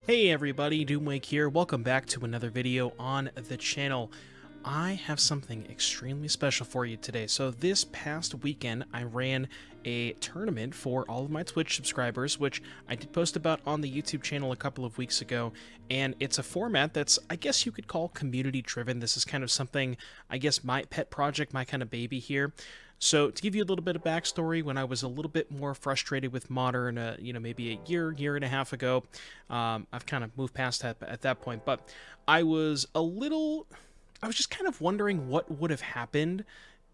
Hey everybody, Doomwake here. Welcome back to another video on the channel. I have something extremely special for you today. So this past weekend, I ran a tournament for all of my Twitch subscribers, which I did post about on the YouTube channel a couple of weeks ago. And it's a format that's, I guess you could call community driven. This is kind of something, I guess, my pet project, my kind of baby here. So to give you a little bit of backstory, when I was a little bit more frustrated with Modern, maybe a year and a half ago, I've kind of moved past that at that point, but I was just kind of wondering what would have happened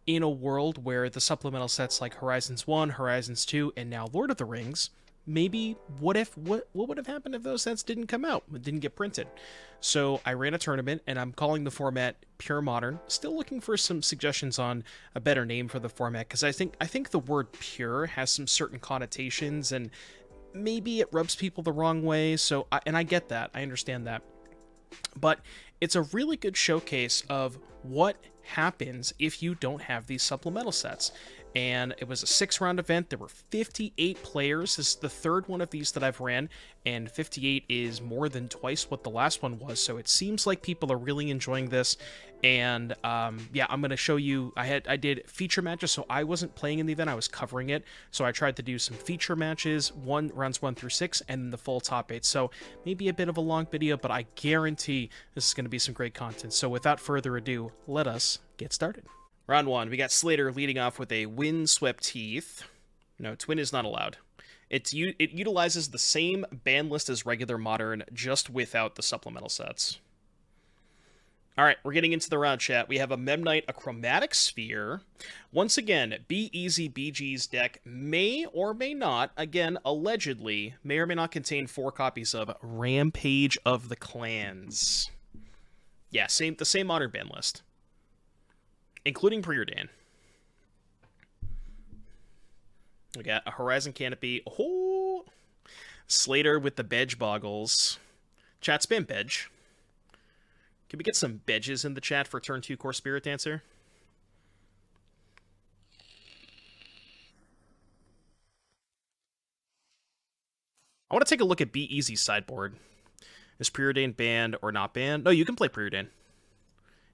in a world where the supplemental sets like Horizons 1, Horizons 2, and now Lord of the Rings, maybe what would have happened if those sets didn't come out, didn't get printed. So I ran a tournament, and I'm calling the format Pure Modern. Still looking for some suggestions on a better name for the format, because I think the word pure has some certain connotations, and maybe it rubs people the wrong way. So I get that, I understand that, but it's a really good showcase of what happens if you don't have these supplemental sets. And it was a 6-round event. There were 58 players. This is the third one of these that I've ran, and 58 is more than twice what the last one was. So it seems like people are really enjoying this. And yeah, I'm gonna show you. I did feature matches, so I wasn't playing in the event. I was covering it. So I tried to do some feature matches, rounds 1 through 6, and then the full top 8. So maybe a bit of a long video, but I guarantee this is going to be some great content. So without further ado, let us get started. Round 1, we got Slater leading off with a Windswept Heath. No, Twin is not allowed. It utilizes the same ban list as regular Modern, just without the supplemental sets. Alright, we're getting into the round, chat. We have a Memnite, a Chromatic Sphere. Once again, Be Easy BG's deck may or may not, again, allegedly, may or may not contain 4 copies of Rampage of the Clans. Yeah, the same Modern ban list, including Preordain. We got a Horizon Canopy. Oh, Slater with the Bedge Boggles. Chat, spam Bedge. Can we get some Bedges in the chat for turn 2 Core Spirit Dancer? I want to take a look at Be Easy's sideboard. Is Preordain banned or not banned? No, you can play Preordain.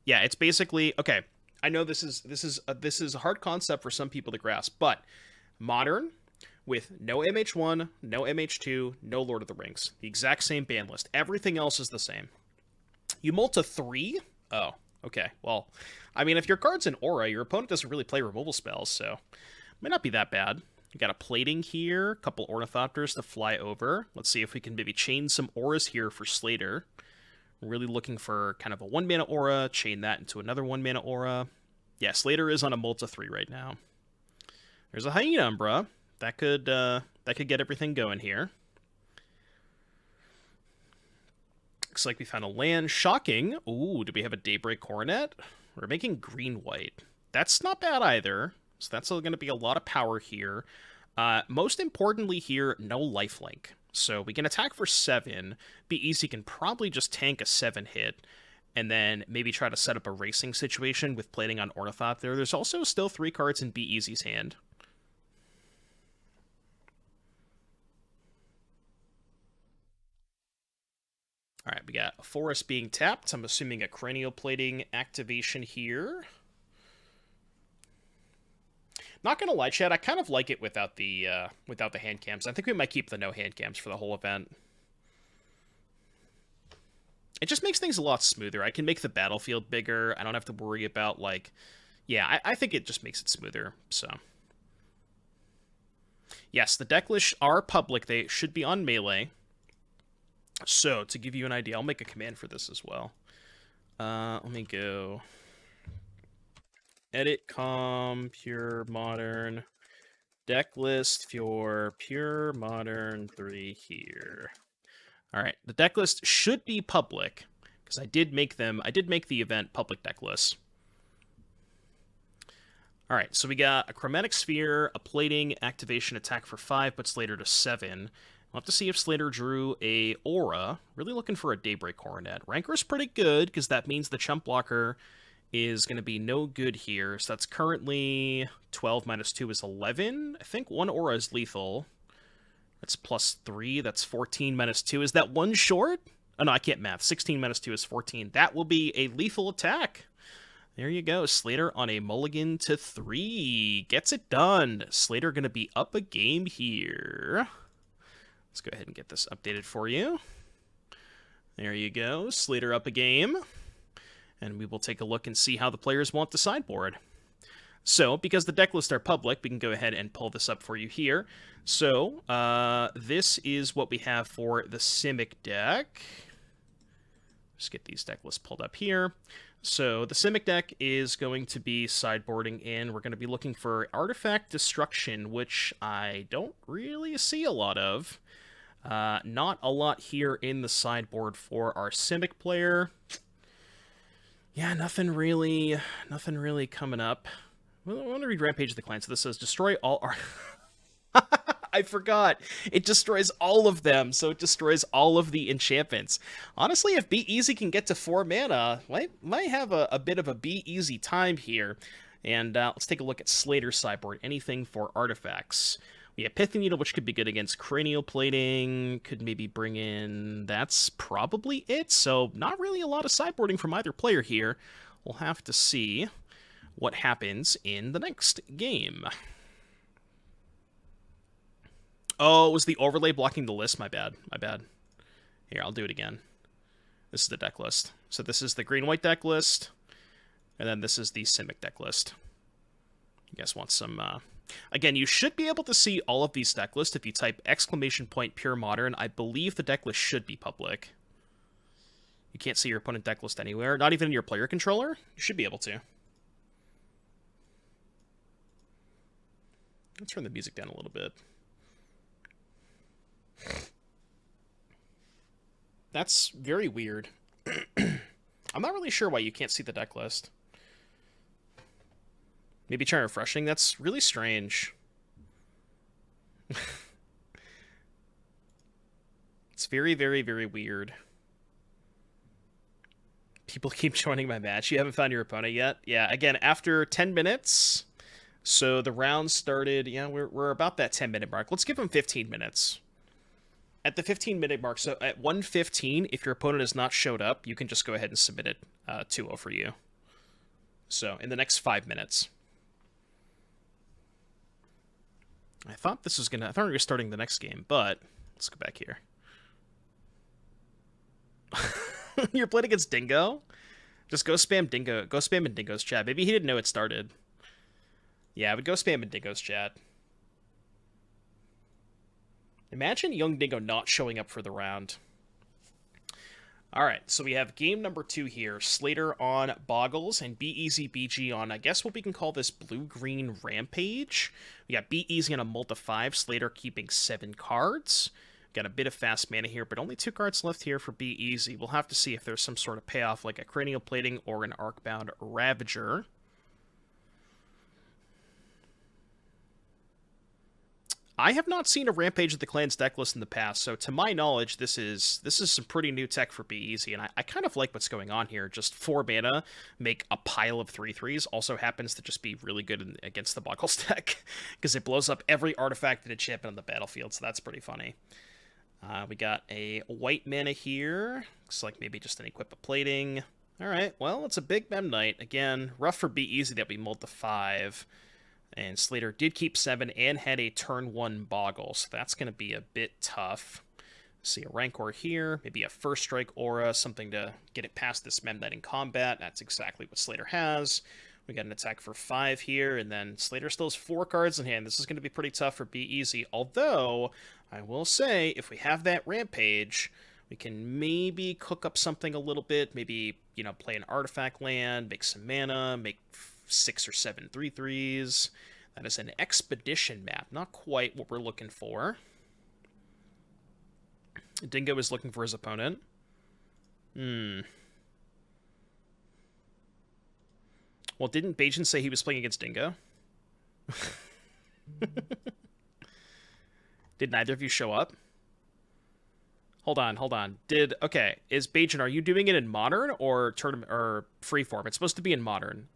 Yeah, it's basically okay. I know this is a hard concept for some people to grasp, but Modern with no MH1, no MH2, no Lord of the Rings, the exact same ban list. Everything else is the same. You mull to 3? Oh, okay. Well, I mean, if your card's an aura, your opponent doesn't really play removal spells, so it might not be that bad. You got a plating here, a couple ornithopters to fly over. Let's see if we can maybe chain some auras here for Slater. Really looking for kind of a 1-mana aura, chain that into another 1-mana aura. Yeah, Slater is on a mull to 3 right now. There's a Hyena Umbra. That could get everything going here. Looks like we found a land. Shocking. Ooh, do we have a Daybreak Coronet? We're making green-white. That's not bad either. So that's going to be a lot of power here. Most importantly here, no lifelink. So we can attack for 7. Be Easy can probably just tank a 7 hit, and then maybe try to set up a racing situation with plating on Ornithopter. There's also still 3 cards in Be Easy's hand. Alright, we got a Forest being tapped. I'm assuming a Cranial Plating activation here. Not gonna lie, chat, I kind of like it without the hand cams. I think we might keep the no hand cams for the whole event. It just makes things a lot smoother. I can make the battlefield bigger. I don't have to worry about, like... Yeah, I think it just makes it smoother, so... Yes, the deck lists are public. They should be on Melee. So, to give you an idea, I'll make a command for this as well. Let me go... Edit Pure Modern deck list for Pure Modern 3 here. Alright, the deck list should be public, because I did make the event public deck list. Alright, so we got a Chromatic Sphere, a Plating, activation, attack for 5, puts Slater to 7. We'll have to see if Slater drew a Aura. Really looking for a Daybreak Coronet. Rancor's pretty good, because that means the Chump Blocker is going to be no good here. So that's currently 12 minus 2 is 11. I think 1 Aura is lethal. That's +3. That's 14 minus 2. Is that one short? Oh, no, I can't math. 16 minus 2 is 14. That will be a lethal attack. There you go. Slater on a mulligan to 3. Gets it done. Slater going to be up a game here. Let's go ahead and get this updated for you. There you go. Slater up a game. And we will take a look and see how the players want the sideboard. So, because the deck lists are public, we can go ahead and pull this up for you here. So, this is what we have for the Simic deck. Just get these deck lists pulled up here. So, the Simic deck is going to be sideboarding in. We're going to be looking for Artifact Destruction, which I don't really see a lot of. Not a lot here in the sideboard for our Simic player. Yeah, nothing really coming up. Well, I want to read Rampage of the Clan. So this says, destroy all art... I forgot. It destroys all of them, so it destroys all of the enchantments. Honestly, if Be Easy can get to 4 mana, might have a bit of a Be Easy time here. And let's take a look at Slater's sideboard. Anything for artifacts. We have Pithy Needle, which could be good against Cranial Plating. Could maybe bring in... That's probably it. So not really a lot of sideboarding from either player here. We'll have to see what happens in the next game. Oh, it was the overlay blocking the list? My bad. Here, I'll do it again. This is the deck list. So this is the green-white deck list, and then this is the Simic deck list. You guys want some... Again, you should be able to see all of these deck lists if you type !Pure Modern. I believe the deck list should be public. You can't see your opponent deck list anywhere, not even in your player controller. You should be able to. Let's turn the music down a little bit. That's very weird. I'm not really sure why you can't see the deck list. Maybe try refreshing. That's really strange. It's very, very, very weird. People keep joining my match. You haven't found your opponent yet? Yeah, again, after 10 minutes. So the round started, yeah, we're about that 10-minute mark. Let's give them 15 minutes. At the 15-minute mark, so at 1:15, if your opponent has not showed up, you can just go ahead and submit it 2-0 for you. So in the next 5 minutes. I thought we were starting the next game, but let's go back here. You're playing against Dingo? Just go spam Dingo. Go spam in Dingo's chat. Maybe he didn't know it started. Yeah, I would go spam in Dingo's chat. Imagine young Dingo not showing up for the round. Alright, so we have game number 2 here. Slater on Boggles and Be Easy BG on, I guess what we can call this blue-green Rampage. We got Be Easy on a multi-5, Slater keeping 7 cards. Got a bit of fast mana here, but only 2 cards left here for Be Easy. We'll have to see if there's some sort of payoff like a Cranial Plating or an Arcbound Ravager. I have not seen a Rampage of the Clans deck list in the past, so to my knowledge, this is some pretty new tech for Be Easy, and I kind of like what's going on here. Just 4 mana, make a pile of 3/3s, also happens to just be really good against the Boggles deck, because it blows up every artifact and enchantment on the battlefield, so that's pretty funny. We got a white mana here, looks like maybe just an Equip a Plating. Alright, well, it's a big Mem Knight. Again, rough for Be Easy that we mulled to 5. And Slater did keep 7 and had a turn 1 Boggle, so that's going to be a bit tough. See a Rancor here, maybe a First Strike Aura, something to get it past this Mem Knight in combat. That's exactly what Slater has. We got an attack for 5 here, and then Slater still has 4 cards in hand. This is going to be pretty tough for Be Easy, although I will say, if we have that Rampage, we can maybe cook up something a little bit, maybe, you know, play an Artifact land, make some mana, make 6 or 7 3/3s. That is an Expedition map. Not quite what we're looking for. Dingo is looking for his opponent. Well, didn't Bajan say he was playing against Dingo? Did neither of you show up? Hold on. Okay, is Bajan, are you doing it in Modern or Tournament or Freeform? It's supposed to be in Modern.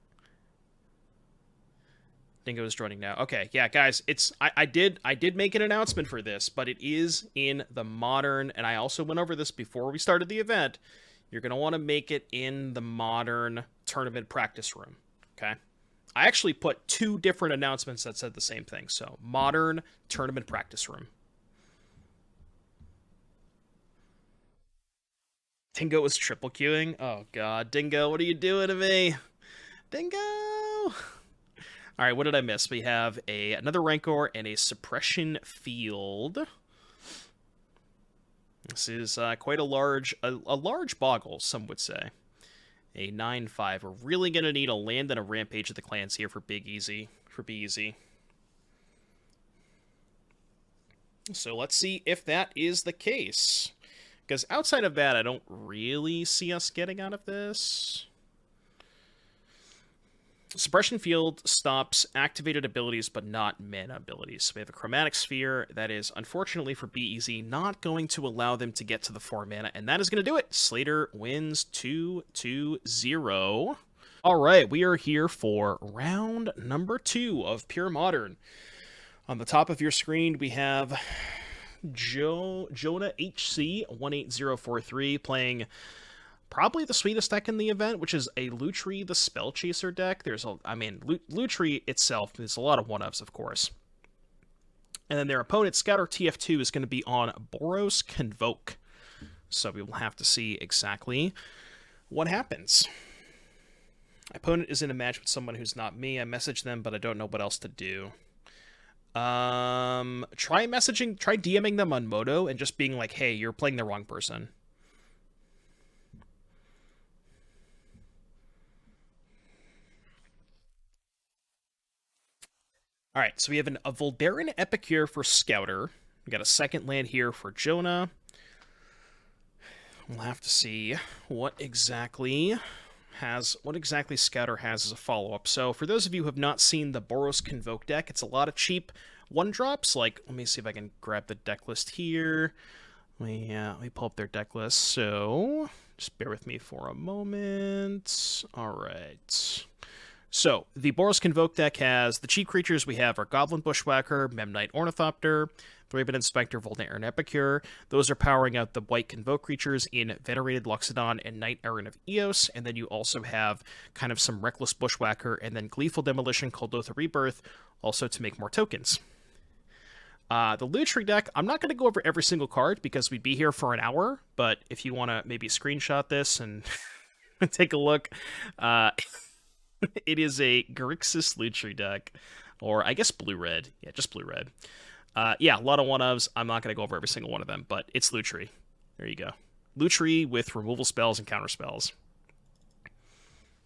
Dingo is joining now. Okay, yeah, guys, I did make an announcement for this, but it is in the modern, and I also went over this before we started the event. You're gonna want to make it in the modern tournament practice room. Okay. I actually put two different announcements that said the same thing. So modern tournament practice room. Dingo was triple queuing. Oh god, Dingo, what are you doing to me? Dingo. All right, what did I miss? We have another Rancor and a Suppression Field. This is quite a large boggle, some would say. A 9-5. We're really gonna need a land and a Rampage of the Clans here for Big Easy. For Be Easy. So let's see if that is the case. Because outside of that, I don't really see us getting out of this. Suppression Field stops activated abilities, but not mana abilities. So we have a Chromatic Sphere that is, unfortunately for BEZ, not going to allow them to get to the 4 mana, and that is going to do it. Slater wins 2-0. All right, we are here for round number 2 of Pure Modern. On the top of your screen, we have Jonah HC 18043 playing probably the sweetest deck in the event, which is a Lutri the Spell Chaser deck. Lutri itself, there's a lot of one-ups, of course. And then their opponent, Scouter TF2, is going to be on Boros Convoke. So we will have to see exactly what happens. My opponent is in a match with someone who's not me. I message them, but I don't know what else to do. Try DMing them on Moto and just being like, hey, you're playing the wrong person. All right, so we have a Voldarin Epicure for Scouter. We got a second land here for Jonah. We'll have to see what exactly Scouter has as a follow-up. So for those of you who have not seen the Boros Convoke deck, it's a lot of cheap one-drops. Like, let me see if I can grab the deck list here. Let me pull up their deck list. So just bear with me for a moment. All right. So, the Boros Convoke deck has the cheap creatures we have are Goblin Bushwhacker, Memnite Ornithopter, Thraben Inspector, Voldarin Epicure. Those are powering out the white Convoke creatures in Venerated Loxodon and Knight Errant of Eos, and then you also have kind of some Reckless Bushwhacker and then Gleeful Demolition called Lothar Rebirth, also to make more tokens. The Lutri deck, I'm not going to go over every single card because we'd be here for an hour, but if you want to maybe screenshot this and take a look, it is a Grixis Lutri deck, or I guess blue-red. Yeah, just blue-red. Yeah, a lot of one-ofs. I'm not going to go over every single one of them, but it's Lutri. There you go. Lutri with removal spells and counter spells.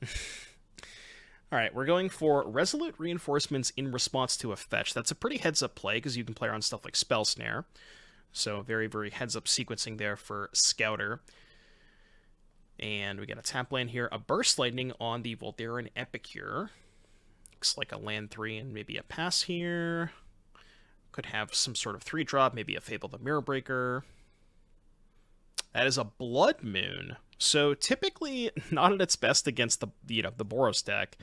All right, we're going for Resolute Reinforcements in response to a fetch. That's a pretty heads-up play because you can play around stuff like Spell Snare. So very, very heads-up sequencing there for Scouter. And we got a tap land here, a Burst Lightning on the Voldarin Epicure. Looks like a land 3 and maybe a pass here. Could have some sort of 3-drop, maybe a Fable the Mirror Breaker. That is a Blood Moon. So typically not at its best against the Boros deck.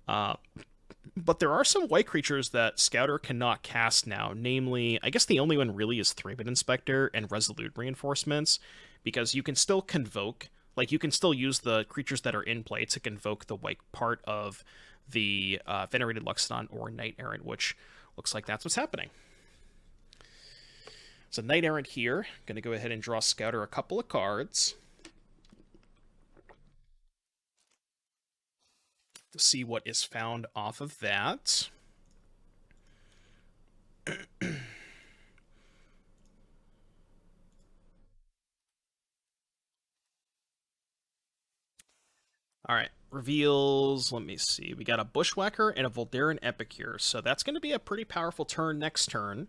But there are some white creatures that Scouter cannot cast now. Namely, I guess the only one really is Thraben Inspector and Resolute Reinforcements, because you can still convoke. Like, you can still use the creatures that are in play to convoke the white part of the Venerated Loxodon or Knight Errant, which looks like that's what's happening. So Knight Errant here. Going to go ahead and draw Scouter a couple of cards to see what is found off of that. All right, reveals, let me see. We got a Bushwhacker and a Voldarin Epicure, so that's going to be a pretty powerful turn next turn.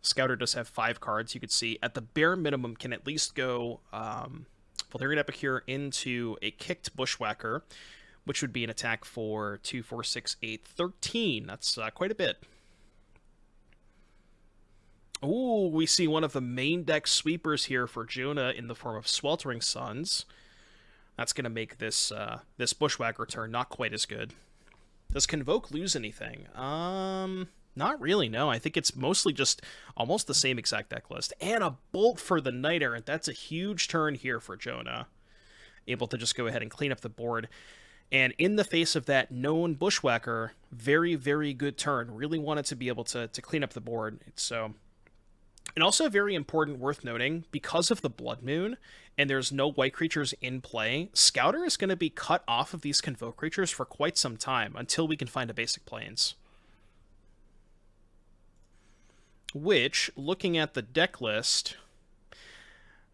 Scouter does have 5 cards. You could see at the bare minimum can at least go Voldarin Epicure into a kicked Bushwhacker, which would be an attack for 2, 4, 6, 8, 13. That's quite a bit. Ooh, we see one of the main deck sweepers here for Jonah in the form of Sweltering Suns. That's going to make this this Bushwhacker turn not quite as good. Does Convoke lose anything? Not really, no. I think it's mostly just almost the same exact deck list. And a Bolt for the Knight Errant. That's a huge turn here for Jonah. Able to just go ahead and clean up the board. And in the face of that known Bushwhacker, very, very good turn. Really wanted to be able to clean up the board. So, and also very important, worth noting, because of the Blood Moon, and there's no white creatures in play, Scouter is going to be cut off of these Convoke creatures for quite some time, until we can find a basic Plains. Which, looking at the deck list,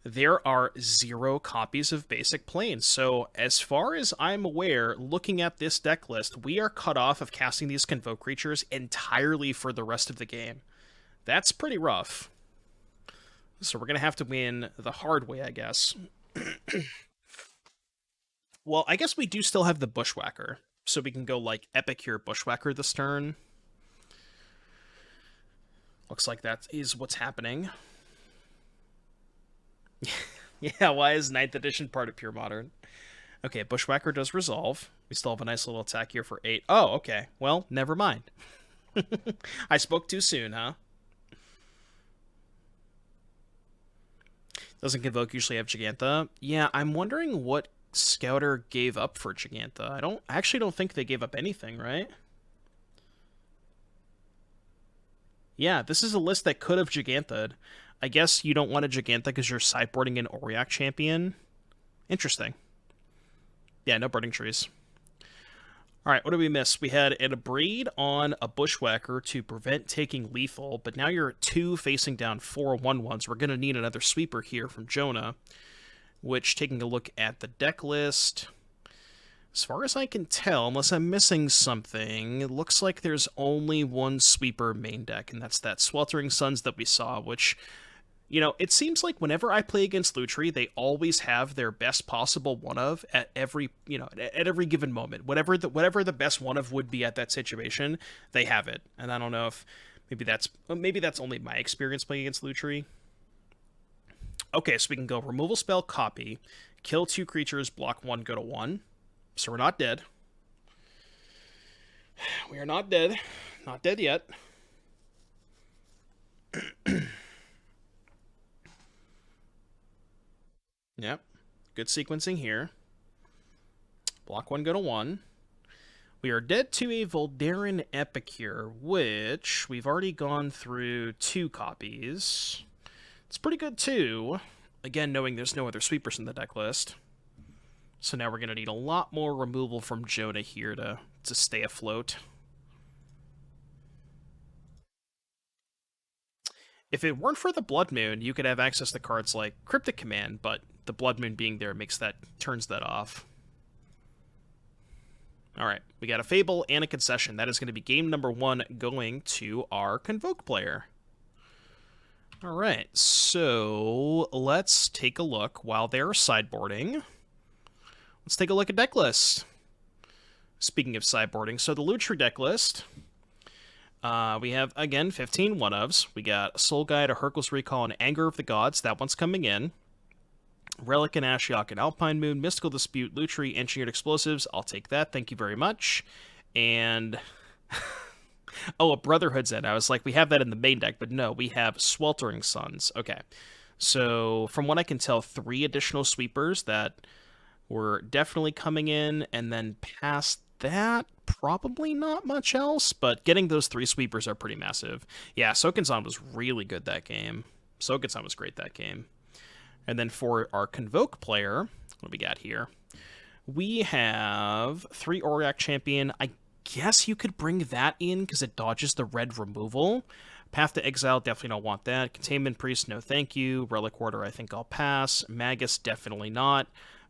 there are 0 copies of basic Plains. So, as far as I'm aware, looking at this deck list, we are cut off of casting these Convoke creatures entirely for the rest of the game. That's pretty rough. So we're going to have to win the hard way, I guess. Well, I guess we do still have the Bushwhacker. So we can go, like, Epicure Bushwhacker this turn. Looks like that is what's happening. Yeah, why is 9th edition part of Pure Modern? Okay, Bushwhacker does resolve. We still have a nice little attack here for 8. Oh, okay. Well, never mind. I spoke too soon, huh? Doesn't Convoke usually have Gigantha? Yeah, I'm wondering what Scouter gave up for Gigantha. I actually don't think they gave up anything, right? Yeah, this is a list that could have Giganta'd. I guess you don't want a Gigantha because you're sideboarding an Auriok champion. Interesting. Yeah, no burning trees. Alright, what did we miss? We had an Abrade on a Bushwhacker to prevent taking lethal, but now you're at 2 facing down 4 1/1s. We're going to need another sweeper here from Jonah, which, taking a look at the deck list, as far as I can tell, unless I'm missing something, it looks like there's only one sweeper main deck, and that's that Sweltering Suns that we saw, which, you know, it seems like whenever I play against Lutri, they always have their best possible one-of at every, you know, at every given moment. Whatever the best one-of would be at that situation, they have it. And I don't know if maybe that's only my experience playing against Lutri. Okay, so we can go removal spell, copy, kill 2 creatures, block 1, go to 1. So we're not dead. We are not dead. Not dead yet. Yep. Good sequencing here. Block 1, go to 1. We are dead to a Voldaren Epicure, which we've already gone through 2 copies. It's pretty good, too. Again, knowing there's no other sweepers in the deck list. So now we're going to need a lot more removal from Jonah here to stay afloat. If it weren't for the Blood Moon, you could have access to cards like Cryptic Command, but the Blood Moon being there turns that off. Alright, we got a Fable and a Concession. That is going to be game number 1 going to our Convoke player. Alright, so let's take a look while they're sideboarding. Let's take a look at deck list. Speaking of sideboarding, so the Lutri deck list, we have, again, 15 one-ofs. We got Soul Guide, a Hercules Recall, and Anger of the Gods. That one's coming in. Relic and Ashiok and Alpine Moon, Mystical Dispute, Lutri, Engineered Explosives. I'll take that. Thank you very much. And... oh, a Brotherhood's End. I was like, we have that in the main deck, but no, we have Sweltering Suns. Okay. So, from what I can tell, 3 additional sweepers that were definitely coming in, and then past that, probably not much else, but getting those 3 sweepers are pretty massive. Yeah, Soken-san was really good that game. Soken-san was great that game. And then for our Convoke player, what do we got here? We have 3 Auriok Champion. I guess you could bring that in because it dodges the red removal. Path to Exile, definitely don't want that. Containment Priest, no thank you. Relic Warder, I think I'll pass. Magus, definitely not.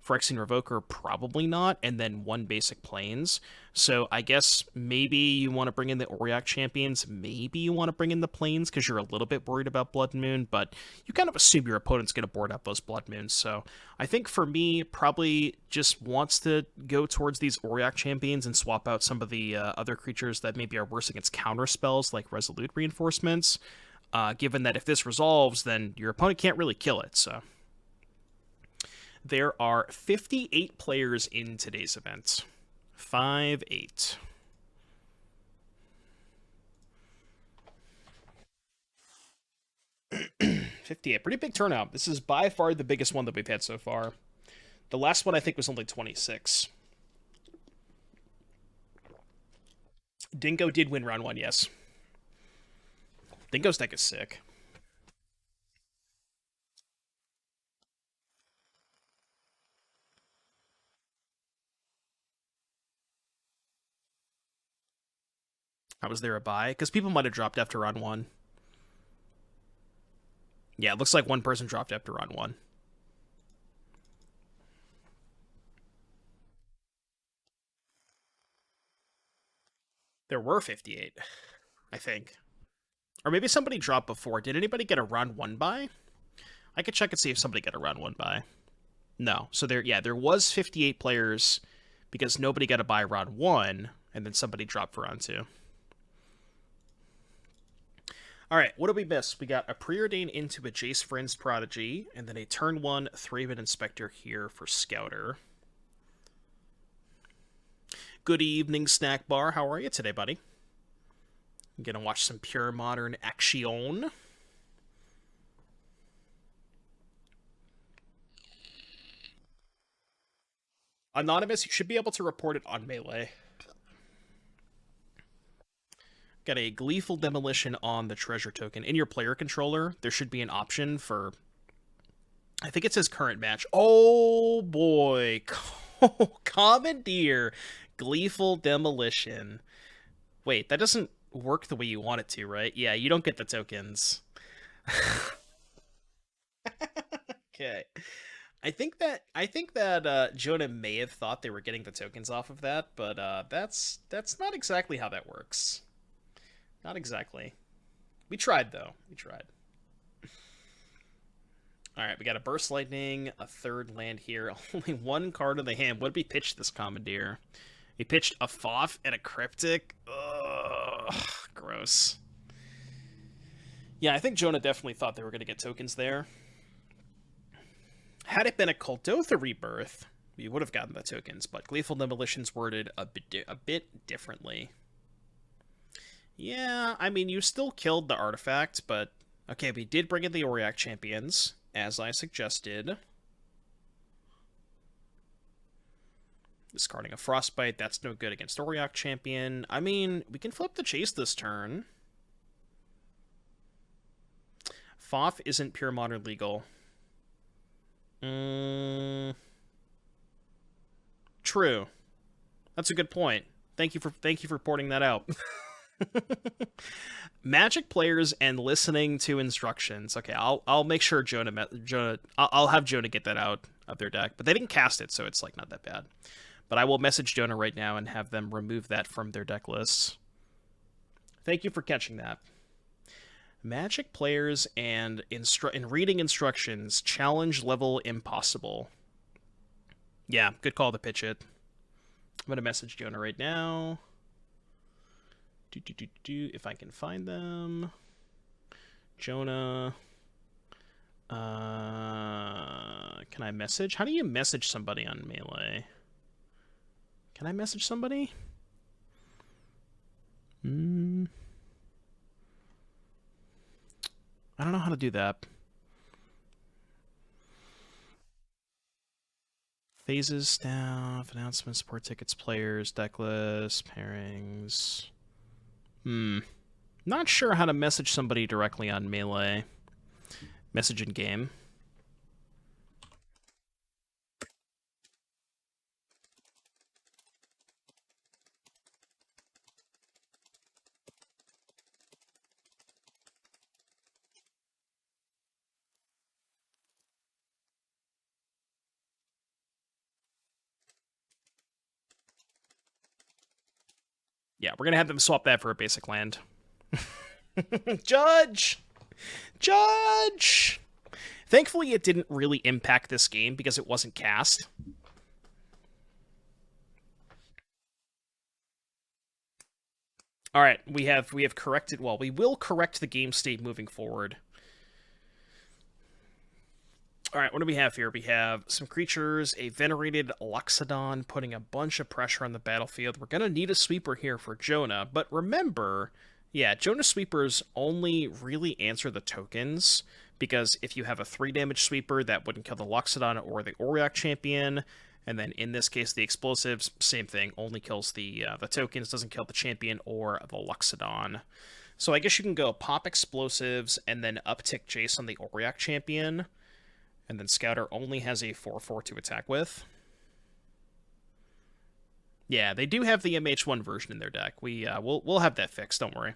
Phyrexian Revoker, probably not, and then 1 basic Plains. So I guess maybe you want to bring in the Auriok Champions, maybe you want to bring in the Plains because you're a little bit worried about Blood Moon, but you kind of assume your opponent's going to board out those Blood Moons. So I think for me, probably just wants to go towards these Auriok Champions and swap out some of the other creatures that maybe are worse against counter spells like Resolute Reinforcements, given that if this resolves, then your opponent can't really kill it, so... There are 58 players in today's event. 5-8. 58. Pretty big turnout. This is by far the biggest one that we've had so far. The last one I think was only 26. Dingo did win round 1, yes. Dingo's deck is sick. How was there a buy? Because people might have dropped after round 1. Yeah, it looks like one person dropped after round 1. There were 58, I think. Or maybe somebody dropped before. Did anybody get a round 1 buy? I could check and see if somebody got a round 1 buy. No. So there was 58 players because nobody got a buy round 1, and then somebody dropped for round 2. Alright, what did we miss? We got a Preordain into a Jace Friends Prodigy, and then a turn 1 3-bit Inspector here for Scouter. Good evening, Snack Bar. How are you today, buddy? I'm gonna watch some pure modern action. Anonymous, you should be able to report it on Melee. Got a Gleeful Demolition on the treasure token. In your player controller, there should be an option for... I think it says current match. Oh, boy. Commandeer. Gleeful Demolition. Wait, that doesn't work the way you want it to, right? Yeah, you don't get the tokens. Okay. I think that Jonah may have thought they were getting the tokens off of that, but that's not exactly how that works. Not exactly. We tried, though. We tried. Alright, we got a Burst Lightning, a third land here. Only one card in the hand. What did we pitch this Commandeer? We pitched a Foff and a Cryptic. Ugh, gross. Yeah, I think Jonah definitely thought they were going to get tokens there. Had it been a Kuldotha Rebirth, we would have gotten the tokens, but Gleeful Demolition's worded a bit differently. Yeah, I mean, you still killed the artifact, but... Okay, we did bring in the Auriok Champions, as I suggested. Discarding a Frostbite, that's no good against Auriok Champion. I mean, we can flip the Chase this turn. Foff isn't pure modern legal. True. That's a good point. Thank you for pointing that out. Magic players and listening to instructions. Okay, I'll make sure I'll have Jonah get that out of their deck, but they didn't cast it, so it's like not that bad. But I will message Jonah right now and have them remove that from their deck lists. Thank you for catching that. Magic players and reading instructions. Challenge level impossible. Yeah, good call to pitch it. I'm going to message Jonah right now. If I can find them. Jonah. Can I message? How do you message somebody on Melee? Can I message somebody? I don't know how to do that. Phases, staff, announcements, support tickets, players, deck list, pairings. Not sure how to message somebody directly on Melee. Message in game. Yeah, we're gonna have them swap that for a basic land. Judge! Judge! Thankfully, it didn't really impact this game because it wasn't cast. All right, we have corrected. Well, we will correct the game state moving forward. All right, what do we have here? We have some creatures, a Venerated Loxodon, putting a bunch of pressure on the battlefield. We're going to need a sweeper here for Jonah, but remember, Yeah, Jonah Sweepers only really answer the tokens, because if you have a 3 damage sweeper, that wouldn't kill the Loxodon or the Auriok champion. And then in this case, the explosives, same thing, only kills the tokens, doesn't kill the champion or the Loxodon. So I guess you can go pop explosives and then uptick Jace on the Auriok champion, and then Scouter only has a 4/4 to attack with. Yeah, they do have the MH1 version in their deck. We'll have that fixed, don't worry.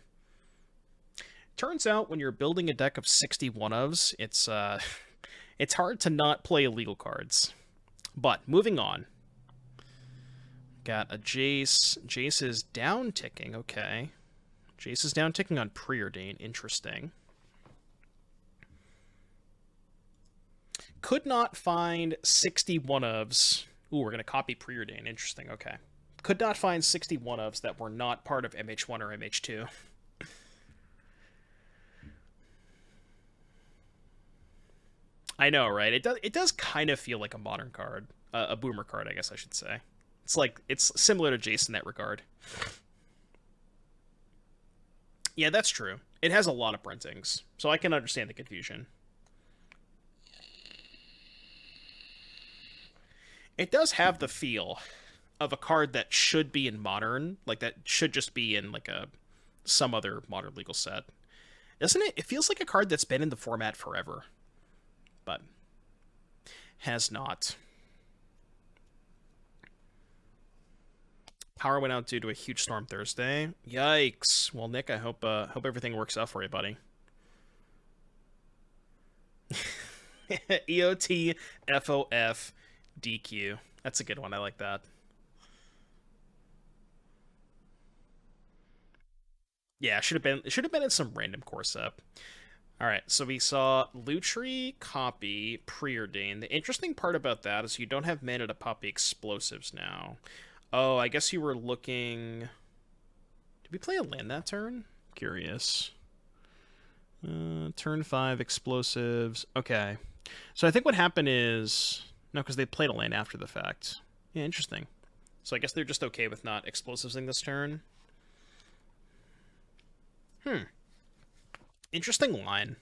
Turns out when you're building a deck of 60 one-ofs, it's hard to not play illegal cards. But moving on. Got a Jace. Jace is down ticking, okay. Jace is down ticking on Preordain, interesting. Could not find 60 one-ofs. Ooh, we're going to copy Preordain, interesting, okay. Could not find 60 one-ofs that were not part of MH1 or MH2. I know, right? It does kind of feel like a modern card, a boomer card, I guess I should say. It's similar to Jace in that regard. Yeah, that's true. It has a lot of printings, so I can understand the confusion. It does have the feel of a card that should be in modern, like that should just be in like a some other modern legal set. Doesn't it? It feels like a card that's been in the format forever, but has not. Power went out due to a huge storm Thursday. Yikes. Well, Nick, I hope everything works out for you, buddy. EOT FOF DQ. That's a good one. I like that. Yeah, it should have been in some random core up. All right, so we saw Lutri copy Preordain. The interesting part about that is you don't have mana to pop the explosives now. Oh, I guess you were looking... Did we play a land that turn? Curious. Turn 5, explosives. Okay. So I think what happened is... No, because they played a land after the fact. Yeah, interesting. So I guess they're just okay with not explosivesing this turn. Interesting line.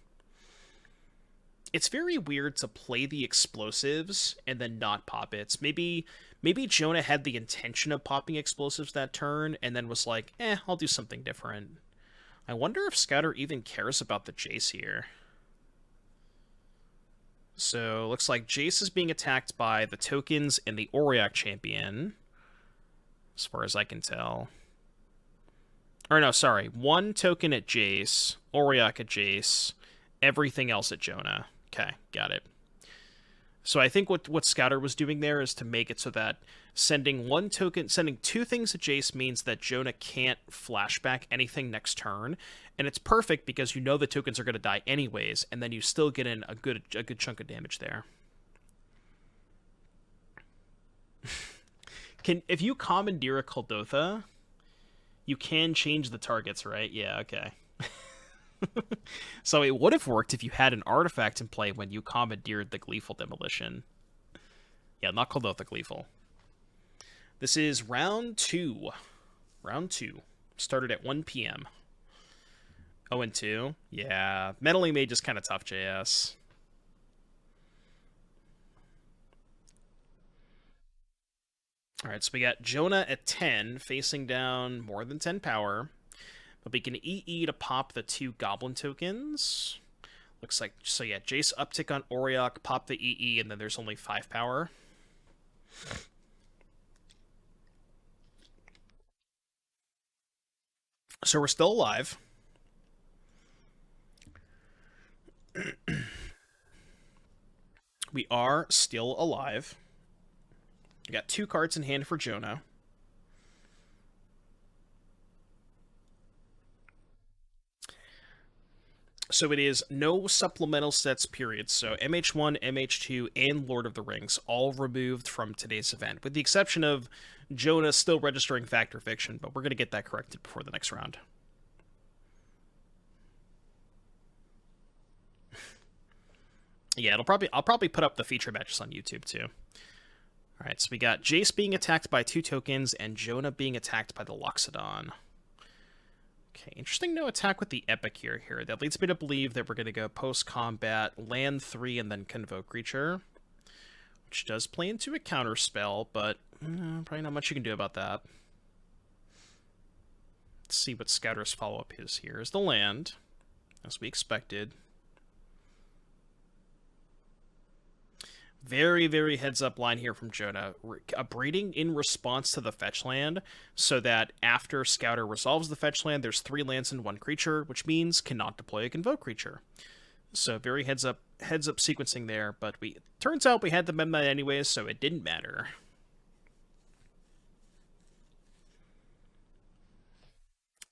It's very weird to play the explosives and then not pop it. Maybe Jonah had the intention of popping explosives that turn and then was like, I'll do something different. I wonder if Scouter even cares about the Jace here. So, looks like Jace is being attacked by the tokens and the Auriok champion, as far as I can tell. Or no, sorry. 1 token at Jace, Auriok at Jace, everything else at Jonah. Okay, got it. So I think what Scouter was doing there is to make it so that sending 2 things at Jace means that Jonah can't flashback anything next turn, and it's perfect because you know the tokens are going to die anyways, and then you still get in a good chunk of damage there. If you commandeer a Kuldotha, you can change the targets, right? Yeah, okay. So it would have worked if you had an artifact in play when you commandeered the Gleeful Demolition. Yeah, not Kuldotha, Gleeful. This is round 2. Round 2. Started at 1 p.m. 0-2. Yeah, Mentally Made just kind of tough, JS. Alright, so we got Jonah at 10, facing down more than 10 power. But we can EE to pop the 2 Goblin tokens. Looks like, so yeah, Jace uptick on Auriok, pop the EE, and then there's only 5 power. So we're still alive. We are still alive. We got 2 cards in hand for Jonah. So it is no supplemental sets, period. So MH1, MH2, and Lord of the Rings all removed from today's event, with the exception of Jonah still registering Fact or Fiction, but we're going to get that corrected before the next round. Yeah, I'll probably put up the feature matches on YouTube too. All right, so we got Jace being attacked by 2 tokens and Jonah being attacked by the Loxodon. Okay, interesting no attack with the Epic here. That leads me to believe that we're going to go post-combat, land 3, and then Convoke Creature. Which does play into a counterspell, but probably not much you can do about that. Let's see what Scouter's follow-up is here. Is the land, as we expected. Very, very heads-up line here from Jonah. Breeding in response to the fetch land, so that after Scouter resolves the fetch land, there's 3 lands and 1 creature, which means cannot deploy a Convoke Creature. So very heads-up sequencing there, but turns out we had the Memnite anyways, so it didn't matter.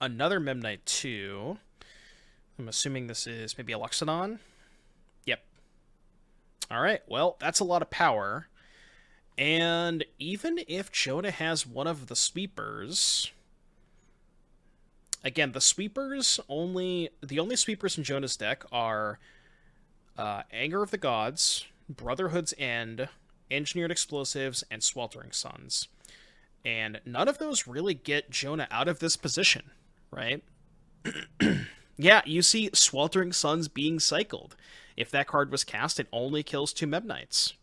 Another Memnite 2. I'm assuming this is maybe a Loxodon. Yep. Alright, well, that's a lot of power. And even if Jonah has one of the sweepers... Again, the only sweepers in Jonah's deck are Anger of the Gods, Brotherhood's End, Engineered Explosives, and Sweltering Suns. And none of those really get Jonah out of this position, right? Yeah, you see Sweltering Suns being cycled. If that card was cast, it only kills 2 Memnites.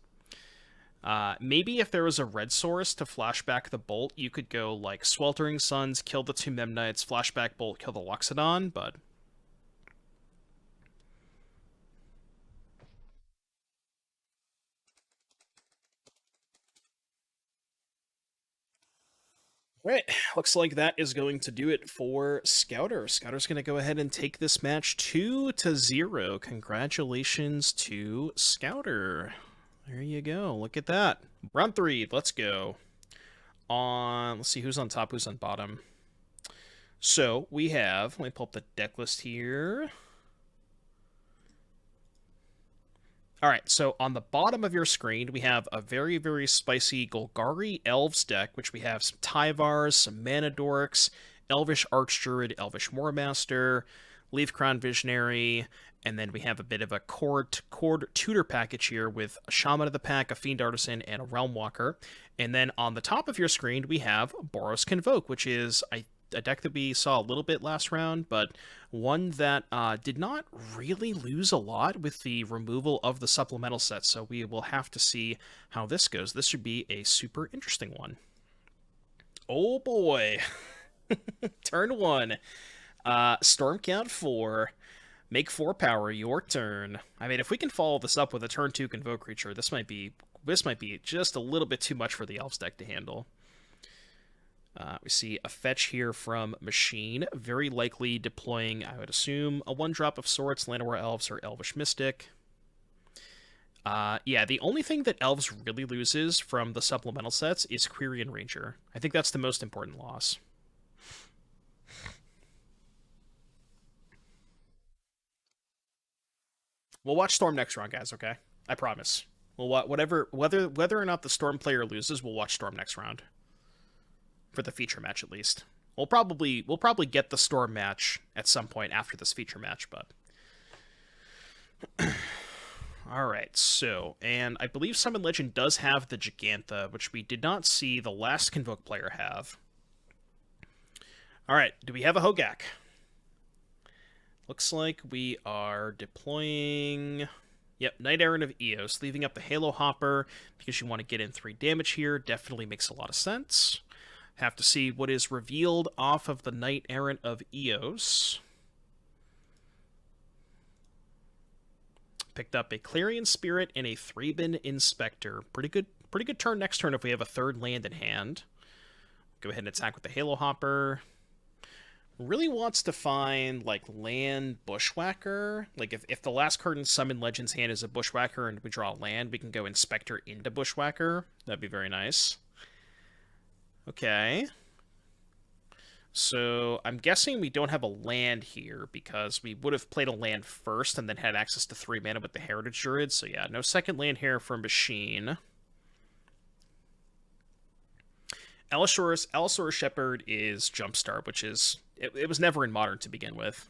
Maybe if there was a red source to flashback the Bolt, you could go like Sweltering Suns, kill the 2 Memnites, flashback Bolt, kill the Loxodon, but... Right, looks like that is going to do it for Scouter. Scouter's going to go ahead and take this match 2-0. Congratulations to Scouter. There you go. Look at that. Round 3. Let's go. Let's see who's on top, who's on bottom. So we have, let me pull up the deck list here. All right, so on the bottom of your screen, we have a very, very spicy Golgari Elves deck, which we have some Tyvars, some Mana Dorks, Elvish Archdruid, Elvish Moormaster, Leafcrown Visionary, and then we have a bit of a Cord Tutor package here with a Shaman of the Pack, a Fiend Artisan, and a Realm Walker. And then on the top of your screen, we have Boros Convoke, which is a deck that we saw a little bit last round, but one that did not really lose a lot with the removal of the supplemental set, so we will have to see how this goes. This should be a super interesting one. Oh boy. Turn 1. Storm count 4. Make 4 power, your turn. I mean, if we can follow this up with a turn 2 Convoke Creature, this might be just a little bit too much for the Elves deck to handle. We see a fetch here from Machine, very likely deploying, I would assume, a 1-drop of sorts, Llanowar Elves or Elvish Mystic. Yeah, the only thing that Elves really loses from the supplemental sets is Quirion Ranger. I think that's the most important loss. We'll watch Storm next round, guys, okay? I promise. Whether or not the Storm player loses, we'll watch Storm next round. For the feature match, at least. We'll probably get the Storm match at some point after this feature match, but... Alright, so, and I believe Summon Legend does have the Gigantha, which we did not see the last Convoke player have. Alright, do we have a Hogak? Looks like we are deploying... Yep, Knight Errant of Eos, leaving up the Halo Hopper, because you want to get in 3 damage here. Definitely makes a lot of sense. Have to see what is revealed off of the Knight Errant of Eos. Picked up a Clarion Spirit and a 3-bin Inspector. Pretty good turn next turn if we have a 3rd land in hand. Go ahead and attack with the Halo Hopper. Really wants to find, like, land Bushwhacker. Like, if the last card in Summon Legend's hand is a Bushwhacker and we draw land, we can go Inspector into Bushwhacker. That'd be very nice. Okay. So, I'm guessing we don't have a land here, because we would have played a land first and then had access to 3 mana with the Heritage Druid. So yeah, no second land here for Machine. Allosaurus Shepherd is Jumpstart, which is... It was never in Modern to begin with.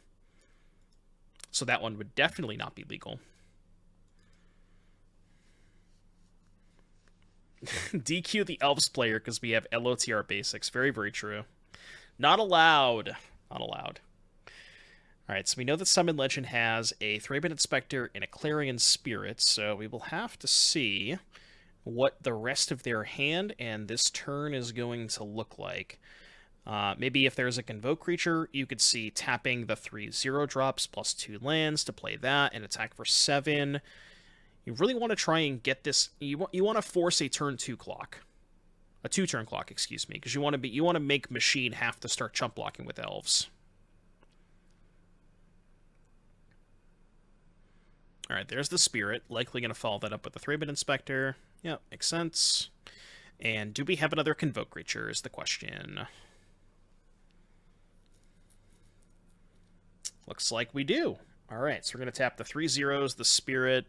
So that one would definitely not be legal. DQ the Elves player because we have LOTR basics. Very, very true. Not allowed. Not allowed. Alright, so we know that Summon Legend has a Thraben Inspector and a Clarion Spirit, so we will have to see what the rest of their hand and this turn is going to look like. Maybe if there's a Convoke creature, you could see tapping the 3/0 drops plus 2 lands to play that and attack for 7. You really want to try and get this. You want to force a turn 2 clock, a 2-turn clock, excuse me, because you want to make Machine have to start chump blocking with elves. All right, there's the Spirit. Likely going to follow that up with the Thraben Inspector. Yep, makes sense. And do we have another Convoke creature is the question. Looks like we do. All right, so we're going to tap the 3/0s, the Spirit.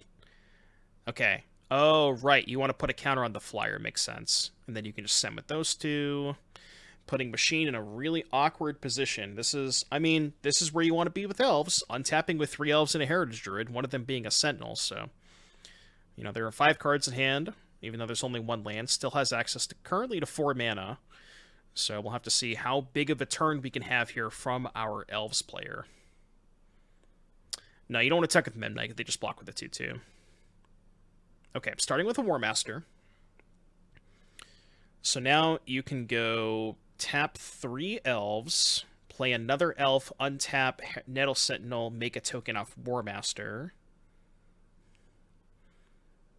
Okay. Oh, right. You want to put a counter on the Flyer. Makes sense. And then you can just send with those two. Putting Machine in a really awkward position. This is where you want to be with elves. Untapping with 3 elves and a Heritage Druid, one of them being a Sentinel, so... there are 5 cards in hand, even though there's only 1 land. Still has access currently to 4 mana. So we'll have to see how big of a turn we can have here from our elves player. No, you don't want to attack with Memnite, they just block with a 2/2. Okay, I'm starting with a War Master. So now you can go tap 3 elves, play another elf, untap Nettle Sentinel, make a token off War Master.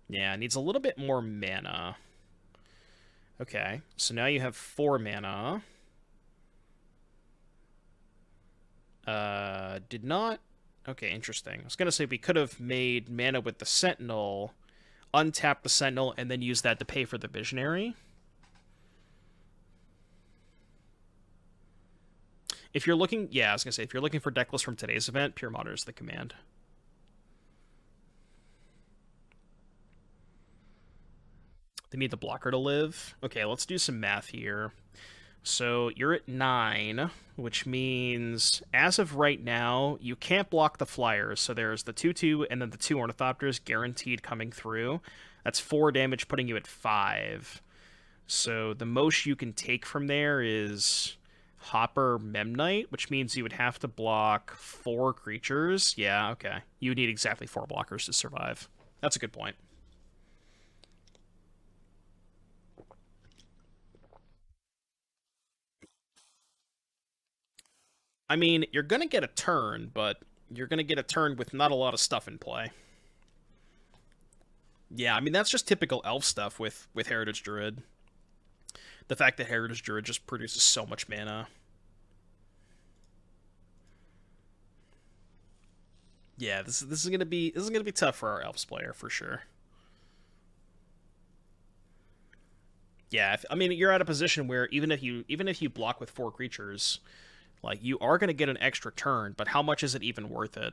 Yeah, it needs a little bit more mana. Okay, so now you have 4 mana. Did not... Okay, interesting. I was going to say we could have made mana with the Sentinel, untap the Sentinel, and then use that to pay for the Visionary. If you're looking... Yeah, I was going to say, if you're looking for deck list from today's event, Pure Modern is the command. They need the blocker to live. Okay, let's do some math here. So you're at 9, which means as of right now, you can't block the Flyers. So there's the 2/2 and then the 2 Ornithopters guaranteed coming through. That's 4 damage, putting you at 5. So the most you can take from there is Hopper Memnite, which means you would have to block 4 creatures. Yeah, okay. You would need exactly 4 blockers to survive. That's a good point. I mean, you're going to get a turn, but you're going to get a turn with not a lot of stuff in play. Yeah, I mean, that's just typical elf stuff with Heritage Druid. The fact that Heritage Druid just produces so much mana. Yeah, this is gonna be tough for our elves player for sure. Yeah, I mean, you're at a position where even if you block with 4 creatures, like, you are going to get an extra turn, but how much is it even worth it?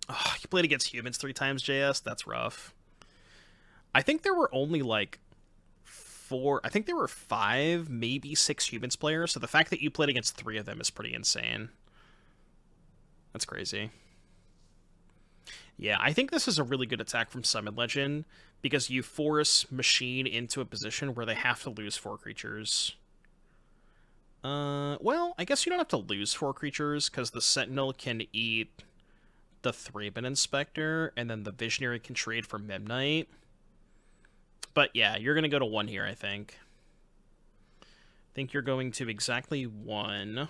Oh, you played against humans 3 times, JS? That's rough. I think there were only, like, 4... I think there were 5, maybe 6 humans players, so the fact that you played against 3 of them is pretty insane. That's crazy. Yeah, I think this is a really good attack from Summon Legend, because you force Machine into a position where they have to lose 4 creatures. Well, I guess you don't have to lose 4 creatures, because the Sentinel can eat the Thraben Inspector, and then the Visionary can trade for Memnite. But yeah, you're going to go to 1 here, I think. I think you're going to exactly 1.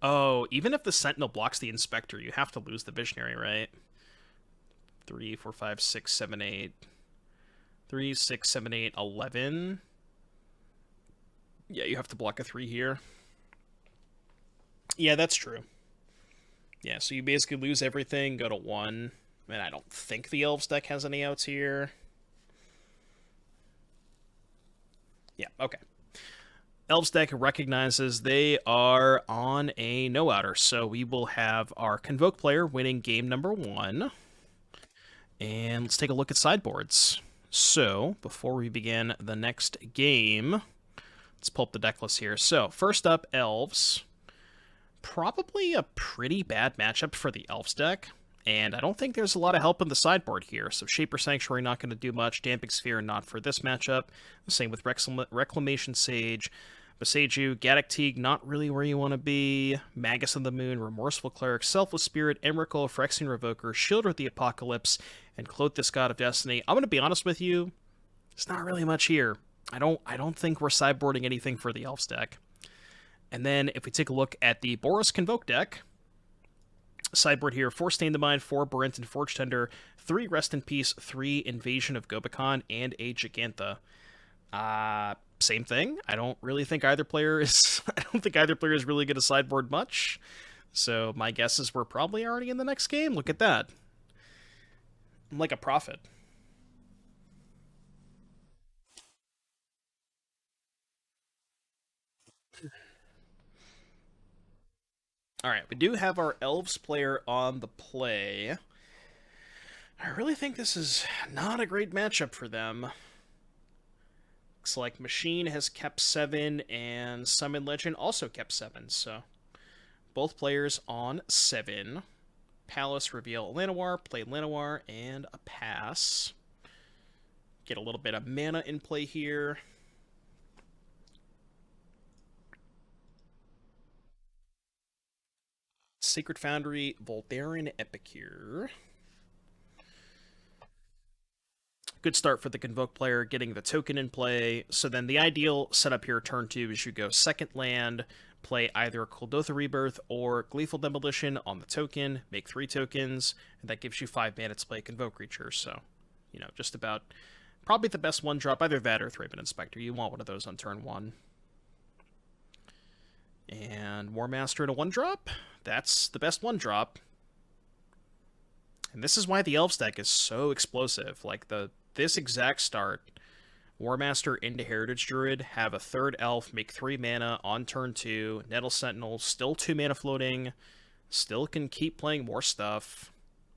Oh, even if the Sentinel blocks the Inspector, you have to lose the Visionary, right? 3, 4, 5, 6, 7, 8. 3, 6, 7, 8, 11. Yeah, you have to block a 3 here. Yeah, that's true. Yeah, so you basically lose everything, go to 1. And I don't think the Elves deck has any outs here. Yeah, okay. Elves deck recognizes they are on a no-outer, so we will have our Convoke player winning game number 1. And let's take a look at sideboards. So, before we begin the next game, let's pull up the deck list here. So, first up, Elves. Probably a pretty bad matchup for the Elves deck. And I don't think there's a lot of help in the sideboard here. So Shaper Sanctuary not going to do much. Damping Sphere not for this matchup. Same with Reclamation Sage. Boseiju, Gaddock Teague, not really where you want to be. Magus of the Moon, Remorseful Cleric, Selfless Spirit, Emrakul, Phyrexian Revoker, Shield of the Apocalypse, and Cloak this God of Destiny. I'm going to be honest with you, it's not really much here. I don't think we're sideboarding anything for the Elves deck. And then if we take a look at the Boros Convoke deck, sideboard here, 4 Stain the Mind, 4 Barenton Forge Tender, 3 Rest in Peace, 3 Invasion of Gobekon, and a Gigantha. Same thing. I don't think either player is really going to sideboard much. So my guess is we're probably already in the next game. Look at that. I'm like a prophet. All right, we do have our Elves player on the play. I really think this is not a great matchup for them. Looks like Machine has kept 7, and Summon Legend also kept 7, so both players on 7. Palace, reveal Llanowar, play Llanowar, and a pass. Get a little bit of mana in play here. Sacred Foundry, Voldarin Epicure. Good start for the Convoke player, getting the token in play. So then the ideal setup here, turn 2, is you go second land, play either Kuldotha Rebirth or Gleeful Demolition on the token, make 3 tokens, and that gives you 5 mana to play Convoke creatures. So, just about probably the best one drop, either that or Thraben Inspector. You want one of those on turn 1. And War Master in a 1-drop. That's the best 1-drop. And this is why the Elves deck is so explosive. Like, this exact start, War Master into Heritage Druid, have a 3rd elf, make 3 mana on turn 2, Nettle Sentinel, still 2 mana floating, still can keep playing more stuff.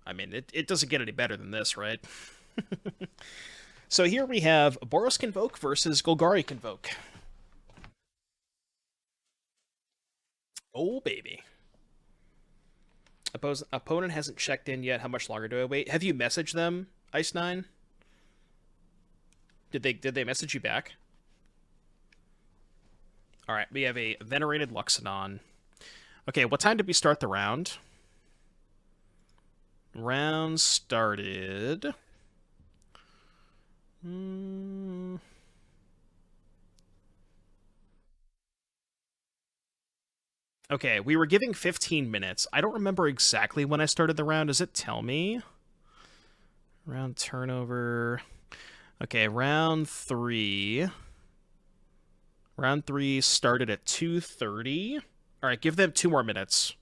I mean, it doesn't get any better than this, right? So here we have Boros Convoke versus Golgari Convoke. Oh, baby. Opponent hasn't checked in yet. How much longer do I wait? Have you messaged them, Ice9? Did they message you back? All right, we have a Venerated Luxodon. Okay, what time did we start the round? Round started. Okay, we were giving 15 minutes. I don't remember exactly when I started the round. Does it tell me? Round turnover. Okay, round 3. Round 3 started at 2:30. All right, give them 2 more minutes.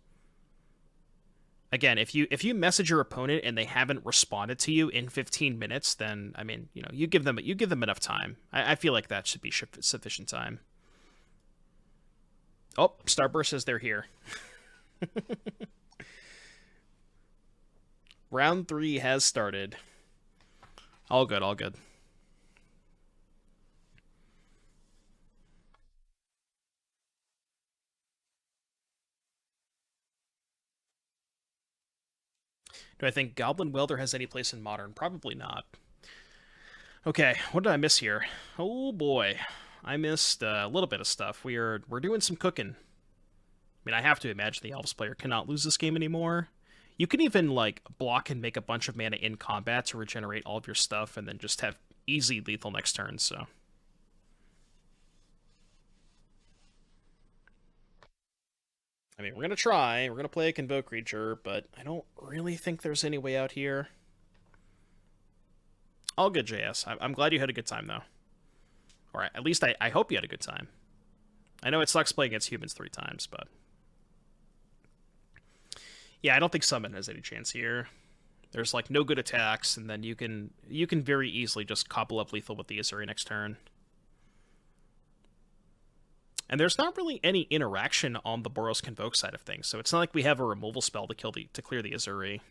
Again, if you message your opponent and they haven't responded to you in 15 minutes, then I mean, you give them enough time. I feel like that should be sufficient time. Oh, Starburst says they're here. Round 3 has started. All good, all good. Do I think Goblin Welder has any place in Modern? Probably not. Okay, what did I miss here? Oh boy, I missed a little bit of stuff. We're doing some cooking. I mean, I have to imagine the Elves player cannot lose this game anymore. You can even, like, block and make a bunch of mana in combat to regenerate all of your stuff and then just have easy lethal next turn, so. I mean, we're going to try. We're going to play a Convoke creature, but I don't really think there's any way out here. All good, JS. I'm glad you had a good time, though. Or at least I hope you had a good time. I know it sucks playing against humans 3 times, but... Yeah, I don't think Summon has any chance here. There's, like, no good attacks, and then you can very easily just cobble up lethal with the Azuri next turn. And there's not really any interaction on the Boros Convoke side of things, so it's not like we have a removal spell to clear the Azuri.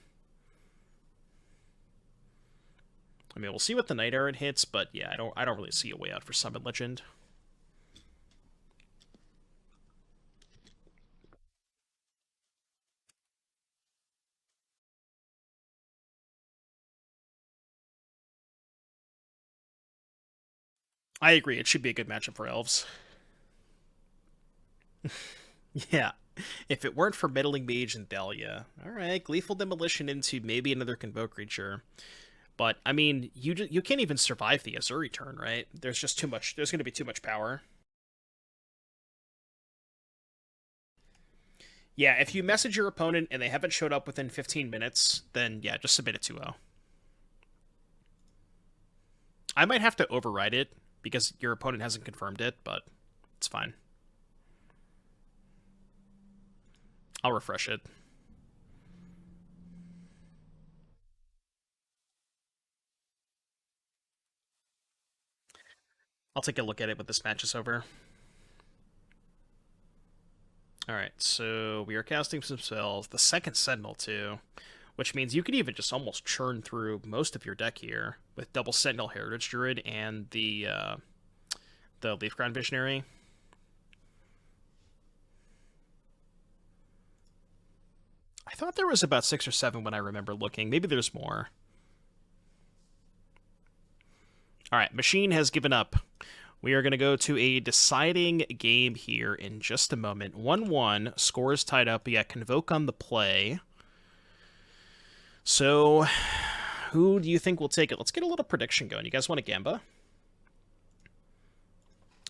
I mean, we'll see what the Night Errant hits, but yeah, I don't really see a way out for Summon Legend. I agree. It should be a good matchup for elves. Yeah. If it weren't for Meddling Mage and Thalia. Alright, Gleeful Demolition into maybe another Convoke creature. But, I mean, you can't even survive the Azuri turn, right? There's just too much. There's going to be too much power. Yeah, if you message your opponent and they haven't showed up within 15 minutes, then yeah, just submit it 2-0. I might have to override it because your opponent hasn't confirmed it, but it's fine. I'll refresh it. I'll take a look at it when this match is over. Alright, so we are casting some spells. The second Sentinel, too. Which means you could even just almost churn through most of your deck here with double Sentinel Heritage Druid and the Leafground Visionary. I thought there was about 6 or 7 when I remember looking. Maybe there's more. Alright, Machine has given up. We are going to go to a deciding game here in just a moment. 1-1, score is tied up. We got Convoke on the play. So, who do you think will take it? Let's get a little prediction going. You guys want a Gamba?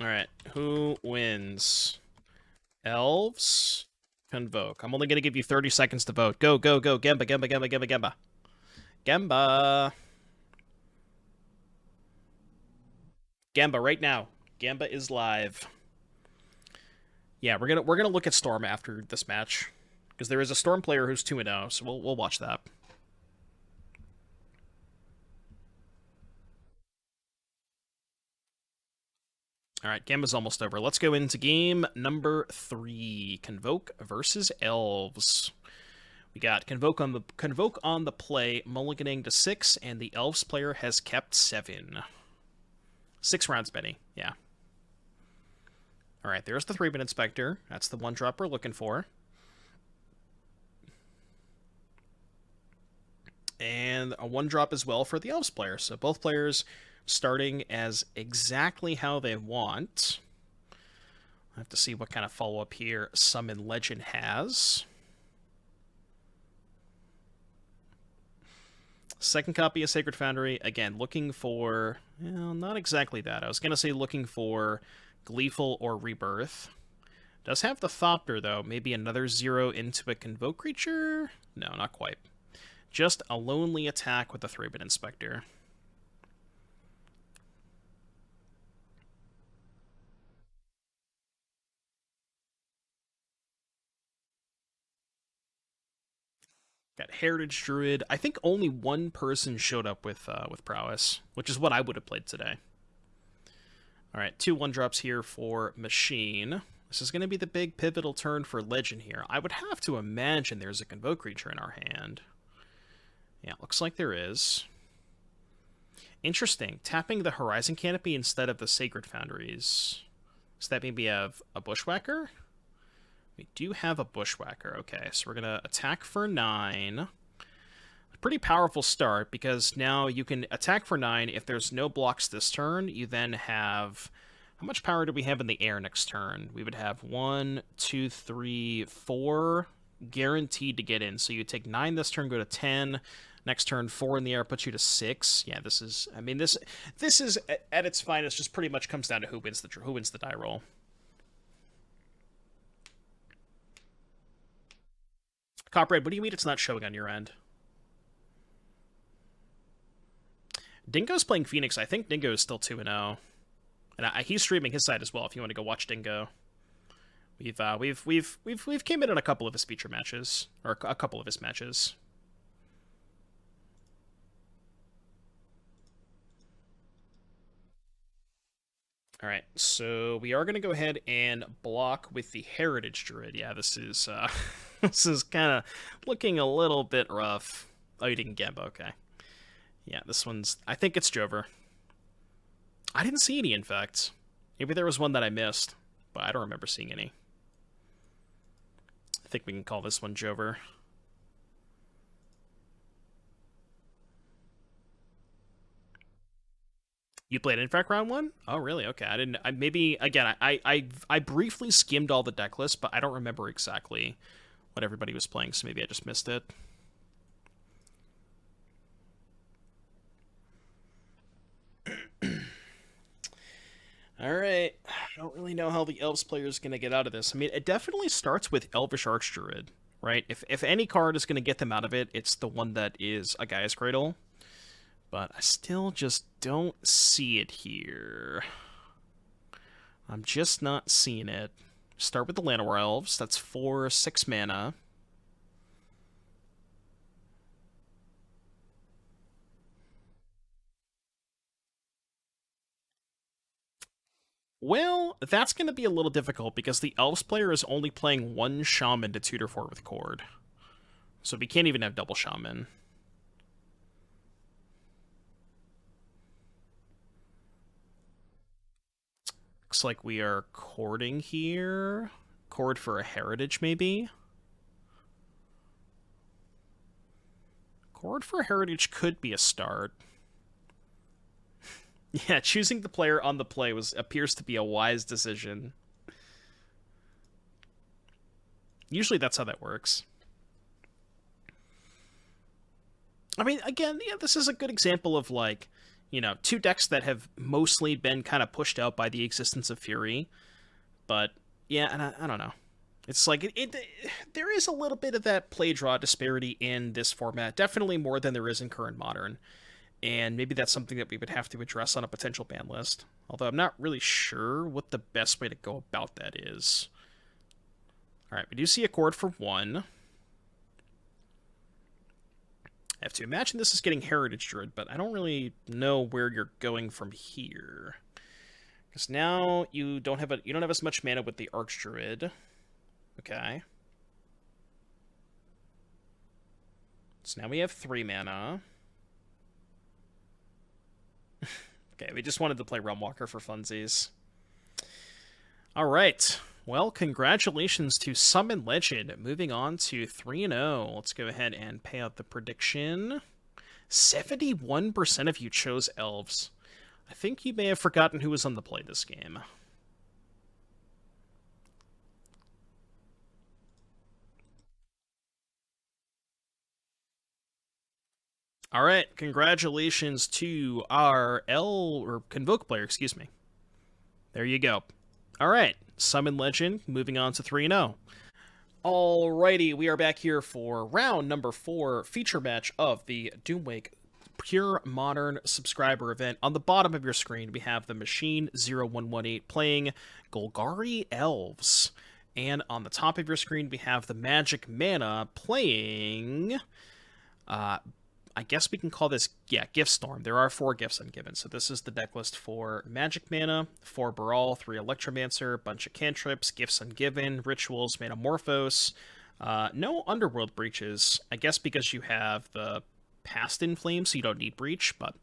Alright, who wins? Elves? Convoke. I'm only going to give you 30 seconds to vote. Go, go, go. Gamba, Gamba, Gamba, Gamba, Gamba. Gamba. Gamba right now. Gamba is live. Yeah, we're gonna look at Storm after this match because there is a Storm player who's 2-0, so we'll watch that. All right, Gamba's almost over. Let's go into game number 3. Convoke versus Elves. We got Convoke on the play, mulliganing to 6, and the Elves player has kept 7. 6 rounds, Benny. Yeah. All right, there's the 3-bit Inspector. That's the 1-drop we're looking for. And a 1-drop as well for the Elves player. So both players starting as exactly how they want. I have to see what kind of follow-up here Summon Legend has. Second copy of Sacred Foundry. Again, looking for... Well, not exactly that. I was going to say looking for Gleeful or Rebirth. Does have the Thopter, though. Maybe another 0 into a Convoke creature? No, not quite. Just a lonely attack with a 3-bit Inspector. Got Heritage Druid. I think only one person showed up with Prowess, which is what I would have played today. All right, 2 1-drops here for Machine. This is going to be the big pivotal turn for Legend here. I would have to imagine there's a Convoke creature in our hand. Yeah, looks like there is. Interesting. Tapping the Horizon Canopy instead of the Sacred Foundries. Does that maybe have a Bushwhacker? We do have a Bushwhacker. Okay, so we're going to attack for 9. A pretty powerful start because now you can attack for 9. If there's no blocks this turn, you then have... How much power do we have in the air next turn? We would have 1, 2, 3, 4 guaranteed to get in. So you take 9 this turn, go to 10. Next turn, 4 in the air puts you to 6. Yeah, this is... I mean, this is, at its finest, just pretty much comes down to who wins the die roll. Copperhead, what do you mean it's not showing on your end? Dingo's playing Phoenix. I think Dingo is still 2-0. And he's streaming his side as well if you want to go watch Dingo. We've came in a couple of his feature matches. Or a couple of his matches. Alright, so we are going to go ahead and block with the Heritage Druid. Yeah, this is this is kind of looking a little bit rough. Oh, you didn't Gamba, okay. Yeah, this one's... I think it's Jover. I didn't see any, in fact. Maybe there was one that I missed, but I don't remember seeing any. I think we can call this one Jover. You played Infect round one? Oh, really? Okay, I didn't. Maybe again. I briefly skimmed all the deck lists, but I don't remember exactly what everybody was playing. So maybe I just missed it. All right. I don't really know how the Elves player is going to get out of this. I mean, it definitely starts with Elvish Archdruid, right? If any card is going to get them out of it, it's the one that is a Gaia's Cradle. But I still just don't see it here. I'm just not seeing it. Start with the Llanowar Elves. That's 4/6 mana. Well, that's going to be a little difficult because the Elves player is only playing one Shaman to tutor for with Chord. So we can't even have double Shaman. Looks like we are Chording here. Chord for a Heritage, maybe? Chord for a Heritage could be a start. Yeah, choosing the player on the play appears to be a wise decision. Usually that's how that works. I mean, again, yeah, this is a good example of, like, two decks that have mostly been kind of pushed out by the existence of Fury. But, yeah, and I don't know. It's like, there is a little bit of that play draw disparity in this format, definitely more than there is in current Modern. And maybe that's something that we would have to address on a potential ban list. Although I'm not really sure what the best way to go about that is. Alright, we do see a Chord for 1. I have to imagine this is getting Heritage Druid, but I don't really know where you're going from here. Because now you don't have as much mana with the Archdruid. Okay. So now we have 3 mana. Okay, we just wanted to play Realmwalker for funsies. Alright. Well, congratulations to Summon Legend. Moving on to 3-0. Let's go ahead and pay out the prediction. 71% of you chose Elves. I think you may have forgotten who was on the play this game. All right, congratulations to our Convoke player, excuse me. There you go. All right, Summon Legend, moving on to 3-0. Alrighty, we are back here for round number 4, feature match of the Doomwake Pure Modern subscriber event. On the bottom of your screen, we have the Machine 0118 playing Golgari Elves. And on the top of your screen, we have the Magic Mana playing... I guess we can call this, Gift Storm. There are 4 gifts ungiven, so this is the deck list for Magic Mana, 4 Baral, 3 Electromancer, bunch of cantrips, gifts ungiven, rituals, Metamorphose, no Underworld breaches, I guess because you have the Past in Flame, so you don't need breach, but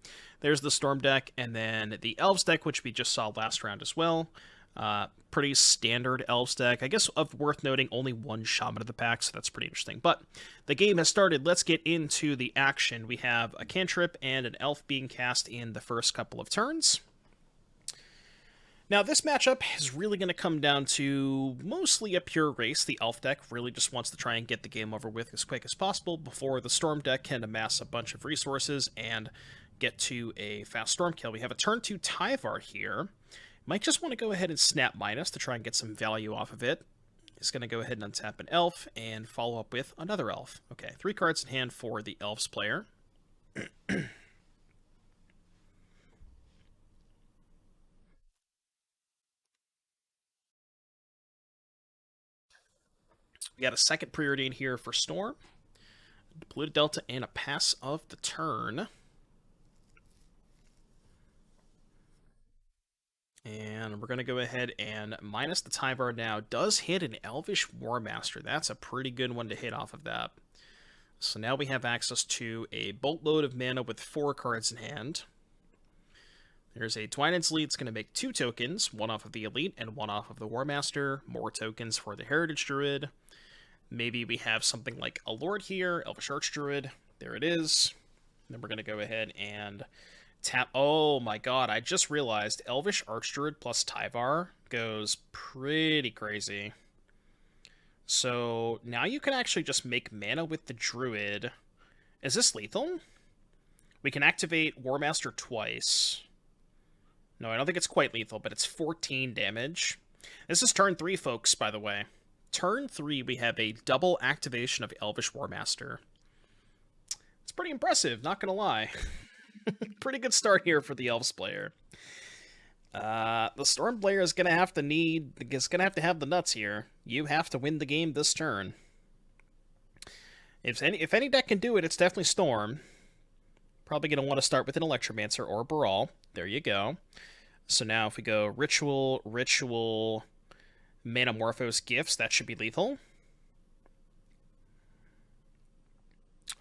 there's the Storm deck, and then the Elves deck, which we just saw last round as well. Pretty standard Elves deck. I guess worth noting, only 1 Shaman of the pack, so that's pretty interesting. But the game has started. Let's get into the action. We have a cantrip and an elf being cast in the first couple of turns. Now, this matchup is really going to come down to mostly a pure race. The elf deck really just wants to try and get the game over with as quick as possible before the storm deck can amass a bunch of resources and get to a fast storm kill. We have a turn 2 Tyvar here. Might just want to go ahead and snap minus to try and get some value off of it. He's going to go ahead and untap an elf and follow up with another elf. Okay, 3 cards in hand for the elves player. We got a second preordain here for Storm, Polluted Delta, and a pass of the turn. And we're going to go ahead and minus the Tyvar now. Does hit an Elvish Warmaster. That's a pretty good one to hit off of that. So now we have access to a boatload of mana with 4 cards in hand. There's a Twined's Lead. It's going to make 2 tokens, 1 off of the Elite and 1 off of the Warmaster. More tokens for the Heritage Druid. Maybe we have something like a Lord here, Elvish Archdruid. There it is. Then we're going to go ahead and Tap. Oh my god, I just realized Elvish Archdruid plus Tyvar goes pretty crazy. So now you can actually just make mana with the Druid. Is this lethal? We can activate Warmaster twice. No, I don't think it's quite lethal, but it's 14 damage. This is turn 3, folks, by the way. Turn 3, we have a double activation of Elvish Warmaster. It's pretty impressive, not gonna lie. Pretty good start here for the Elves player. The Storm player is gonna have to have the nuts here. You have to win the game this turn. If any deck can do it, it's definitely Storm. Probably gonna want to start with an Electromancer or Baral. There you go. So now if we go Ritual, Manamorphose, Gifts, that should be lethal.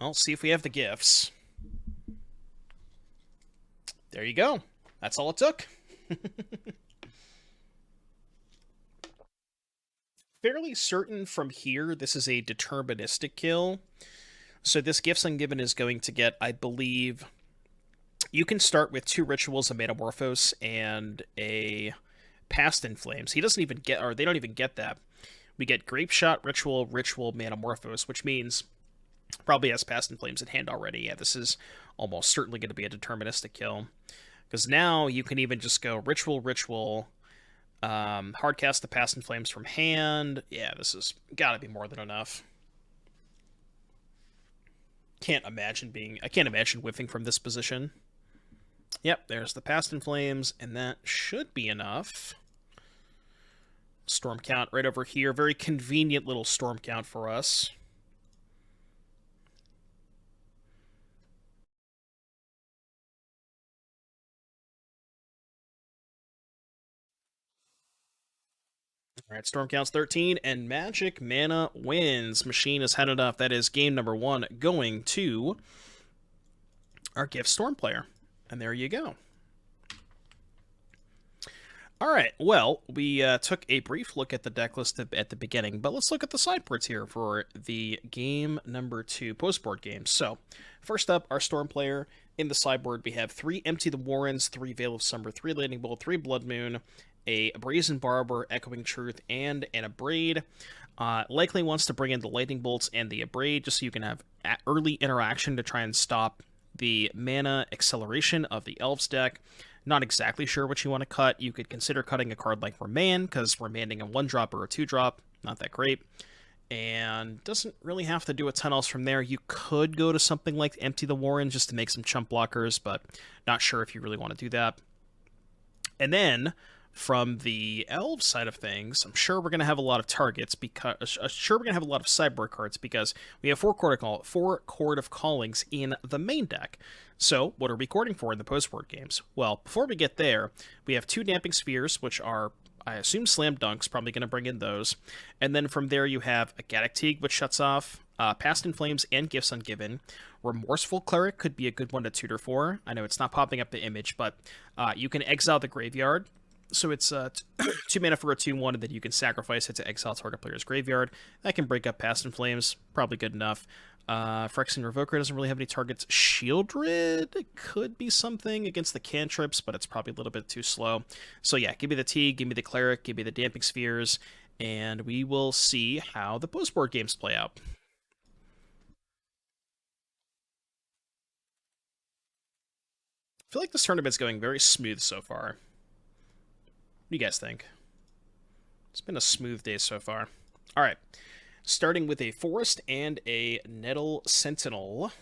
Well, see if we have the gifts. There you go. That's all it took. Fairly certain from here this is a deterministic kill. So this Gifts Ungiven is going to get, I believe, you can start with 2 Rituals, a Metamorphose, and a Past in Flames. He doesn't even get, or they don't even get that. We get Grape Shot, Ritual, Metamorphose, which means probably has Past in Flames in hand already. Yeah, this is almost certainly going to be a deterministic kill. Because now you can even just go Ritual, hardcast the Past in Flames from hand. Yeah, this has got to be more than enough. I can't imagine whiffing from this position. Yep, there's the Past in Flames, and that should be enough. Storm count right over here. Very convenient little storm count for us. All right, storm count's 13, and Magic Mana wins. Machine has had enough. That is game number 1 going to our Gift Storm player. And there you go. All right, well, we took a brief look at the deck list at the beginning, but let's look at the sideboards here for the game number 2 postboard game. So, first up, our Storm player. In the sideboard, we have 3 Empty the Warrens, 3 Veil of Summer, 3 Lightning Bolt, 3 Blood Moon, a Brazen Barber, Echoing Truth, and an Abrade. Likely wants to bring in the Lightning Bolts and the Abrade just so you can have early interaction to try and stop the mana acceleration of the Elves deck. Not exactly sure what you want to cut. You could consider cutting a card like Remand, because remanding a 1-drop or a 2-drop, not that great. And doesn't really have to do a ton else from there. You could go to something like Empty the Warren just to make some chump blockers, but not sure if you really want to do that. And then, from the Elves side of things, I'm sure we're going to have a lot of targets, because we're going to have a lot of sideboard cards, because we have 4 Chord of Callings in the main deck. So, what are we courting for in the postboard games? Well, before we get there, we have 2 Damping Spheres, which are, I assume, slam dunks, probably going to bring in those. And then from there you have a Gaddock Teague, which shuts off, Past in Flames and Gifts Ungiven. Remorseful Cleric could be a good one to tutor for. I know it's not popping up the image, but you can exile the graveyard. So it's 2 mana for a 2/1, and then you can sacrifice it to exile target player's graveyard. That can break up Past in Flames, probably good enough. Phyrexian Revoker doesn't really have any targets. Shieldred could be something against the cantrips, but it's probably a little bit too slow. So yeah, give me the Teague, give me the Cleric, give me the Damping Spheres, and we will see how the postboard games play out. I feel like this tournament's going very smooth so far. What do you guys think? It's been a smooth day so far. All right. Starting with a Forest and a Nettle Sentinel.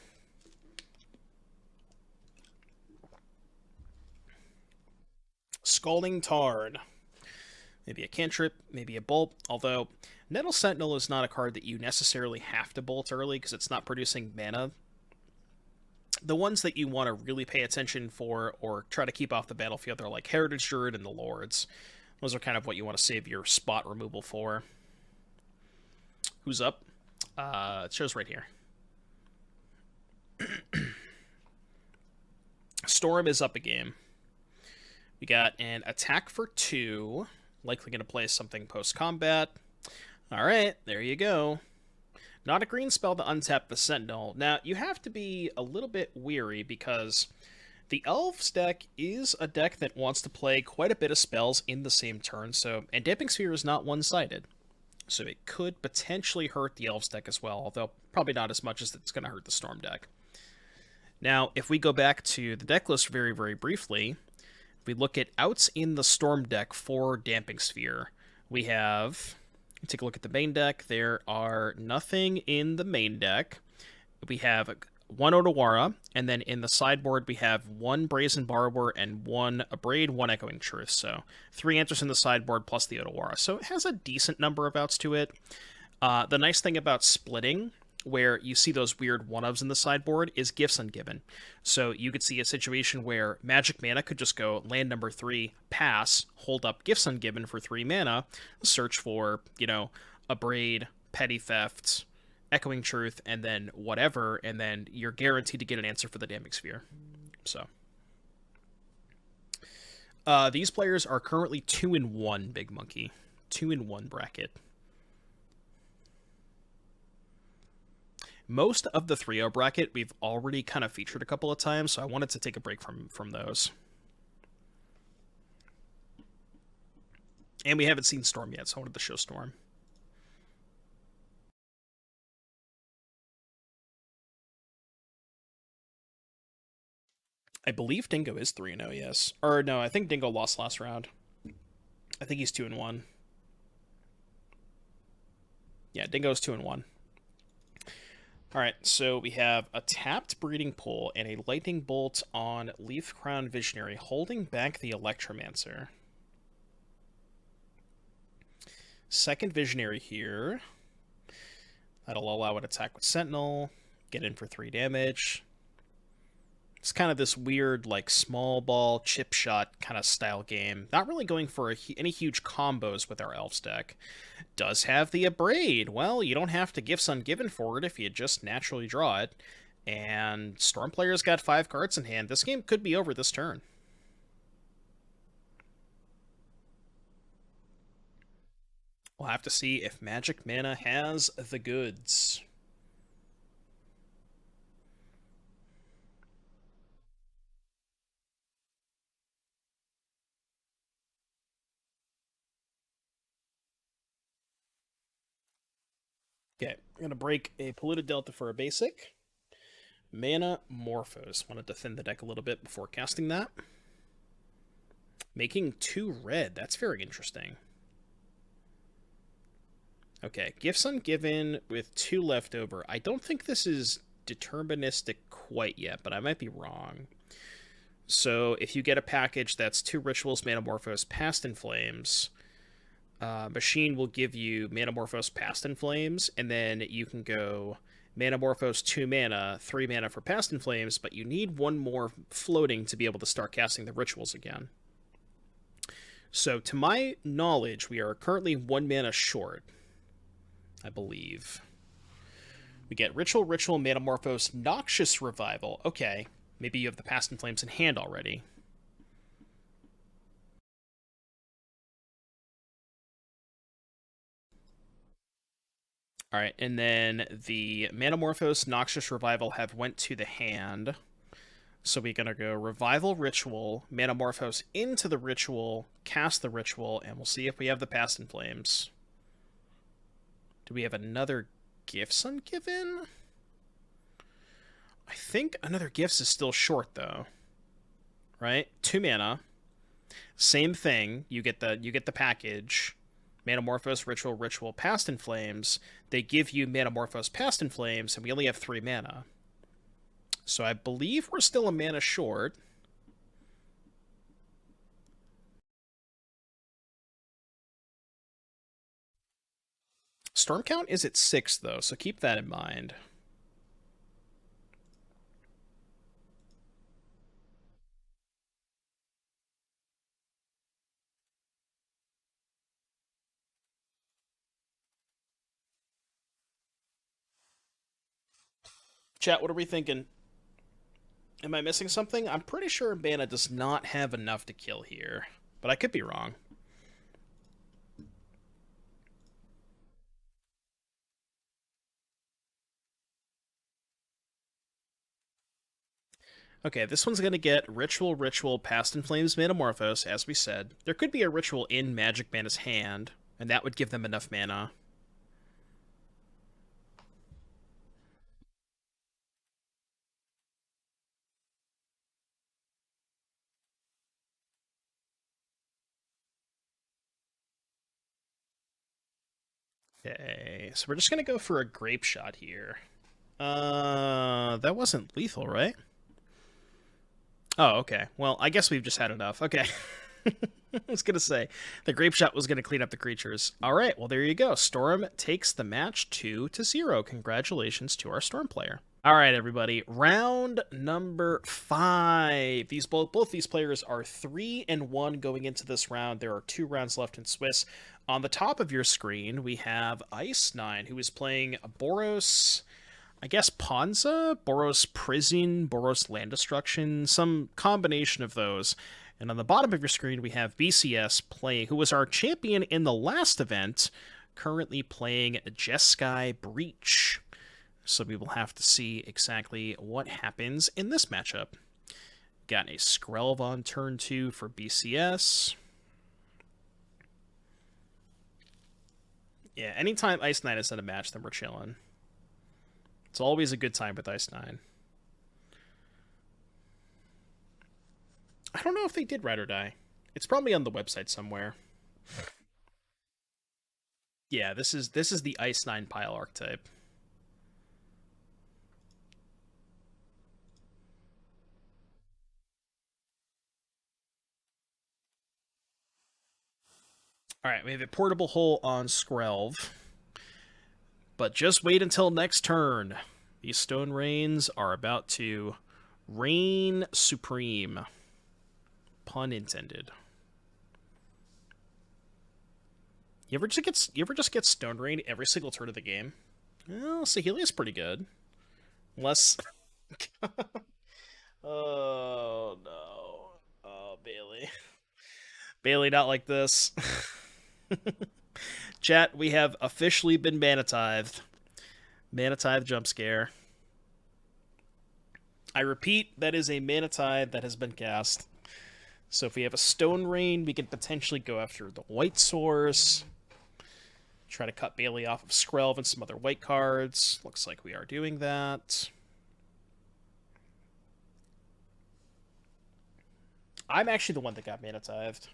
Scalding Tard. Maybe a cantrip, maybe a bolt, although Nettle Sentinel is not a card that you necessarily have to bolt early because it's not producing mana. The ones that you want to really pay attention for or try to keep off the battlefield are like Heritage Druid and the Lords. Those are kind of what you want to save your spot removal for. Who's up? It shows right here. Storm is up a game. We got an attack for 2. Likely going to play something post-combat. Alright, there you go. Not a green spell to untap the Sentinel. Now, you have to be a little bit weary because The Elves deck is a deck that wants to play quite a bit of spells in the same turn, and Damping Sphere is not one-sided. So it could potentially hurt the Elves deck as well, although probably not as much as it's going to hurt the Storm deck. Now, if we go back to the deck list very, very briefly, if we look at outs in the Storm deck for Damping Sphere, we have, take a look at the main deck, there are nothing in the main deck. We have one Otawara, and then in the sideboard we have one Brazen Borrower and one Abrade, one Echoing Truth. So 3 answers in the sideboard plus the Otawara. So it has a decent number of outs to it. The nice thing about splitting, where you see those weird one-ofs in the sideboard, is Gifts Ungiven. So you could see a situation where Magic Mana could just go land number 3, pass, hold up Gifts Ungiven for 3 mana, search for, Abrade, Petty Theft, Echoing Truth, and then whatever, and then you're guaranteed to get an answer for the Damping Sphere. So these players are currently 2-1, Big Monkey. 2-1 bracket. Most of the 3-0 bracket we've already kind of featured a couple of times, so I wanted to take a break from those. And we haven't seen Storm yet, so I wanted to show Storm. I believe Dingo is 3-0, yes. Or no, I think Dingo lost last round. I think he's 2-1. Yeah, Dingo's 2-1. Alright, so we have a tapped Breeding Pool and a Lightning Bolt on Leaf Crown Visionary, holding back the Electromancer. Second Visionary here. That'll allow an attack with Sentinel, get in for 3 damage. It's kind of this weird, like, small ball, chip shot kind of style game. Not really going for any huge combos with our Elves deck. Does have the Abrade. Well, you don't have to Gifts Ungiven for it if you just naturally draw it. And Storm player's got 5 cards in hand. This game could be over this turn. We'll have to see if Magic Mana has the goods. Okay, I'm going to break a Polluted Delta for a basic. Mana Morphos. Wanted to thin the deck a little bit before casting that. Making 2 red. That's very interesting. Okay, Gifts Ungiven with 2 left over. I don't think this is deterministic quite yet, but I might be wrong. So if you get a package that's 2 Rituals, Manamorphose, Past in Flames, Machine will give you Manamorphose, Past in Flames, and then you can go Manamorphose 2 mana, 3 mana for Past in Flames, but you need 1 more floating to be able to start casting the Rituals again. So to my knowledge, we are currently 1 mana short, I believe. We get Ritual, Manamorphose, Noxious Revival. Okay, maybe you have the Past in Flames in hand already. Alright, and then the Manamorphose, Noxious Revival have went to the hand. So we're going to go Revival Ritual, Manamorphose into the Ritual, cast the Ritual, and we'll see if we have the Past in Flames. Do we have another Gifts Ungiven? I think another Gifts is still short, though. Right? 2 mana. Same thing. You get the package. Manamorphose, Ritual, Past in Flames. They give you Manamorphose, Past in Flames, and we only have 3 mana. So I believe we're still a mana short. Storm count is at 6, though, so keep that in mind. Chat, what are we thinking? Am I missing something? I'm pretty sure Mana does not have enough to kill here, but I could be wrong. Okay, this one's gonna get Ritual, Past in Flames, Metamorphose, as we said. There could be a ritual in Magic Mana's hand, and that would give them enough mana. Okay, so we're just gonna go for a Grape Shot here. That wasn't lethal, right? Oh, okay. Well, I guess we've just had enough. Okay. I was gonna say the grape shot was gonna clean up the creatures. All right, well there you go. Storm takes the match 2-0. Congratulations to our Storm player. All right, everybody. Round number 5. These both these players are 3-1 going into this round. There are 2 rounds left in Swiss. On the top of your screen, we have Ice9, who is playing Boros. I guess Ponza, Boros Prison, Boros Land Destruction, some combination of those. And on the bottom of your screen, we have BCS playing, who was our champion in the last event, currently playing Jeskai Breach. So we will have to see exactly what happens in this matchup. Got a Skrelv on turn 2 for BCS. Yeah, anytime Ice Knight is in a match, then we're chilling. It's always a good time with Ice9. I don't know if they did Ride or Die. It's probably on the website somewhere. Yeah, this is the Ice9 pile archetype. Alright, we have a portable hole on Skrelv. But just wait until next turn. These Stone Rains are about to reign supreme. Pun intended. You ever just get Stone Rain every single turn of the game? Well, Sahelia's pretty good. Unless Oh no. Oh, Bailey. Bailey, not like this. Chat, we have officially been manatithed. Manatithe jump scare. I repeat, that is a Manatithe that has been cast. So if we have a Stone Rain, we can potentially go after the White Source. Try to cut Bailey off of Skrelv and some other white cards. Looks like we are doing that. I'm actually the one that got Manatithed.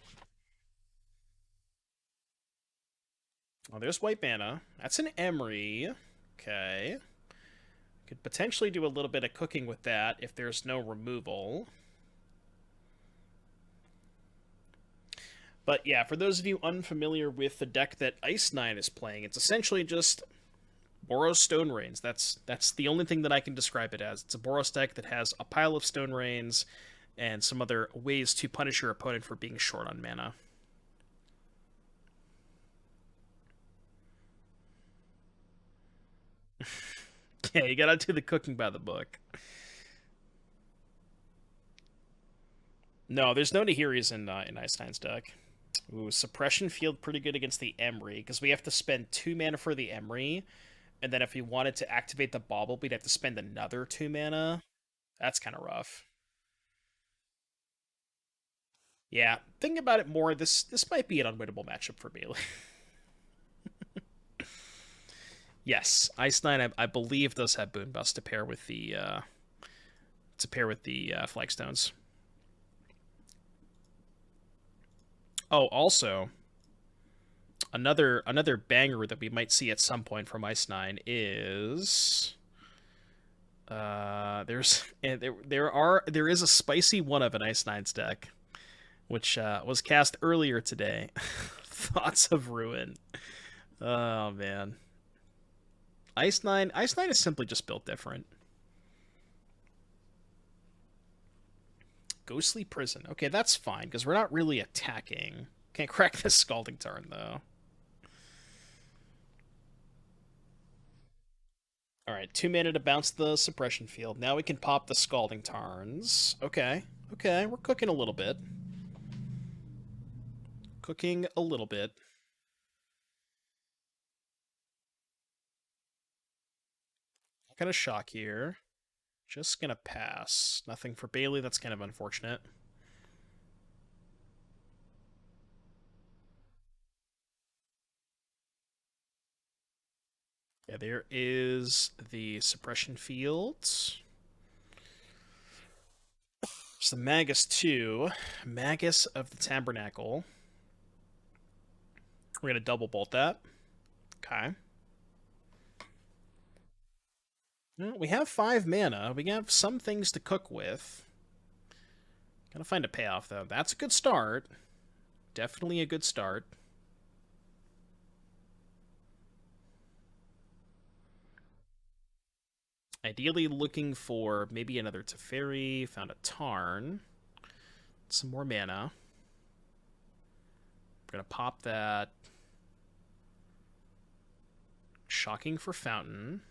Oh, there's white mana. That's an Emery. Okay. Could potentially do a little bit of cooking with that if there's no removal. But yeah, for those of you unfamiliar with the deck that Ice9 is playing, it's essentially just Boros Stone Rains. That's the only thing that I can describe it as. It's a Boros deck that has a pile of Stone Rains and some other ways to punish your opponent for being short on mana. Yeah, you gotta do the cooking by the book. No, there's no Nahiris in Ice9's deck. Ooh, Suppression Field pretty good against the Emery, because we have to spend 2 mana for the Emery, and then if we wanted to activate the Bauble, we'd have to spend another 2 mana. That's kind of rough. Yeah, thinking about it more, this might be an unwinnable matchup for me. Yes, Ice9, I believe, does have Boonbust to pair with the Flagstones. Oh, also, another banger that we might see at some point from Ice9 is there is a spicy one of an Ice9's deck, which was cast earlier today. Thoughts of Ruin. Oh man. Ice9 is simply just built different. Ghostly Prison. Okay, that's fine, because we're not really attacking. Can't crack this Scalding Tarn, though. Alright, 2 mana to bounce the Suppression Field. Now we can pop the Scalding Tarns. Okay, okay, we're cooking a little bit. Cooking a little bit. Not gonna shock here. Just gonna pass. Nothing for Bailey. That's kind of unfortunate. Yeah, there is the suppression fields. It's the Magus 2. Magus of the Tabernacle. We're going to double bolt that. Okay. Well, we have 5 mana. We have some things to cook with. Gotta find a payoff, though. That's a good start. Definitely a good start. Ideally looking for maybe another Teferi. Found a Tarn. Some more mana. We're gonna pop that. Shocking for Fountain.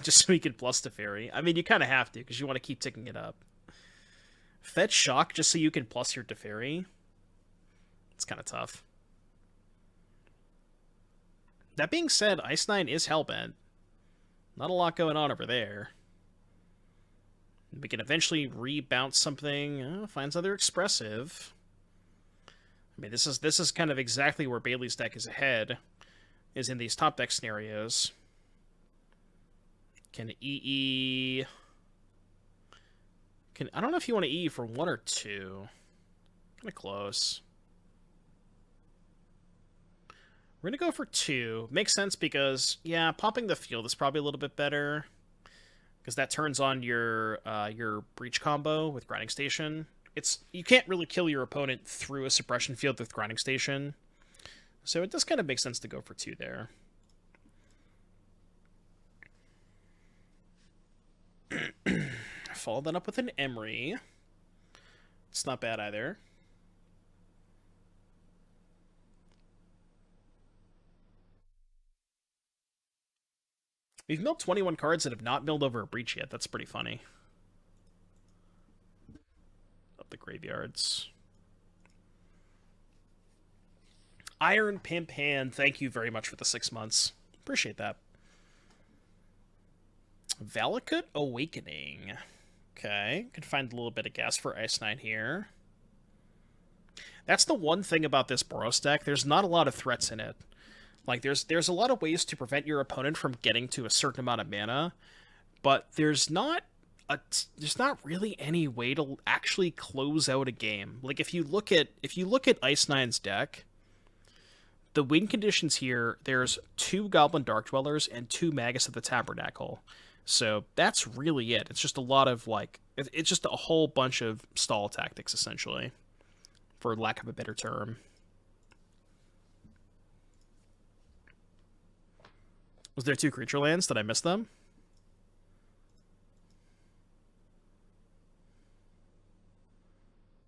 Just so we can plus Teferi. I mean, you kind of have to, because you want to keep ticking it up. Fetch Shock just so you can plus your Teferi. It's kind of tough. That being said, Ice Nine is Hellbent. Not a lot going on over there. We can eventually rebounce something. Find something expressive. I mean, this is kind of exactly where Bailey's deck is ahead, is in these top deck scenarios. Can EE... I don't know if you want to EE for 1 or 2. Kind of close. We're going to go for 2. Makes sense because, yeah, popping the field is probably a little bit better, because that turns on your breach combo with Grinding Station. You can't really kill your opponent through a suppression field with Grinding Station, so it does kind of make sense to go for 2 there. Follow that up with an Emery. It's not bad either. We've milled 21 cards that have not milled over a breach yet. That's pretty funny. Up the graveyards. Iron Pimp Hand, thank you very much for the 6 months. Appreciate that. Valakut Awakening. Okay, can find a little bit of gas for Ice Nine here. That's the one thing about this Boros deck. There's not a lot of threats in it. Like, there's a lot of ways to prevent your opponent from getting to a certain amount of mana, but there's not really any way to actually close out a game. Like, if you look at Ice Nine's deck, the win conditions here, there's 2 Goblin Dark Dwellers and 2 Magus of the Tabernacle. So that's really it. It's just a lot of, like, it's just a whole bunch of stall tactics, essentially, for lack of a better term. Was there 2 creature lands? Did I miss them?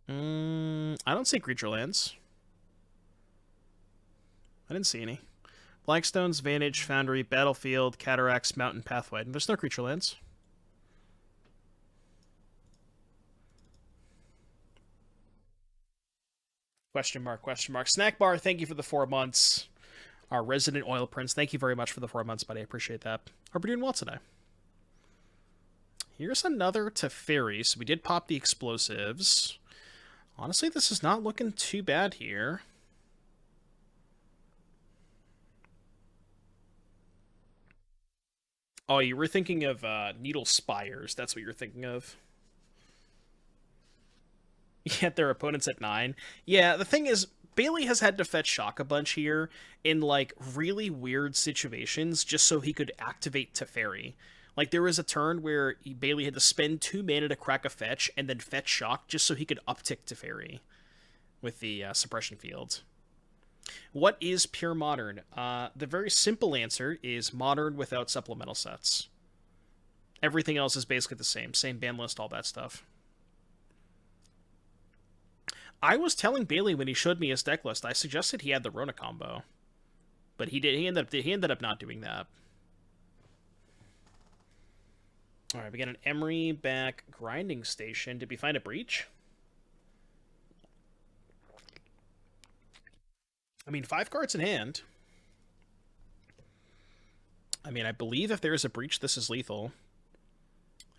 I don't see creature lands. I didn't see any. Blackstone's Vantage, Foundry, Battlefield, Cataracts, Mountain Pathway. There's no creature lands. Question mark, question mark. Snack Bar, thank you for the 4 months. Our resident oil prince, thank you very much for the 4 months, buddy. I appreciate that. Hope you're doing well today. Here's another Teferi. So we did pop the explosives. Honestly, this is not looking too bad here. Oh, you were thinking of Needle Spires. That's what you're thinking of. Yet their opponents at 9. Yeah, the thing is, Bailey has had to fetch Shock a bunch here in, like, really weird situations just so he could activate Teferi. Like, there was a turn where Bailey had to spend 2 mana to crack a fetch and then fetch Shock just so he could uptick Teferi with the suppression field. What is pure modern? The very simple answer is modern without supplemental sets. Everything else is basically the same. Same ban list, all that stuff. I was telling Bailey when he showed me his deck list, I suggested he had the Rona combo. But he ended up not doing that. Alright, we got an Emery back Grinding Station. Did we find a breach? I mean, 5 cards in hand. I mean, I believe if there is a breach, this is lethal.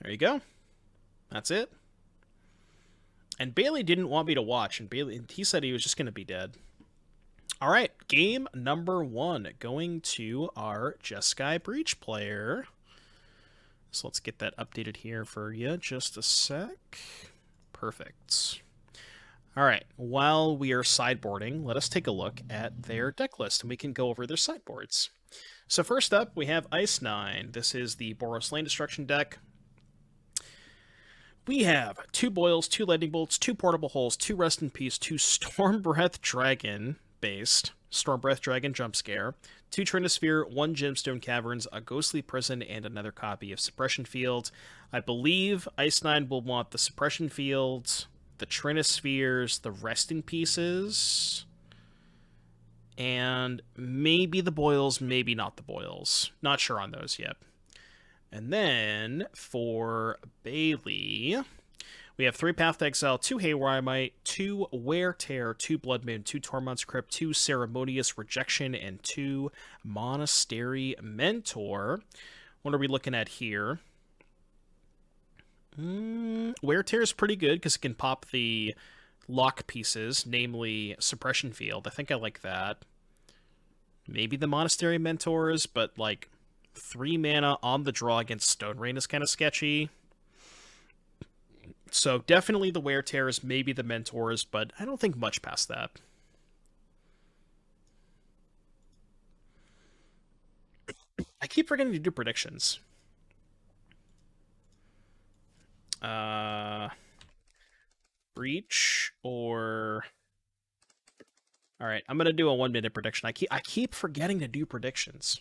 There you go. That's it. And Bailey didn't want me to watch, and he said he was just going to be dead. All right, game number 1, going to our Jeskai Breach player. So let's get that updated here for you. Just a sec. Perfect. All right, while we are sideboarding, let us take a look at their deck list, and we can go over their sideboards. So first up, we have Ice 9. This is the Boros Lane Destruction deck. We have 2 Boils, 2 Lightning Bolts, 2 Portable Holes, 2 Rest in Peace, 2 Storm Breath Dragon based, Storm Breath Dragon Jump Scare, 2 Trinosphere, 1 Gemstone Caverns, a Ghostly Prison, and another copy of Suppression Field. I believe Ice 9 will want the Suppression Field, the Trinospheres, the Rest in Pieces, and maybe the Boils, maybe not the Boils. Not sure on those yet. And then for Bailey, we have 3 Path to Exile, 2 Haywire, 2 Wear Tear, 2 Blood Moon, 2 Tormod's Crypt, 2 Ceremonious Rejection, and 2 Monastery Mentor. What are we looking at here? Wear Tear is pretty good because it can pop the lock pieces, namely Suppression Field. I think I like that. Maybe the Monastery Mentors, but like 3 mana on the draw against Stone Rain is kind of sketchy. So definitely the Wear Tears, maybe the Mentors, but I don't think much past that. I keep forgetting to do predictions. Breach or... Alright, I'm going to do a 1-minute prediction. I keep forgetting to do predictions.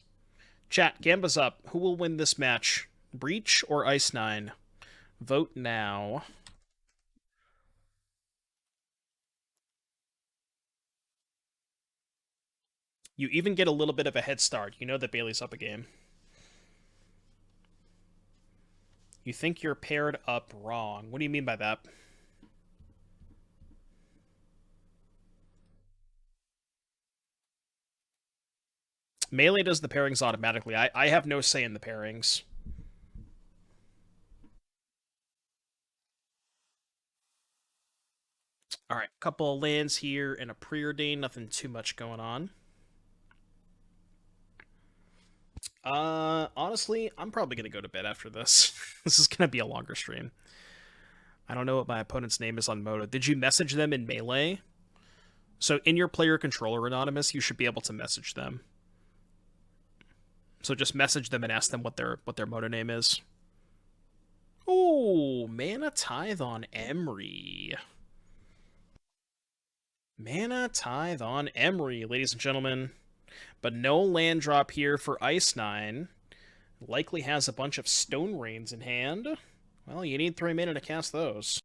Chat, Gamba's up. Who will win this match? Breach or Ice 9? Vote now. You even get a little bit of a head start. You know that Bailey's up a game. You think you're paired up wrong. What do you mean by that? Melee does the pairings automatically. I have no say in the pairings. Alright, couple of lands here and a preordain. Nothing too much going on. Honestly, I'm probably going to go to bed after this. This is going to be a longer stream. I don't know what my opponent's name is on Moto. Did you message them in Melee? So in your player controller anonymous, you should be able to message them. So just message them and ask them what their Moto name is. Oh, Mana Tithe on Emery. Mana Tithe on Emery, ladies and gentlemen. But no land drop here for Ice 9. Likely has a bunch of Stone Rains in hand. Well, you need 3 mana to cast those.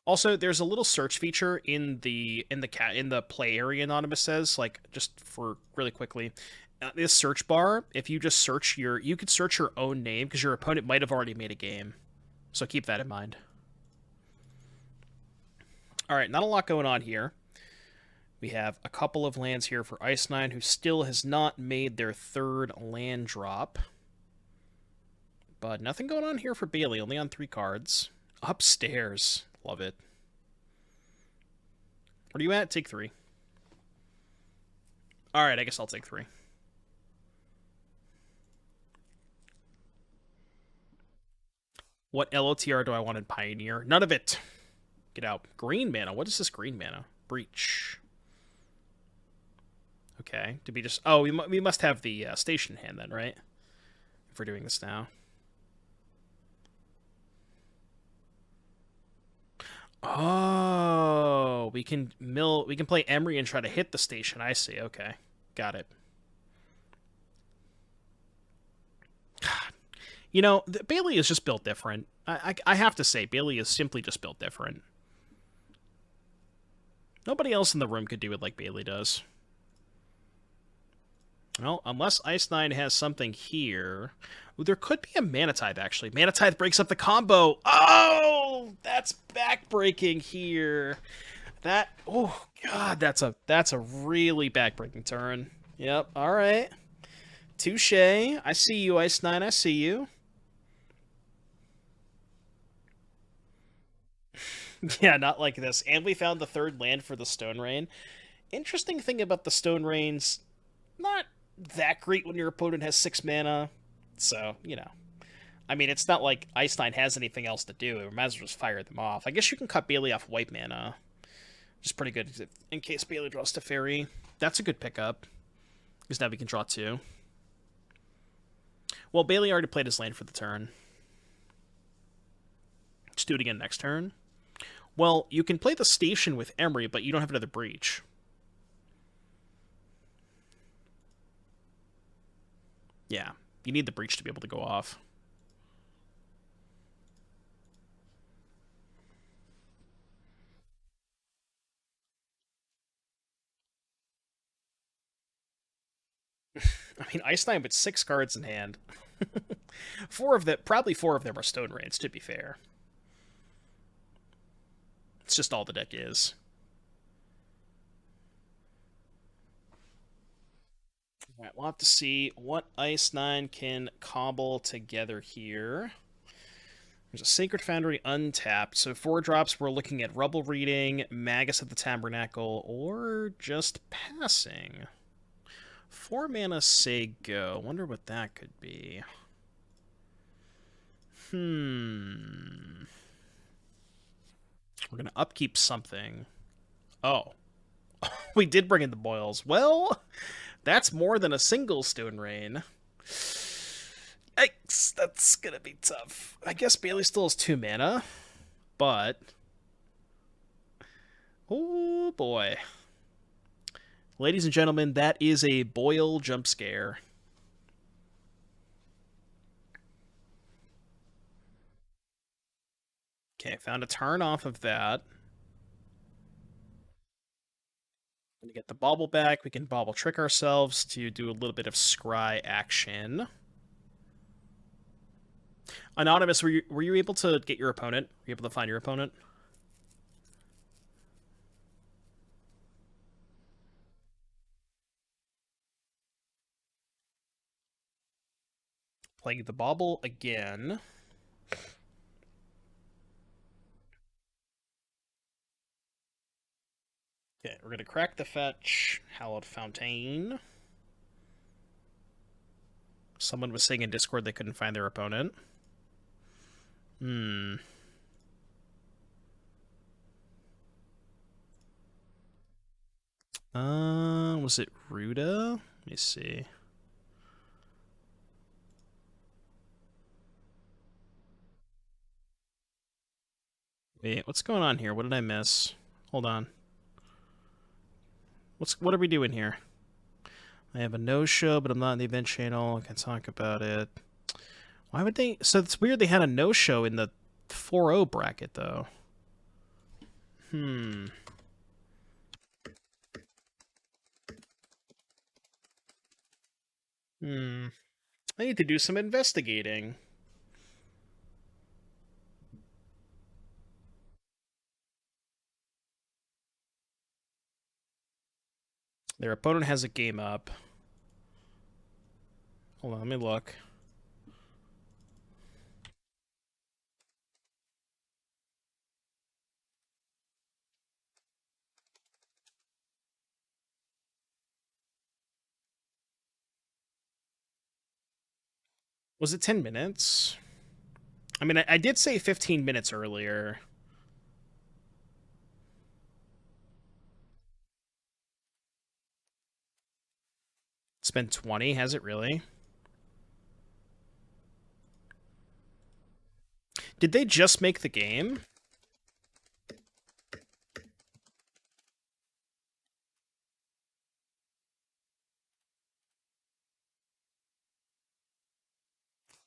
Also, there's a little search feature in the play area. Anonymous says, like, just for really quickly, this search bar. If you just search you could search your own name because your opponent might have already made a game. So keep that in mind. All right, not a lot going on here. We have a couple of lands here for Ice 9, who still has not made their 3rd land drop. But nothing going on here for Bailey, only on 3 cards. Upstairs. Love it. Where are you at? Take 3. Alright, I guess I'll take 3. What LOTR do I want in Pioneer? None of it. Get out. Green mana. What is this green mana? Breach. Okay. Did we just... Oh, we must have the station hand then, right? If we're doing this now. Oh, we can play Emery and try to hit the station. I see. Okay. Got it. God. You know, Bailey is just built different. I have to say, Bailey is simply just built different. Nobody else in the room could do it like Bailey does. Well, unless Ice 9 has something here. Ooh, there could be a Mana Tithe, actually. Mana Tithe breaks up the combo. Oh, that's backbreaking here. That, oh, God, that's a really backbreaking turn. Yep, all right. Touche. I see you, Ice Nine. I see you. Yeah, not like this. And we found the third land for the Stone Rain. Interesting thing about the Stone Rains, not that great when your opponent has 6 mana. So, I mean, it's not like Ice Nine has anything else to do. We might as well just fire them off. I guess you can cut Bailey off white mana, which is pretty good in case Bailey draws to Fairy. That's a good pickup, because now we can draw 2. Well, Bailey already played his land for the turn. Just do it again next turn. Well, you can play the station with Emery, but you don't have another breach. Yeah, you need the breach to be able to go off. I mean, Ice Nine with 6 cards in hand. Probably four of them are Stone Rains, to be fair. It's just all the deck is. Alright, we'll have to see what Ice Nine can cobble together here. There's a Sacred Foundry untapped, so 4 drops we're looking at Rubble Reading, Magus of the Tabernacle, or just passing. 4 mana Sego. Wonder what that could be. We're gonna upkeep something. Oh. We did bring in the boils. Well, that's more than a single Stone Rain. Yikes, that's gonna be tough. I guess Bailey still has 2 mana, but... Oh boy. Ladies and gentlemen, that is a boil jump scare. Okay, found a turn off of that. Gonna get the bauble back. We can bauble trick ourselves to do a little bit of scry action. Anonymous, were you able to get your opponent? Were you able to find your opponent? Playing the bauble again. Okay, we're gonna crack the fetch. Hallowed Fountain. Someone was saying in Discord they couldn't find their opponent. Was it Ruda? Let me see. Wait, what's going on here? What did I miss? Hold on. What are we doing here? I have a no-show, but I'm not in the event channel. I can talk about it. Why would they... So it's weird they had a no-show in the 4-0 bracket, though. I need to do some investigating. Their opponent has a game up. Hold on, let me look. Was it 10 minutes? I mean, I did say 15 minutes earlier. It's been 20, has it really? Did they just make the game?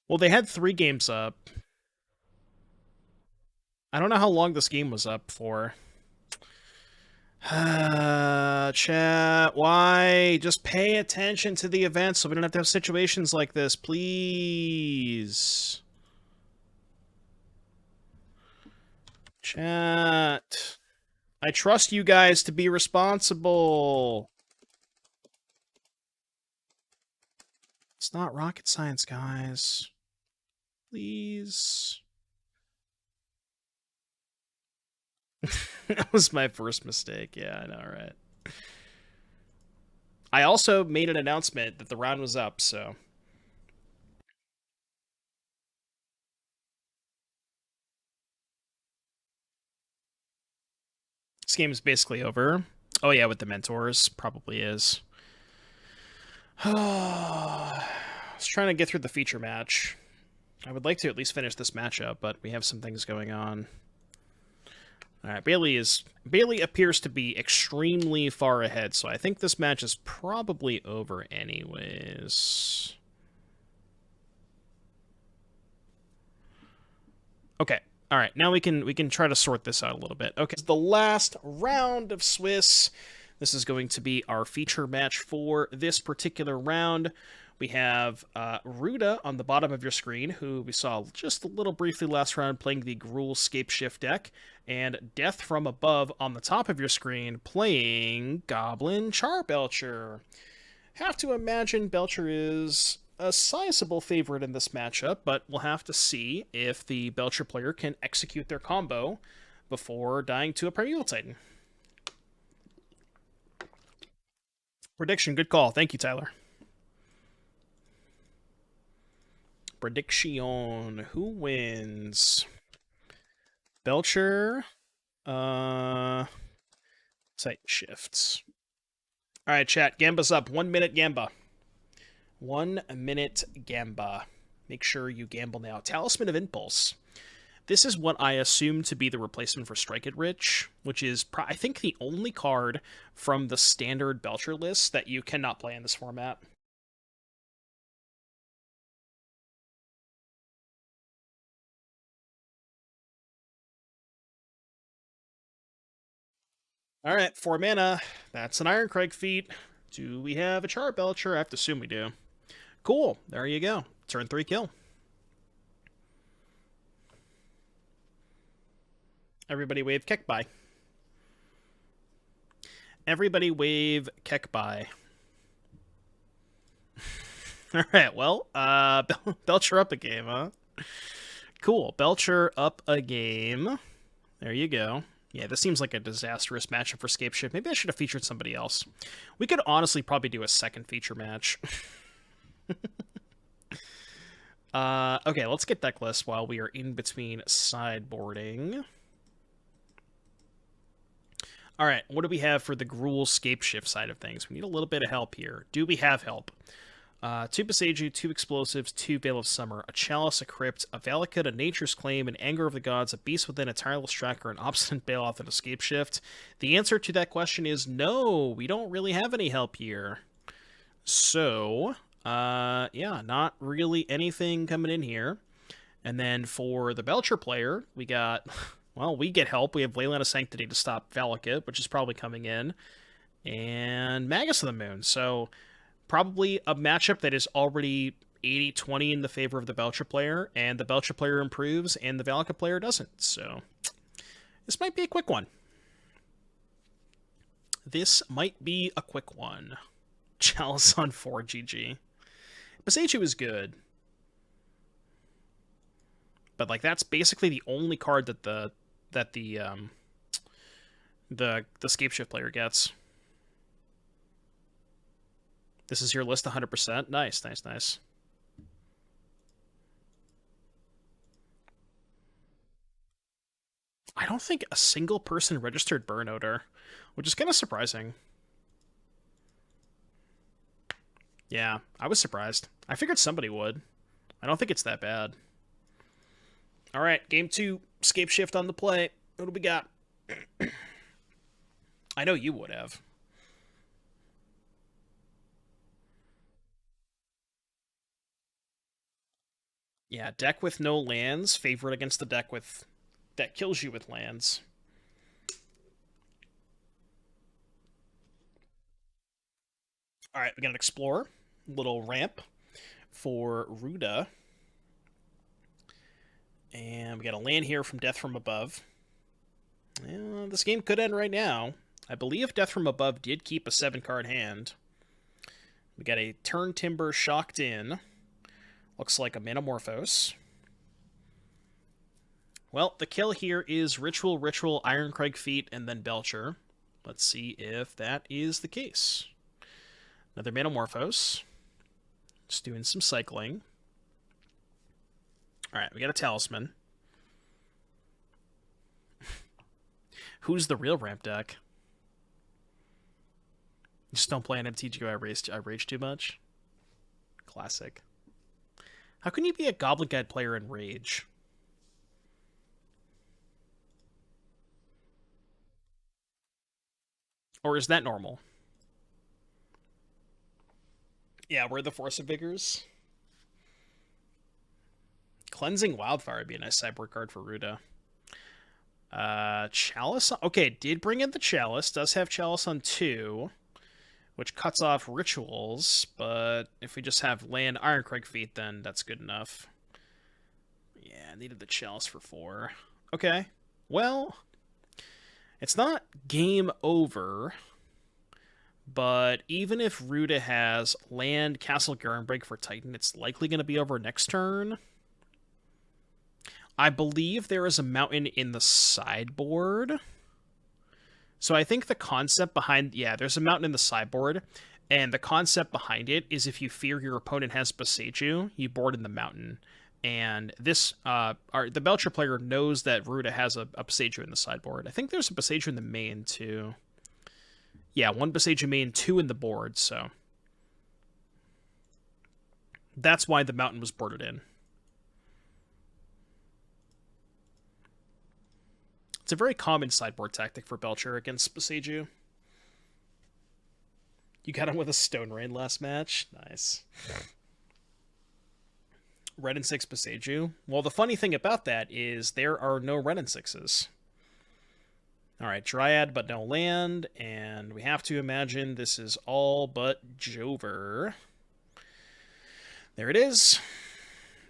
Well, they had 3 games up. I don't know how long this game was up for. Chat, why? Just pay attention to the event so we don't have to have situations like this, please. Chat. I trust you guys to be responsible. It's not rocket science, guys. Please. That was my first mistake. Yeah, I know, right? I also made an announcement that the round was up, so. This game is basically over. Oh, yeah, with the mentors. Probably is. I was trying to get through the feature match. I would like to at least finish this matchup, but we have some things going on. All right, Bailey appears to be extremely far ahead, so I think this match is probably over anyways. Okay. All right, now we can try to sort this out a little bit. Okay, the last round of Swiss. This is going to be our feature match for this particular round. We have Ruda on the bottom of your screen, who we saw just a little briefly last round playing the Gruul Scape Shift deck, and Death from Above on the top of your screen playing Goblin Charbelcher. Have to imagine Belcher is a sizable favorite in this matchup, but we'll have to see if the Belcher player can execute their combo before dying to a Primeval Titan. Prediction, good call. Thank you, Tyler. Prediction, who wins? Belcher, Titan shifts. All right, chat. Gamba's up. 1 minute Gamba. 1 minute Gamba. Make sure you gamble now. Talisman of Impulse. This is what I assume to be the replacement for Strike It Rich, which is, I think, the only card from the standard Belcher list that you cannot play in this format. All right, 4 mana. That's an Ironcrag feat. Do we have a Charbelcher? I have to assume we do. Cool. There you go. Turn 3 kill. Everybody wave Kekbai. Everybody wave Kekbai. All right, well, Belcher up a game, huh? Cool. Belcher up a game. There you go. Yeah, this seems like a disastrous matchup for Scapeship. Maybe I should have featured somebody else. We could honestly probably do a second feature match. Okay, let's get deck lists while we are in between sideboarding. All right, what do we have for the Gruul Scapeshift side of things? We need a little bit of help here. Do we have help? 2 Boseiju, 2 Explosives, 2 Veil of Summer, a Chalice, a Crypt, a Valakut, a Nature's Claim, an Anger of the Gods, a Beast Within, a Tireless Tracker, an Obstinate Bailoff, and a Scapeshift. The answer to that question is no, we don't really have any help here. So, yeah, not really anything coming in here. And then for the Belcher player, we got, well, we get help. We have Leyline of Sanctity to stop Valakut, which is probably coming in, and Magus of the Moon. So, probably a matchup that is already 80-20 in the favor of the Belcher player, and the Belcher player improves, and the Valakut player doesn't. So, this might be a quick one. This might be a quick one. Chalice on 4, GG. Boseiju is good. But, like, that's basically the only card that the Scapeshift player gets. This is your list 100%. Nice, nice, nice. I don't think a single person registered Burn Odor, which is kind of surprising. Yeah, I was surprised. I figured somebody would. I don't think it's that bad. All right, game 2, Scapeshift on the play. What do we got? I know you would have. Yeah, deck with no lands, favorite against the deck with that kills you with lands. All right, we got an Explorer, little ramp for Ruda, and we got a land here from Death from Above. This game could end right now. I believe Death from Above did keep a 7-card hand. We got a Turn Timber Shocked In. Looks like a Manamorphose. Well, the kill here is Ritual, Ironcrag Feet, and then Belcher. Let's see if that is the case. Another Manamorphose. Just doing some cycling. Alright, we got a Talisman. Who's the real ramp deck? Just don't play an MTGO. I rage too much. Classic. How can you be a Goblin Guide player and rage? Or is that normal? Yeah, we're the Force of Vigors. Cleansing Wildfire would be a nice sideboard card for Ruda. Chalice? Okay, did bring in the Chalice. Does have Chalice on 2, which cuts off rituals, but if we just have land Ironcrag Feet, then that's good enough. Yeah, needed the Chalice for 4. Okay, well, it's not game over, but even if Ruda has land Castle Garenbrig for Titan, it's likely going to be over next turn. I believe there is a mountain in the sideboard. So I think the concept behind... Yeah, there's a mountain in the sideboard. And the concept behind it is if you fear your opponent has Boseiju, you board in the mountain. And this... the Belcher player knows that Ruda has a Boseiju in the sideboard. I think there's a Boseiju in the main, too. Yeah, 1 Boseiju main, 2 in the board, so... That's why the mountain was boarded in. It's a very common sideboard tactic for Belcher against Boseiju. You got him with a Stone Rain last match? Nice. Red and 6 Boseiju. Well, the funny thing about that is there are no red and 6s. Alright, Dryad but no land, and we have to imagine this is all but Jover. There it is.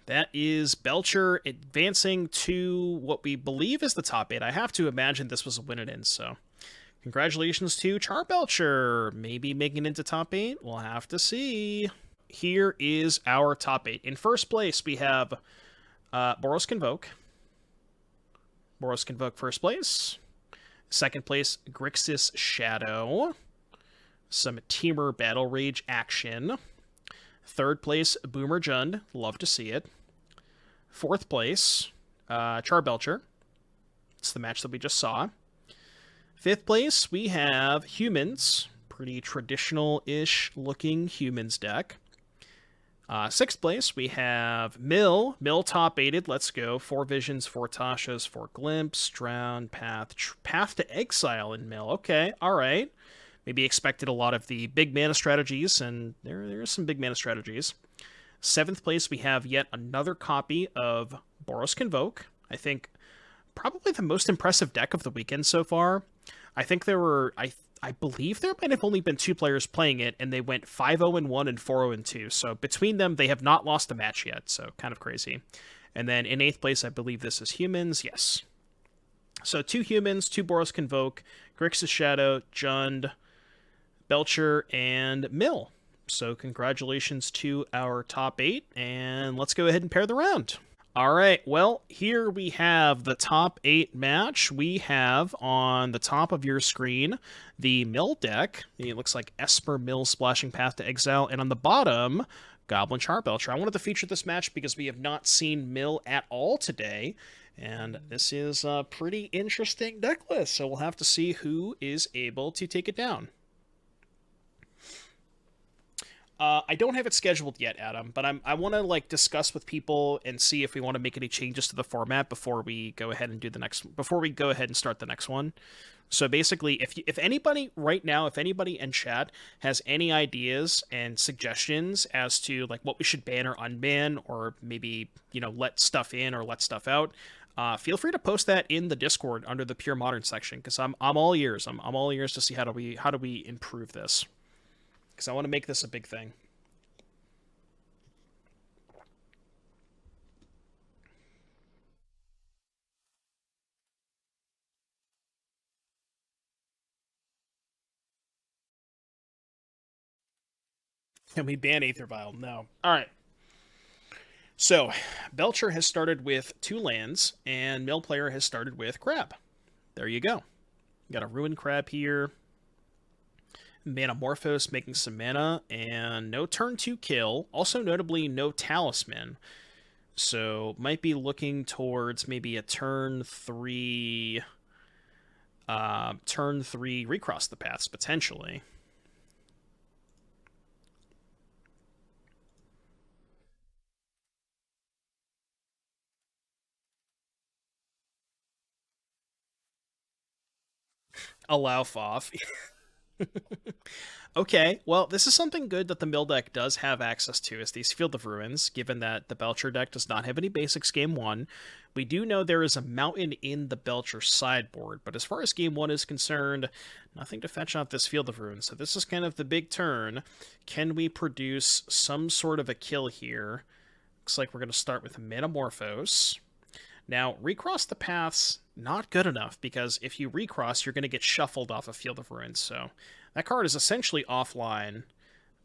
That is Belcher advancing to what we believe is the top 8. I have to imagine this was a win it in, so congratulations to Char Belcher. Maybe making it into top 8? We'll have to see. Here is our top 8. In first place, we have Boros Convoke. Boros Convoke first place. Second place, Grixis Shadow. Some Temur Battle Rage action. Third place, Boomer Jund. Love to see it. Fourth place, Char Belcher. It's the match that we just saw. Fifth place, we have Humans. Pretty traditional-ish looking Humans deck. Sixth place, we have Mill. Mill top-8'd. Let's go. 4 Visions, 4 Tashas, 4 Glimpse, Drown, Path. Path to Exile in Mill. Okay, alright. Maybe expected a lot of the big mana strategies, and there are some big mana strategies. Seventh place, we have yet another copy of Boros Convoke. I think probably the most impressive deck of the weekend so far. I think there were... I believe there might have only been 2 players playing it, and they went 5-0-1 and 4-0-2. So between them, they have not lost a match yet, so kind of crazy. And then in 8th place, I believe this is Humans. Yes. So 2 Humans, 2 Boros Convoke, Grixis Shadow, Jund, Belcher, and Mill. So congratulations to our top 8, and let's go ahead and pair the round. All right, well, here we have the top 8 match. We have on the top of your screen the Mill deck. It looks like Esper, Mill, Splashing Path to Exile, and on the bottom, Goblin Char Belcher. I wanted to feature this match because we have not seen Mill at all today, and this is a pretty interesting deck list, so we'll have to see who is able to take it down. I don't have it scheduled yet, Adam, but I want to discuss with people and see if we want to make any changes to the format before we go ahead and do the next. Before we go ahead and start the next one. So basically, if anybody right now, if anybody in chat has any ideas and suggestions as to what we should ban or unban, or maybe let stuff in or let stuff out, feel free to post that in the Discord under the Pure Modern section, because I'm all ears. I'm all ears to see how do we improve this. because I want to make this a big thing. Can we ban Aether Vial? No. All right. So, Belcher has started with 2 lands, and Mill Player has started with Crab. There you go. Got a Ruined Crab here. Manamorphose making some mana, and no turn 2 kill. Also, notably, no Talisman. So, might be looking towards maybe a turn 3. Turn 3 Recross the Paths, potentially. Allow Foff. Okay, well, this is something good that the Mill deck does have access to, is these Field of Ruins, given that the Belcher deck does not have any basics game 1. We do know there is a mountain in the Belcher sideboard, but as far as game 1 is concerned, nothing to fetch out this Field of Ruins, so this is kind of the big turn. Can we produce some sort of a kill here? Looks like we're going to start with Manamorphose. Now, Recross the Paths, not good enough, because if you recross, you're going to get shuffled off a Field of Ruins, so that card is essentially offline,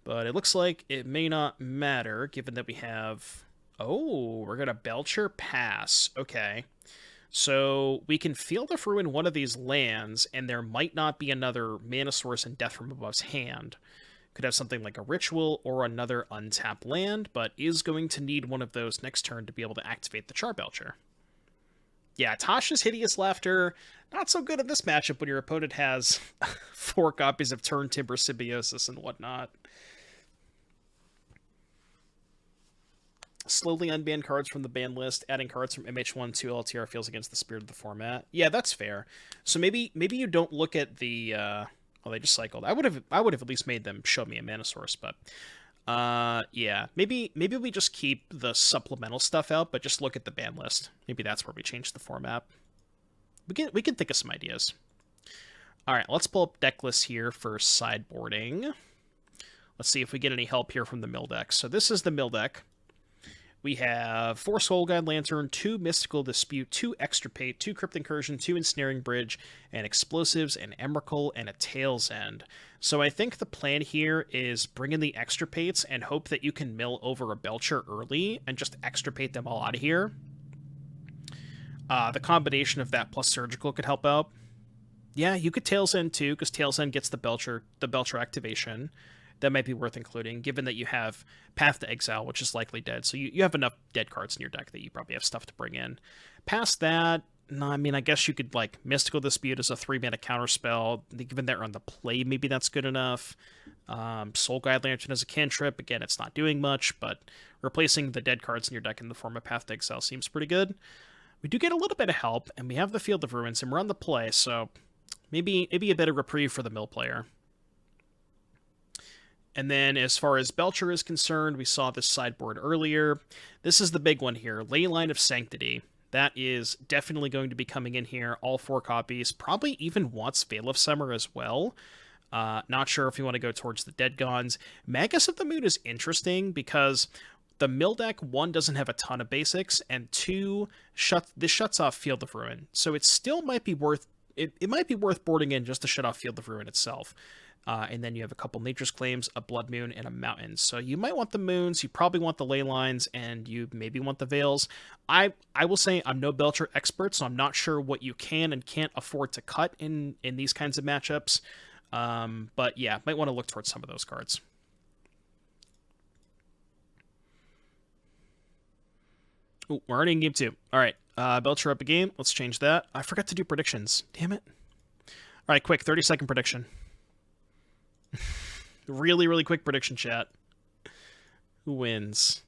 but it looks like it may not matter, given that we have... Oh, we're going to Belcher Pass. Okay. So we can Field of Ruin one of these lands, and there might not be another mana source in Death from Above's hand. Could have something like a Ritual or another untapped land, but is going to need one of those next turn to be able to activate the Charbelcher. Yeah, Tasha's Hideous Laughter, not so good in this matchup when your opponent has 4 copies of Turn Timber Symbiosis and whatnot. Slowly unban cards from the ban list, adding cards from MH1 to LOTR feels against the spirit of the format. Yeah, that's fair. So maybe you don't look at the well, they just cycled. I would have at least made them show me a mana source, but yeah, maybe we just keep the supplemental stuff out, but just look at the ban list. Maybe that's where we change the format. We can think of some ideas. All right, let's pull up deck lists here for sideboarding. Let's see if we get any help here from the Mill deck. So this is the Mill deck. We have 4 Soul Guide Lantern, 2 Mystical Dispute, 2 Extirpate, 2 Crypt Incursion, 2 Ensnaring Bridge, and Explosives, an Emrakul, and a Tail's End. So I think the plan here is bring in the Extirpates and hope that you can mill over a Belcher early and just Extirpate them all out of here. The combination of that plus Surgical could help out. Yeah, you could Tail's End too, because Tail's End gets the Belcher activation. That might be worth including, given that you have Path to Exile, which is likely dead. So you have enough dead cards in your deck that you probably have stuff to bring in. Past that, no, I mean, I guess you could, like, Mystical Dispute as a 3-mana counterspell. Given that on the play, maybe that's good enough. Soul Guide Lantern as a cantrip. Again, it's not doing much, but replacing the dead cards in your deck in the form of Path to Exile seems pretty good. We do get a little bit of help, and we have the Field of Ruins, and we're on the play, so maybe a bit of reprieve for the Mill player. And then as far as Belcher is concerned, we saw this sideboard earlier. This is the big one here, Leyline of Sanctity. That is definitely going to be coming in here, all 4 copies. Probably even wants Veil of Summer as well. Not sure if you want to go towards the Dead Gods. Magus of the Moon is interesting because the Mill deck, 1, doesn't have a ton of basics, and 2, this shuts off Field of Ruin. So it still might be worth... It might be worth boarding in just to shut off Field of Ruin itself. And then you have a couple Nature's Claims, a Blood Moon, and a Mountain. So you might want the Moons, you probably want the Ley Lines, and you maybe want the Veils. I will say I'm no Belcher expert, so I'm not sure what you can and can't afford to cut in these kinds of matchups. But yeah, might want to look towards some of those cards. Ooh, we're already in game 2. All right, Belcher up a game. Let's change that. I forgot to do predictions. Damn it. All right, quick, 30-second prediction. Really quick prediction, chat. Who wins?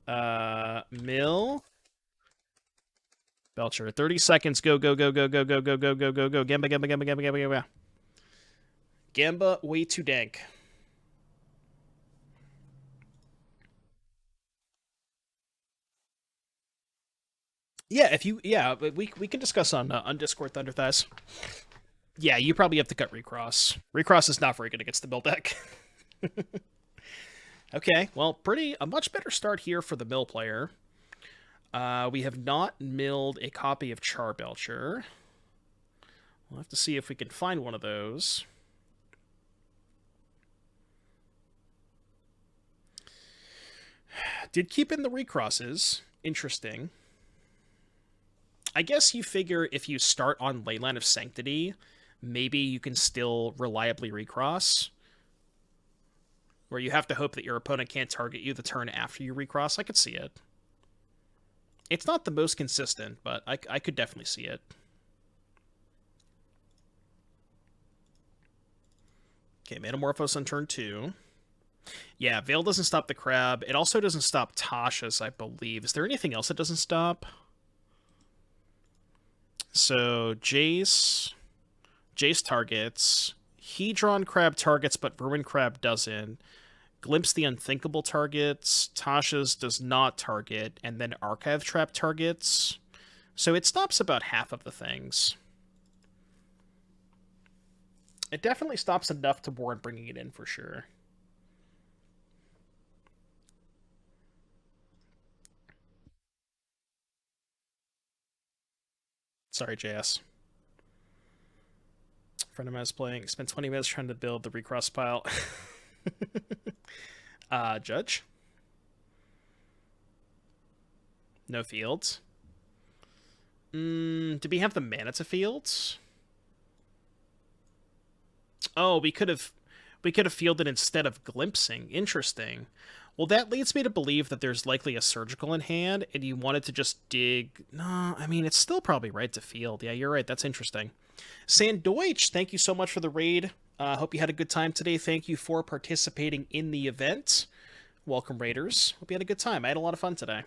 Mill. Belcher. 30 seconds. Go. Gamba. Gamba, way too dank. Yeah, we can discuss on Discord Thunder Thighs. Yeah, you probably have to cut Recross. Recross is not very good against the Mill deck. Okay, well, a much better start here for the mill player. We have not milled a copy of Charbelcher. We'll have to see if we can find one of those. Did keep in the recrosses. Interesting. I guess you figure if you start on Leyline of Sanctity, maybe you can still reliably recross. Where you have to hope that your opponent can't target you the turn after you recross. I could see it. It's not the most consistent, but I could definitely see it. Okay, Metamorphose on turn 2. Yeah, Veil doesn't stop the crab. It also doesn't stop Tasha's, I believe. Is there anything else it doesn't stop? So, Jace targets. Hedron Crab targets, but Ruin Crab doesn't. Glimpse the Unthinkable targets. Tasha's does not target. And then Archive Trap targets. So it stops about half of the things. It definitely stops enough to warrant bringing it in for sure. Sorry, JS. A friend of mine is playing. Spent 20 minutes trying to build the recross pile. Judge? No fields. Do we have the mana to fields? Oh, we could have fielded instead of glimpsing. Interesting. Well, that leads me to believe that there's likely a surgical in hand, and you wanted to just dig. No, I mean, it's still probably right to field. Yeah, you're right. That's interesting. Sandoich, thank you so much for the raid. Hope you had a good time today. Thank you for participating in the event. Welcome, Raiders. Hope you had a good time. I had a lot of fun today.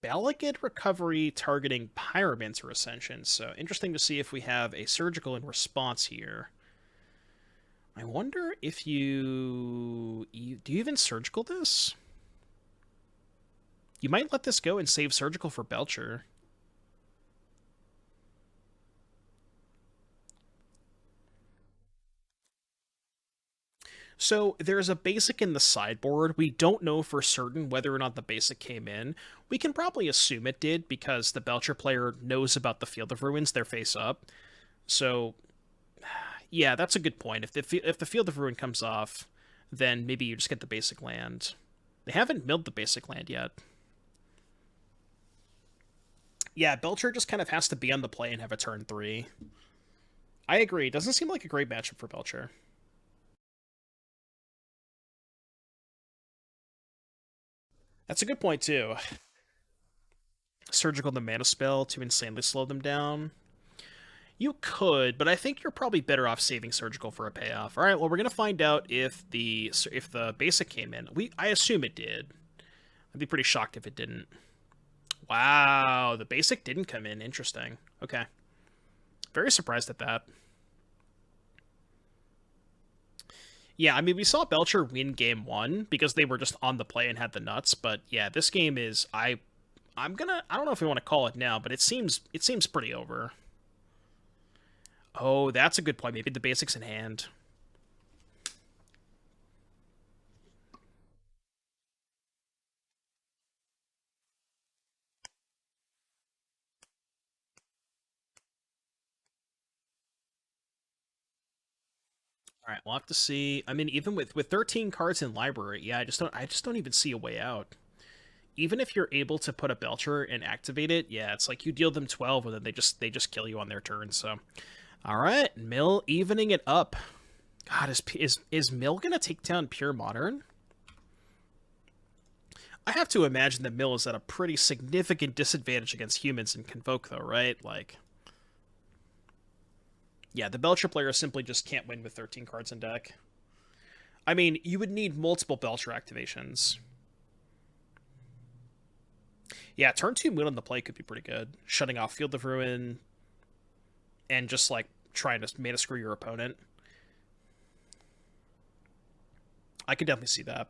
Balagid recovery targeting Pyromancer Ascension. So interesting to see if we have a surgical in response here. I wonder if you do you even surgical this? You might let this go and save surgical for Belcher. So there's a basic in the sideboard. We don't know for certain whether or not the basic came in. We can probably assume it did because the Belcher player knows about the Field of Ruins, they're face up. So yeah, that's a good point. If the Field of Ruin comes off, then maybe you just get the basic land. They haven't milled the basic land yet. Yeah, Belcher just kind of has to be on the play and have a turn 3. I agree. Doesn't seem like a great matchup for Belcher. That's a good point, too. Surgical the mana spell to insanely slow them down. You could, but I think you're probably better off saving surgical for a payoff. All right, well, we're gonna find out if the basic came in. I assume it did. I'd be pretty shocked if it didn't. Wow, the basic didn't come in. Interesting. Okay. Very surprised at that. Yeah, I mean, we saw Belcher win game 1 because they were just on the play and had the nuts, but yeah, this game is I don't know if we want to call it now, but it seems pretty over. Oh, that's a good point. Maybe the basics in hand. All right, we'll have to see. I mean, even with 13 cards in library, yeah, I just don't even see a way out. Even if you're able to put a Belcher and activate it, yeah, it's like you deal them 12 and then they just kill you on their turn. So, all right, Mill evening it up. God, is Mill gonna take down Pure Modern? I have to imagine that Mill is at a pretty significant disadvantage against humans in Convoke, though, right? Like, yeah, the Belcher player simply just can't win with 13 cards in deck. I mean, you would need multiple Belcher activations. Yeah, turn 2 Moon on the play could be pretty good. Shutting off Field of Ruin and just, like, trying to mana screw your opponent. I could definitely see that.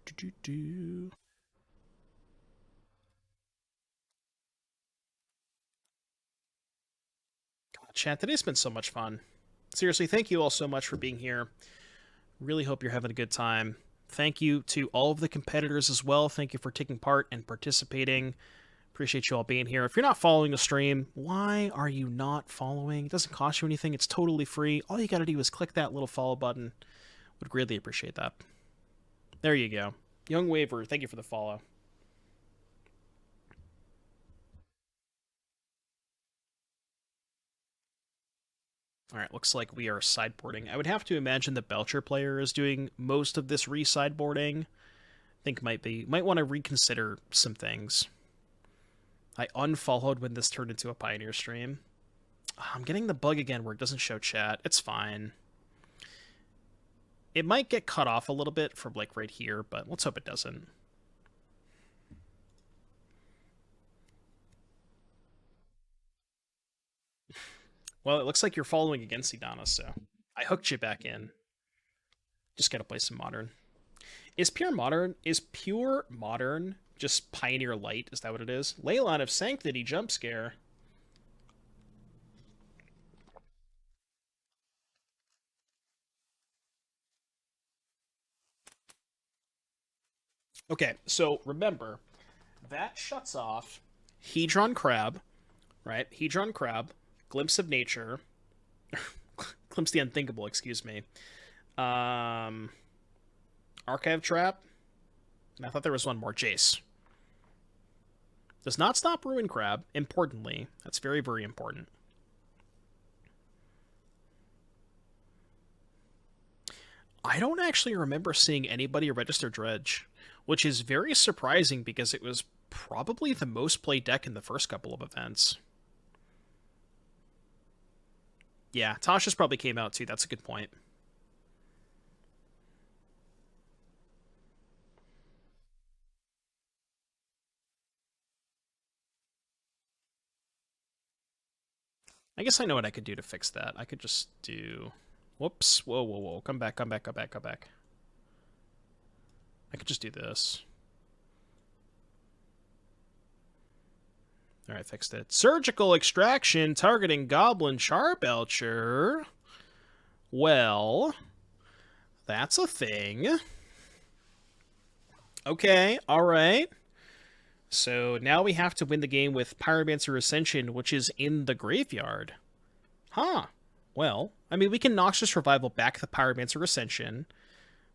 Do, do, do. God, chat, today's been so much fun. Seriously, thank you all so much for being here. Really hope you're having a good time. Thank you to all of the competitors as well. Thank you for taking part and participating. Appreciate you all being here. If you're not following the stream, why are you not following? It doesn't cost you anything. It's totally free. All you got to do is click that little follow button. Would greatly appreciate that. There you go. Young Waver, thank you for the follow. All right, looks like we are sideboarding. I would have to imagine the Belcher player is doing most of this re-sideboarding. I think might want to reconsider some things. I unfollowed when this turned into a Pioneer stream. I'm getting the bug again where it doesn't show chat. It's fine. It might get cut off a little bit from like right here, but let's hope it doesn't. Well, it looks like you're following against Idana, so I hooked you back in. Just gotta play some Modern. Is pure modern just Pioneer Light? Is that what it is? Leyline of Sanctity jump scare. Okay, so remember that shuts off Hedron Crab, right? Hedron Crab, Glimpse of Nature, Glimpse the Unthinkable. Excuse me. Um, Archive Trap. And I thought there was one more. Jace. Does not stop Ruin Crab, importantly. That's very, very important. I don't actually remember seeing anybody register Dredge, which is very surprising because it was probably the most played deck in the first couple of events. Yeah, Tasha's probably came out too. That's a good point. I guess I know what I could do to fix that. I could just do... Whoops. Whoa, whoa, whoa. Come back, come back, come back, come back. I could just do this. Alright, fixed it. Surgical extraction targeting Goblin Charbelcher. Well, that's a thing. Okay, alright. So now we have to win the game with Pyromancer Ascension, which is in the graveyard. Huh. Well, I mean, we can Noxious Revival back the Pyromancer Ascension.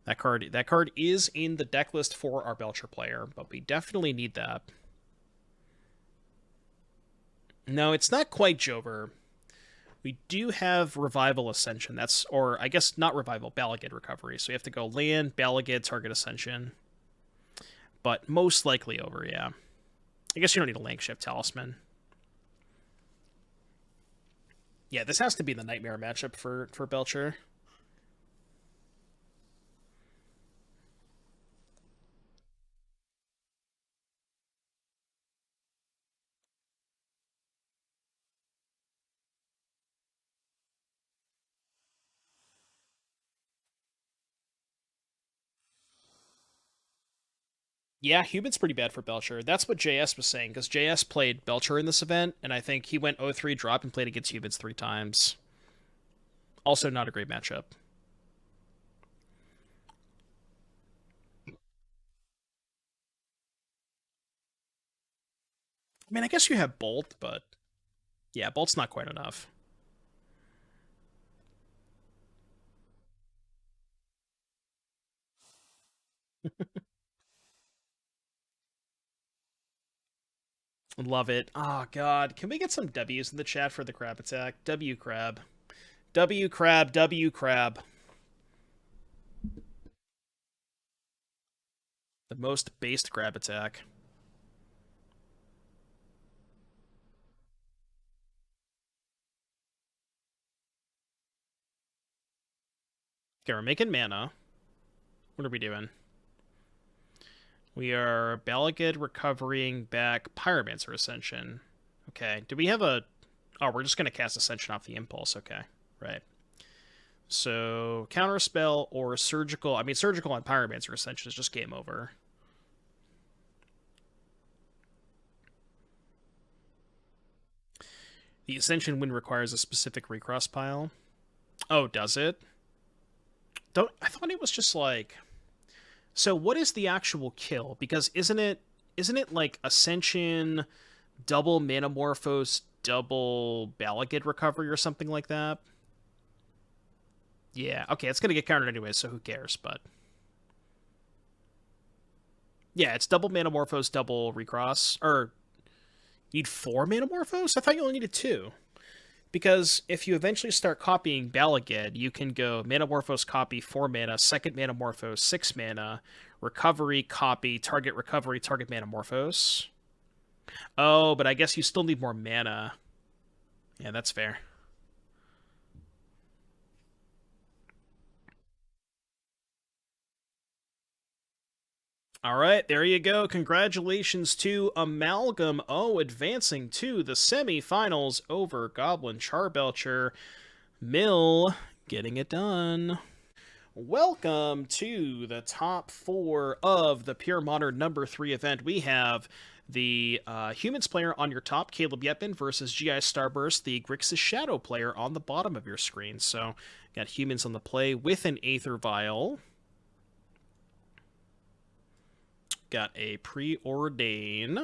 That card is in the deck list for our Belcher player, but we definitely need that. No, it's not quite Jover. We do have Revival Ascension. Or I guess not Revival, Balagid Recovery. So you have to go land, Balagid, target Ascension. But most likely over, yeah. I guess you don't need a Lankshift Talisman. Yeah, this has to be the Nightmare matchup for Belcher. Yeah, Human's pretty bad for Belcher. That's what JS was saying, because JS played Belcher in this event, and I think he went 0-3 drop and played against Humans 3 times. Also not a great matchup. I mean, I guess you have Bolt, but yeah, Bolt's not quite enough. Love it. Oh, God. Can we get some W's in the chat for the crab attack? W crab. W crab, W crab. The most based crab attack. Okay, we're making mana. What are we doing? We are Balagid recovering back Pyromancer Ascension. Okay. Do we have a... Oh, we're just going to cast Ascension off the Impulse. Okay. Right. So, Counterspell or Surgical... I mean, Surgical on Pyromancer Ascension is just game over. The Ascension win requires a specific recross pile. Oh, does it? Don't... I thought it was just like... So what is the actual kill? Because isn't it like Ascension, double Manamorphose, double Balagid recovery or something like that? Yeah, okay, it's gonna get countered anyway, so who cares? But yeah, it's double Manamorphose, double Recross. Or you need 4 Manamorphose? I thought you only needed 2. Because if you eventually start copying Balagid, you can go Manamorphose copy 4 mana, second Manamorphose 6 mana, recovery copy, target recovery, target Manamorphose. Oh, but I guess you still need more mana. Yeah, that's fair. All right, there you go. Congratulations to Amalgam O advancing to the semifinals over Goblin Charbelcher. Mill getting it done. Welcome to the top 4 of the Pure Modern number 3 event. We have the Humans player on your top, Caleb Yepin, versus GI Starburst, the Grixis Shadow player on the bottom of your screen. So, got Humans on the play with an Aether Vial. Got a Preordain.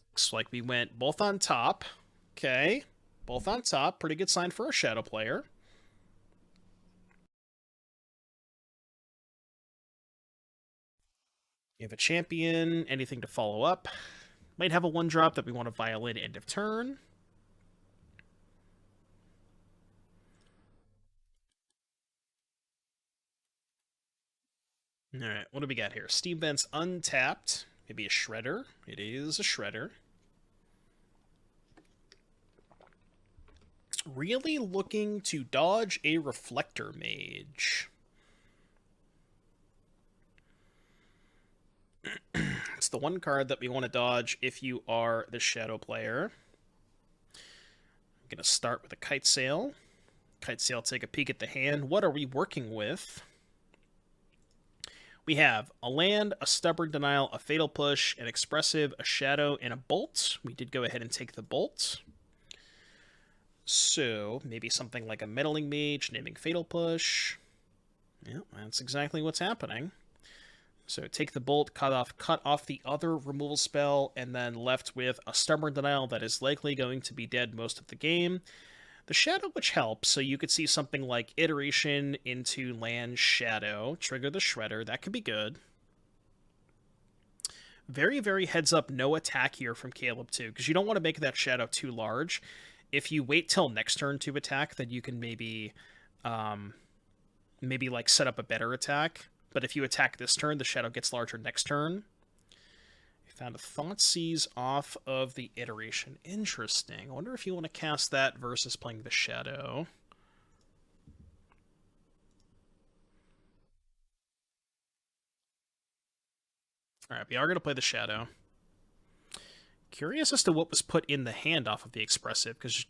Looks like we went both on top. Okay. Both on top. Pretty good sign for a Shadow player. You have a champion. Anything to follow up. Might have a 1-drop that we want to Violin end of turn. Alright, what do we got here? Steam Vents untapped. Maybe a Shredder. It is a Shredder. Really looking to dodge a Reflector Mage. It's the one card that we want to dodge if you are the Shadow player. I'm going to start with a Kite Sail. Kite Sail, take a peek at the hand. What are we working with? We have a land, a Stubborn Denial, a Fatal Push, an Expressive, a Shadow, and a Bolt. We did go ahead and take the Bolt. So, maybe something like a Meddling Mage, naming Fatal Push. Yeah, that's exactly what's happening. So take the Bolt, cut off the other removal spell, and then left with a Stubborn Denial that is likely going to be dead most of the game. The Shadow, which helps, so you could see something like Iteration into Land Shadow, trigger the Shredder, that could be good. Very, very heads up, no attack here from Caleb too, because you don't want to make that Shadow too large. If you wait till next turn to attack, then you can maybe like set up a better attack. But if you attack this turn, the Shadow gets larger next turn. Found a Thoughtseize off of the Iteration. Interesting. I wonder if you want to cast that versus playing the Shadow. Alright, we are going to play the Shadow. Curious as to what was put in the hand off of the Expressive, because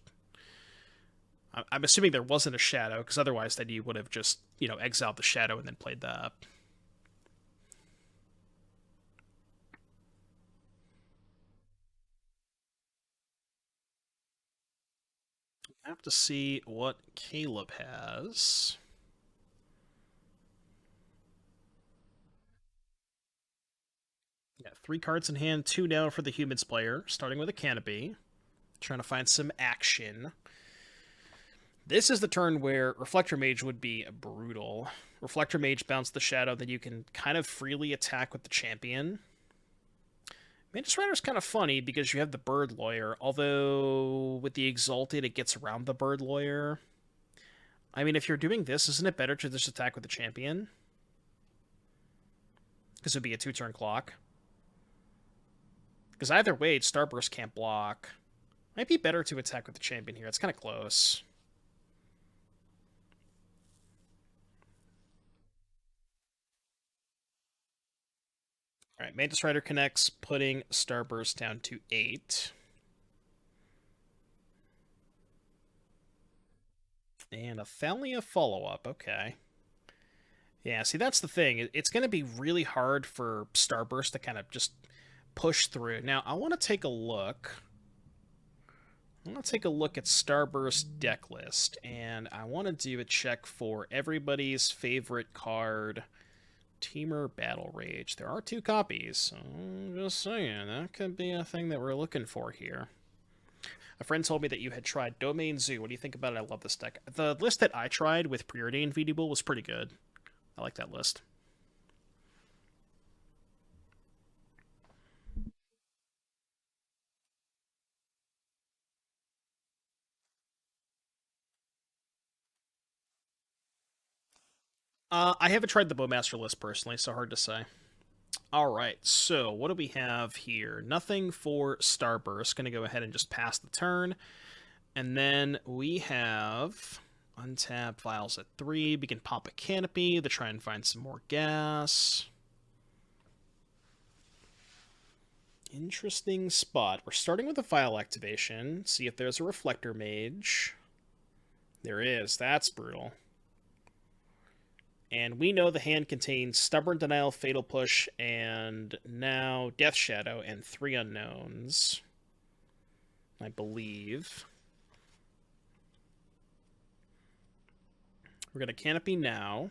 I'm assuming there wasn't a Shadow, because otherwise then you would have just, exiled the Shadow and then played that. I have to see what Caleb has. Yeah, 3 cards in hand, 2 down for the Humans player, starting with a Canopy. Trying to find some action. This is the turn where Reflector Mage would be brutal. Reflector Mage bounce the Shadow, then you can kind of freely attack with the champion. Mantis Rider's kind of funny because you have the Bird Lawyer, although with the Exalted it gets around the Bird Lawyer. I mean, if you're doing this, isn't it better to just attack with the champion? Because it would be a 2-turn clock. Because either way, Starburst can't block. Might be better to attack with the champion here. It's kind of close. Alright, Mantis Rider connects, putting Starburst down to 8. And a Thalia follow-up, okay. Yeah, see, that's the thing. It's going to be really hard for Starburst to kind of just push through. Now, I want to take a look. I want to take a look at Starburst deck list, and I want to do a check for everybody's favorite card, Teamer Battle Rage. There are 2 copies, so I'm just saying, that could be a thing that we're looking for here. A friend told me that you had tried Domain Zoo. What do you think about it? I love this deck. The list that I tried with Preordained VD was pretty good. I like that list. I haven't tried the Bowmaster list personally, so hard to say. All right, so what do we have here? Nothing for Starburst. Going to go ahead and just pass the turn. And then we have untapped vials at 3. We can pop a canopy to try and find some more gas. Interesting spot. We're starting with a vial activation. See if there's a reflector mage. There is. That's brutal. And we know the hand contains Stubborn Denial, Fatal Push, and now Death Shadow, and 3 unknowns, I believe. We're going to Canopy now.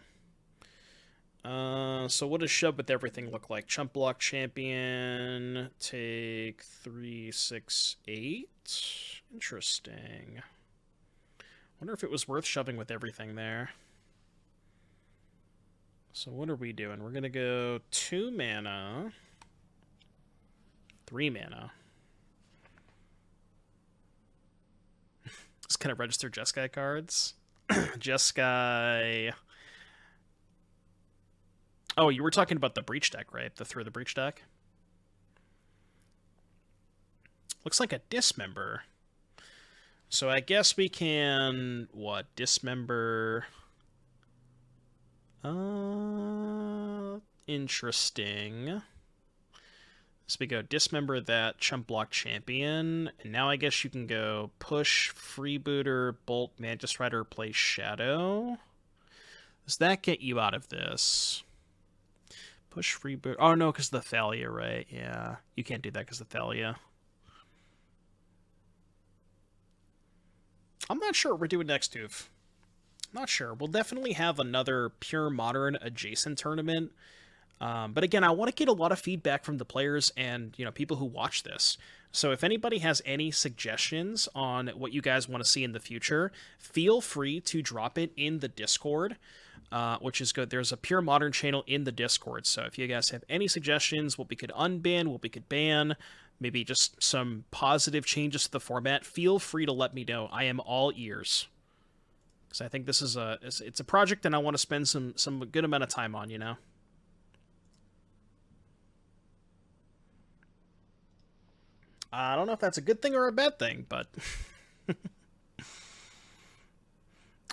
So what does Shove with Everything look like? Chump Block Champion, take 3, 6, 8. Interesting. Wonder if it was worth shoving with everything there. So what are we doing? We're going to go 2 mana, 3 mana. Just kind of register Jeskai cards. Jeskai. Oh, you were talking about the Breach deck, right? The Through the Breach deck? Looks like a Dismember. So I guess we can, what, Dismember... interesting. So we go Dismember that Chump Block Champion, and now I guess you can go Push, Freebooter, Bolt, Mantis Rider, play Shadow. Does that get you out of this? Push, Freebooter... Oh, no, because of the Thalia, right? Yeah, you can't do that because of the Thalia. I'm not sure what we're doing next, Toof. Not sure. We'll definitely have another Pure Modern adjacent tournament. But again, I want to get a lot of feedback from the players and people who watch this. So if anybody has any suggestions on what you guys want to see in the future, feel free to drop it in the Discord, which is good. There's a Pure Modern channel in the Discord. So if you guys have any suggestions, what we could unban, what we could ban, maybe just some positive changes to the format, feel free to let me know. I am all ears. So I think this is it's a project that I want to spend some good amount of time on, I don't know if that's a good thing or a bad thing, but...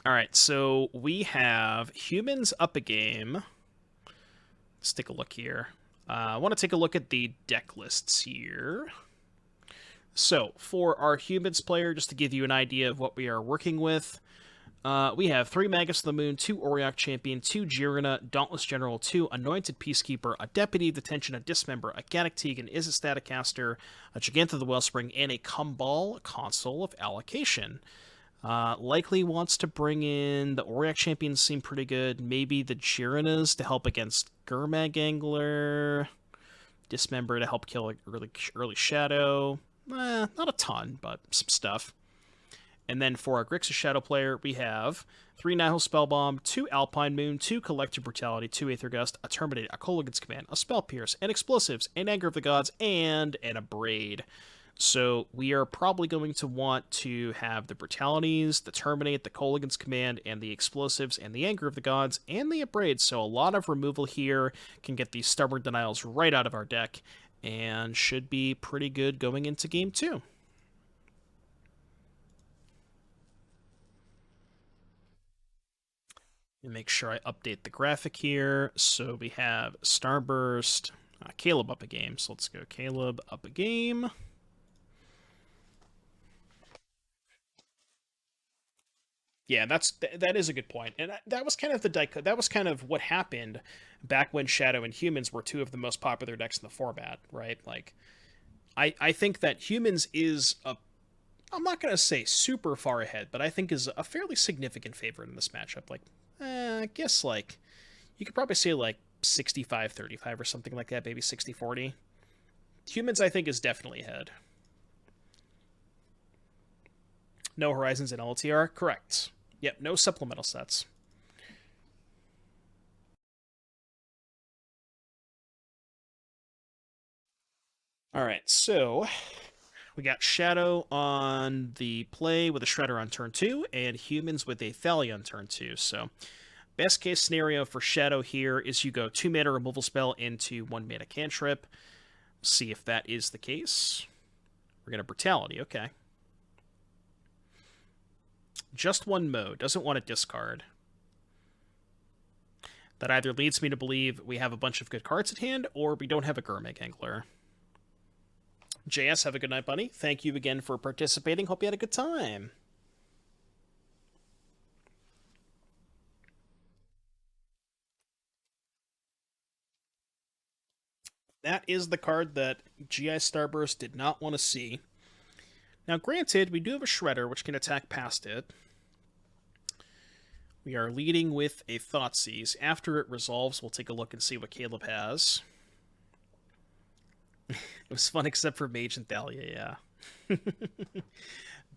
Alright, so we have humans up a game. Let's take a look here. I want to take a look at the deck lists here. So, for our humans player, just to give you an idea of what we are working with, we have 3 Magus of the Moon, 2 Auriok Champion, 2 Jirina, Dauntless General, 2 Anointed Peacekeeper, a Deputy of Detention, a Dismember, a Gaddock Teague, an Izzet Staticaster, a Giganta of the Wellspring, and a Kumbal Console of Allocation. Likely wants to bring in the Auriok Champions, seem pretty good. Maybe the Jirinas to help against Gurmag Angler. Dismember to help kill early Shadow. Not a ton, but some stuff. And then for our Grixis Shadow player, we have 3 Nihil Spellbomb, 2 Alpine Moon, 2 Collective Brutality, 2 Aether Gust, a Terminate, a Kolaghan's Command, a Spell Pierce, an Explosives, an Anger of the Gods, and an Abrade. So we are probably going to want to have the Brutalities, the Terminate, the Kolaghan's Command, and the Explosives, and the Anger of the Gods, and the Abrade. So a lot of removal here can get these Stubborn Denials right out of our deck, and should be pretty good going into Game 2. Make sure I update the graphic here. So we have Starburst, Caleb up a game, so let's go Caleb up a game. Yeah, that is a good point, and that was kind of that was kind of what happened back when Shadow and Humans were two of the most popular decks in the format, right? Like, I think that Humans is a I'm not gonna say super far ahead, but I think is a fairly significant favorite in this matchup. Like, I guess like you could probably say like 65-35 or something like that, maybe 60-40. Humans, I think, is definitely ahead. No Horizons in LOTR? Correct. Yep, no supplemental sets. All right, so we got Shadow on the play with a Shredder on turn 2, and Humans with a Thalia on turn 2. So, best case scenario for Shadow here is you go 2-mana removal spell into 1-mana cantrip. See if that is the case. We're going to Brutality, okay. Just one mode, doesn't want to discard. That either leads me to believe we have a bunch of good cards at hand, or we don't have a Gurmag Angler. JS, have a good night, buddy. Thank you again for participating. Hope you had a good time. That is the card that GI Starburst did not want to see. Now, granted, we do have a Shredder, which can attack past it. We are leading with a Thoughtseize. After it resolves, we'll take a look and see what Caleb has. It was fun except for Mage and Thalia, yeah.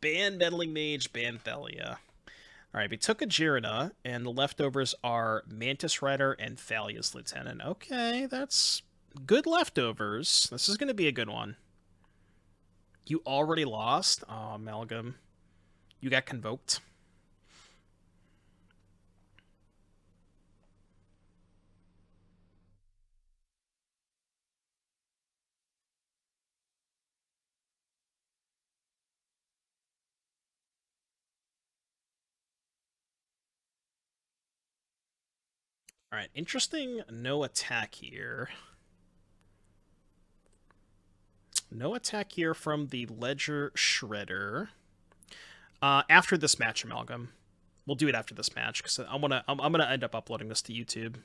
Ban Meddling Mage, ban Thalia. Alright, we took a Jirina, and the leftovers are Mantis Rider and Thalia's Lieutenant. Okay, that's good leftovers. This is going to be a good one. You already lost? Oh, Amalgam. You got convoked. Alright, interesting no attack here. No attack here from the Ledger Shredder. After this match, Amalgam. We'll do it after this match, because I'm gonna end up uploading this to YouTube.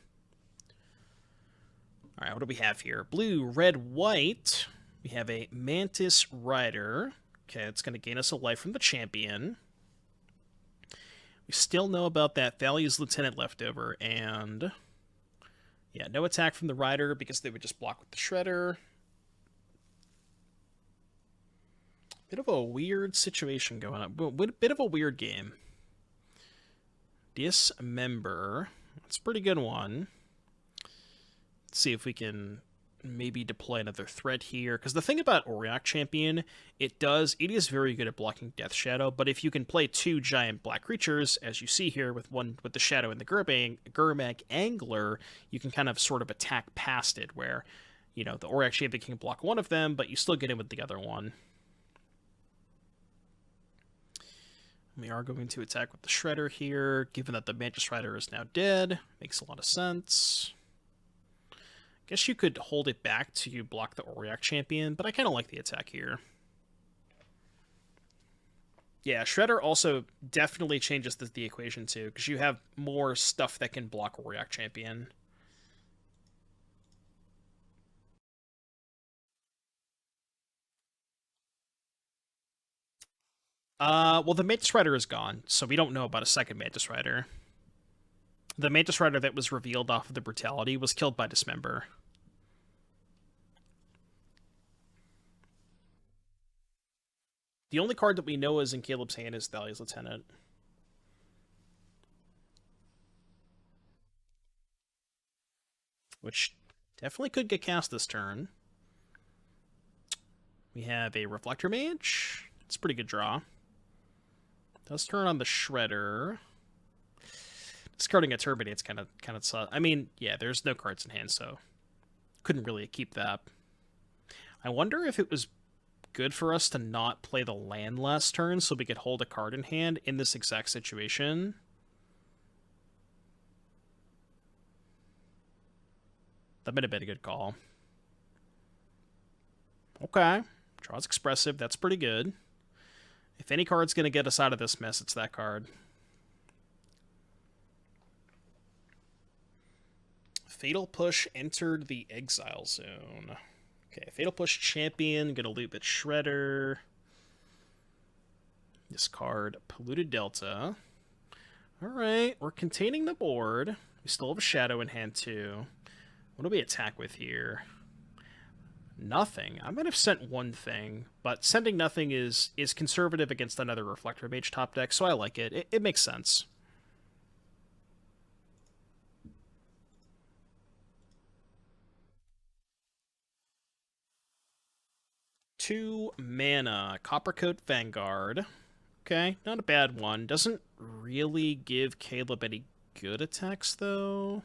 Alright, what do we have here? Blue, red, white. We have a Mantis Rider. Okay, it's going to gain us a life from the champion. We still know about that Thalia's Lieutenant leftover, and yeah, no attack from the Rider because they would just block with the Shredder. Bit of a weird situation going on. Bit of a weird game. Dismember. That's a pretty good one. Let's see if we can maybe deploy another threat here, because the thing about Auriok Champion, it is very good at blocking Death Shadow, but if you can play two giant black creatures, as you see here with the Shadow and the Gurmag Angler, you can kind of sort of attack past it, where, you know, the Auriok Champion can block one of them, but you still get in with the other one. We are going to attack with the Shredder here, given that the Mantis Rider is now dead. Makes a lot of sense. Guess you could hold it back to block the Auriok Champion, but I kind of like the attack here. Yeah, Shredder also definitely changes the equation too, because you have more stuff that can block Auriok Champion. Well, the Mantis Rider is gone, so we don't know about a second Mantis Rider. The Mantis Rider that was revealed off of the Brutality was killed by Dismember. The only card that we know is in Caleb's hand is Thalia's Lieutenant. Which definitely could get cast this turn. We have a Reflector Mage. It's a pretty good draw. Does turn on the Shredder. Discarding a Turbinate's kind of sus. I mean, yeah, there's no cards in hand, so couldn't really keep that. I wonder if it was good for us to not play the land last turn so we could hold a card in hand in this exact situation. That might have been a good call. Okay. Draws expressive. That's pretty good. If any card's going to get us out of this mess, it's that card. Fatal Push entered the exile zone. Okay, Fatal Push champion, gonna loot the Shredder. Discard Polluted Delta. Alright, we're containing the board. We still have a Shadow in hand too. What do we attack with here? Nothing. I might have sent one thing, but sending nothing is conservative against another Reflector Mage top deck, so I like it. It makes sense. Two mana, Coppercoat Vanguard. Okay, not a bad one. Doesn't really give Caleb any good attacks, though.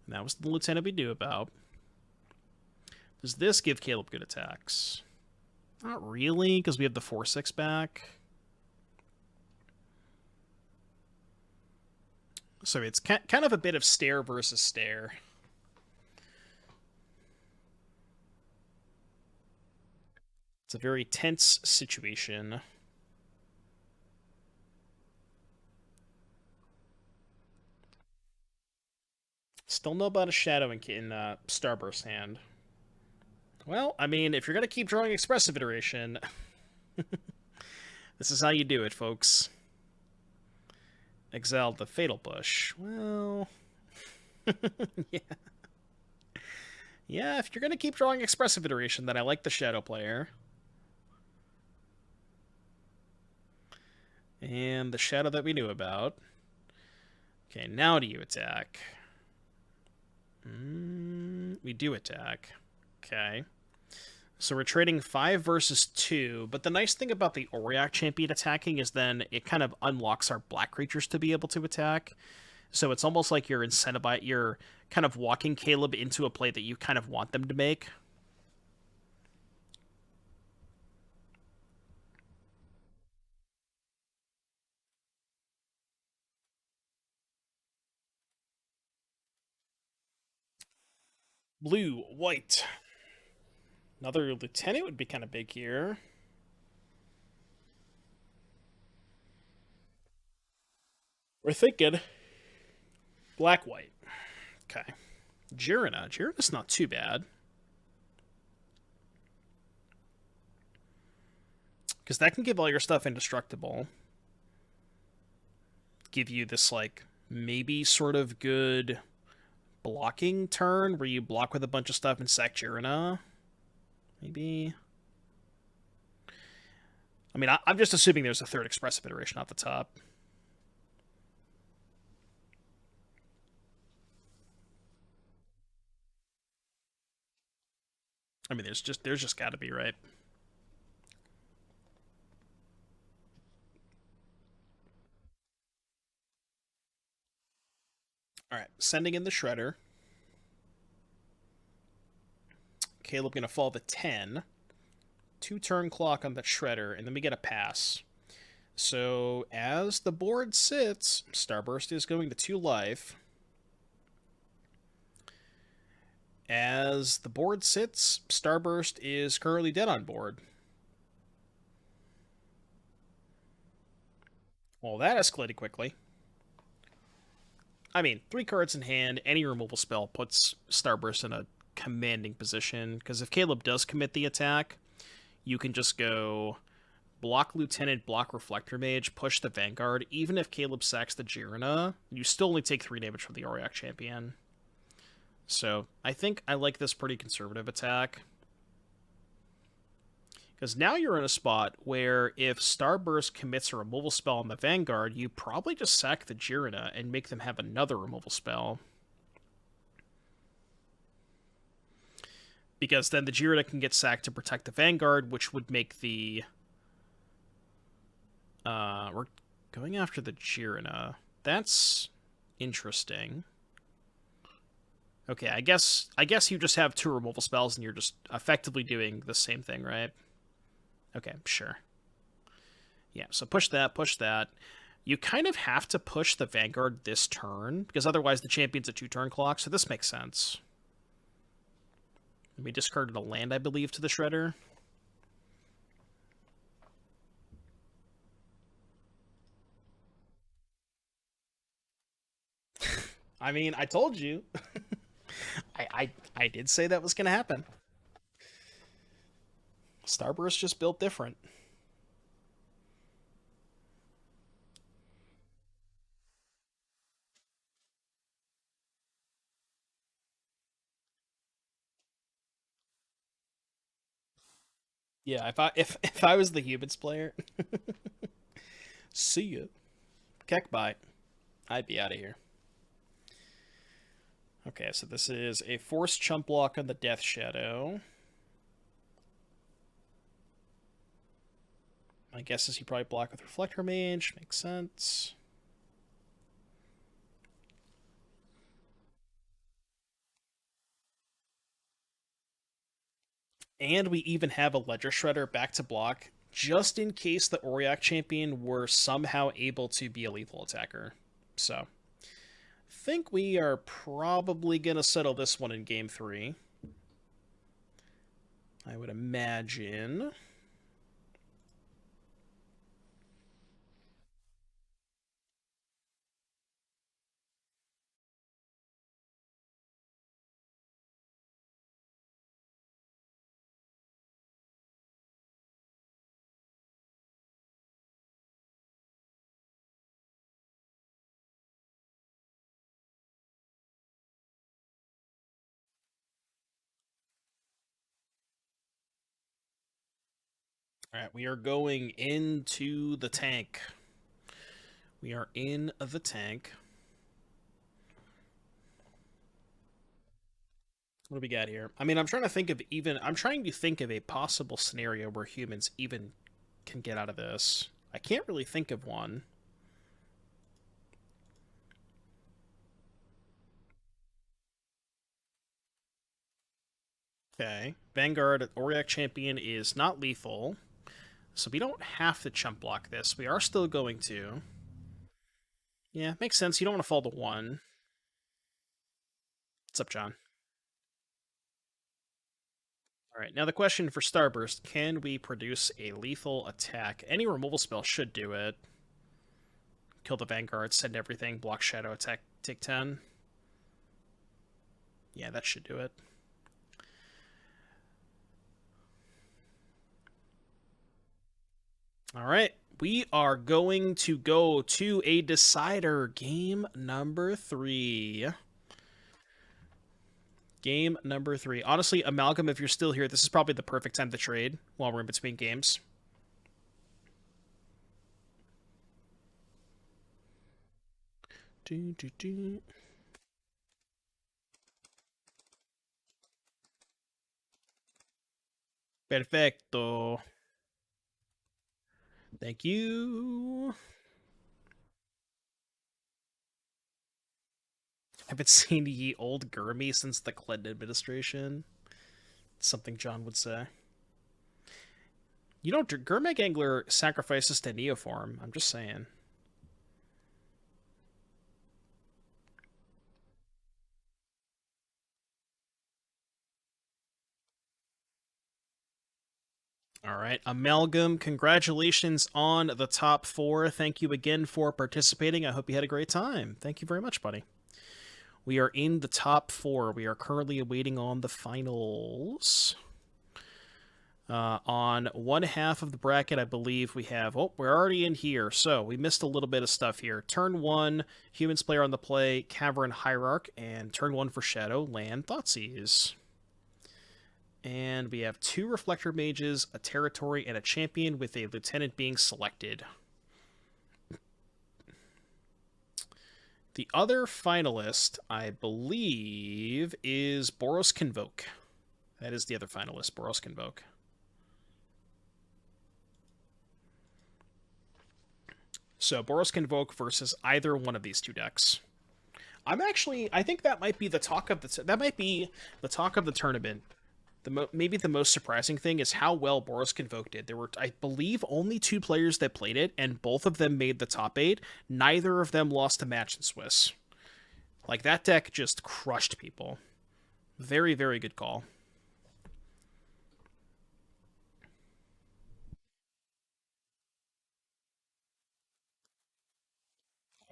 And that was the lieutenant we knew about. Does this give Caleb good attacks? Not really, because we have the 4/6 back. So it's kind of a bit of stare versus stare. It's a very tense situation. Still know about a Shadow in Starburst hand. Well, I mean, if you're going to keep drawing Expressive Iteration, this is how you do it, folks. Exiled the Fatal Push. Well, yeah. Yeah, if you're going to keep drawing Expressive Iteration, then I like the Shadow player. And the Shadow that we knew about. Okay, now do you attack? We do attack. Okay. So we're trading 5 versus 2, but the nice thing about the Auriok champion attacking is then it kind of unlocks our black creatures to be able to attack. So it's almost like you're you're kind of walking Caleb into a play that you kind of want them to make. Blue, white. Another lieutenant would be kind of big here. We're thinking black, white. Okay. Jirina. Jirina's not too bad. Because that can give all your stuff indestructible. Give you this, like, maybe sort of good blocking turn where you block with a bunch of stuff and sack Jirina. Maybe. I mean, I'm just assuming there's a third Expressive Iteration off the top. I mean, there's just got to be, right? All right, sending in the Shredder. Caleb gonna fall to 10. 2-turn clock on the Shredder, and then we get a pass. So as the board sits, Starburst is going to 2 life. As the board sits, Starburst is currently dead on board. Well, that escalated quickly. I mean, 3 cards in hand, any removal spell puts Starburst in a commanding position, because if Caleb does commit the attack, you can just go block Lieutenant, block Reflector Mage, push the Vanguard. Even if Caleb sacks the Jirina, you still only take 3 damage from the Auriok champion. So I think I like this pretty conservative attack. Because now you're in a spot where if Starburst commits a removal spell on the Vanguard, you probably just sack the Jirina and make them have another removal spell. Because then the Jirina can get sacked to protect the Vanguard, which would make the... we're going after the Jirina. That's interesting. Okay, I guess you just have 2 removal spells and you're just effectively doing the same thing, right? Okay, sure. Yeah, so push that, push that. You kind of have to push the Vanguard this turn, because otherwise the champion's a 2-turn clock, so this makes sense. We discarded a land, I believe, to the Shredder. I mean, I told you. I did say that was going to happen. Starburst just built different. Yeah, if I was the humans player, see ya. Keckbite. I'd be out of here. Okay, so this is a forced chump block on the Death Shadow. My guess is he probably block with Reflector Mage. Makes sense. And we even have a Ledger Shredder back to block, just in case the Auriok champion were somehow able to be a lethal attacker. So, think we are probably going to settle this one in game 3. I would imagine. All right, we are going into the tank. We are in the tank. What do we got here? I mean, I'm trying to think of a possible scenario where humans even can get out of this. I can't really think of one. Okay. Vanguard Auriok Champion is not lethal, so we don't have to chump block this. We are still going to. Yeah, makes sense. You don't want to fall to 1. What's up, John? All right, now the question for Starburst, can we produce a lethal attack? Any removal spell should do it. Kill the Vanguard, send everything, block Shadow attack, take 10. Yeah, that should do it. All right, we are going to go to a decider, game number 3. Game number 3. Honestly, Amalgam, if you're still here, this is probably the perfect time to trade while we're in between games. Do, do, do. Perfecto. Thank you. I haven't seen ye old Gurmy since the Clinton administration. Something John would say. You know, Gurmag Angler sacrifices to Neoform. I'm just saying. All right, Amalgam, congratulations on the top 4. Thank you again for participating. I hope you had a great time. Thank you very much, buddy. We are in the top 4. We are currently awaiting on the finals. On one half of the bracket, I believe we have... Oh, we're already in here. So, we missed a little bit of stuff here. Turn 1, Humans player on the play, Cavern Hierarch, and turn 1 for Shadow, Land, Thoughtseize. And we have 2 Reflector Mages, a Territory, and a Champion with a Lieutenant being selected. The other finalist, I believe, is Boros Convoke. That is the other finalist, Boros Convoke. So Boros Convoke versus either one of these 2 decks. I think that might be the talk of the talk of the tournament. Maybe the most surprising thing is how well Boros Convoke did. There were, I believe, only 2 players that played it, and both of them made the top 8. Neither of them lost a match in Swiss. Like, that deck just crushed people. Very, very good call.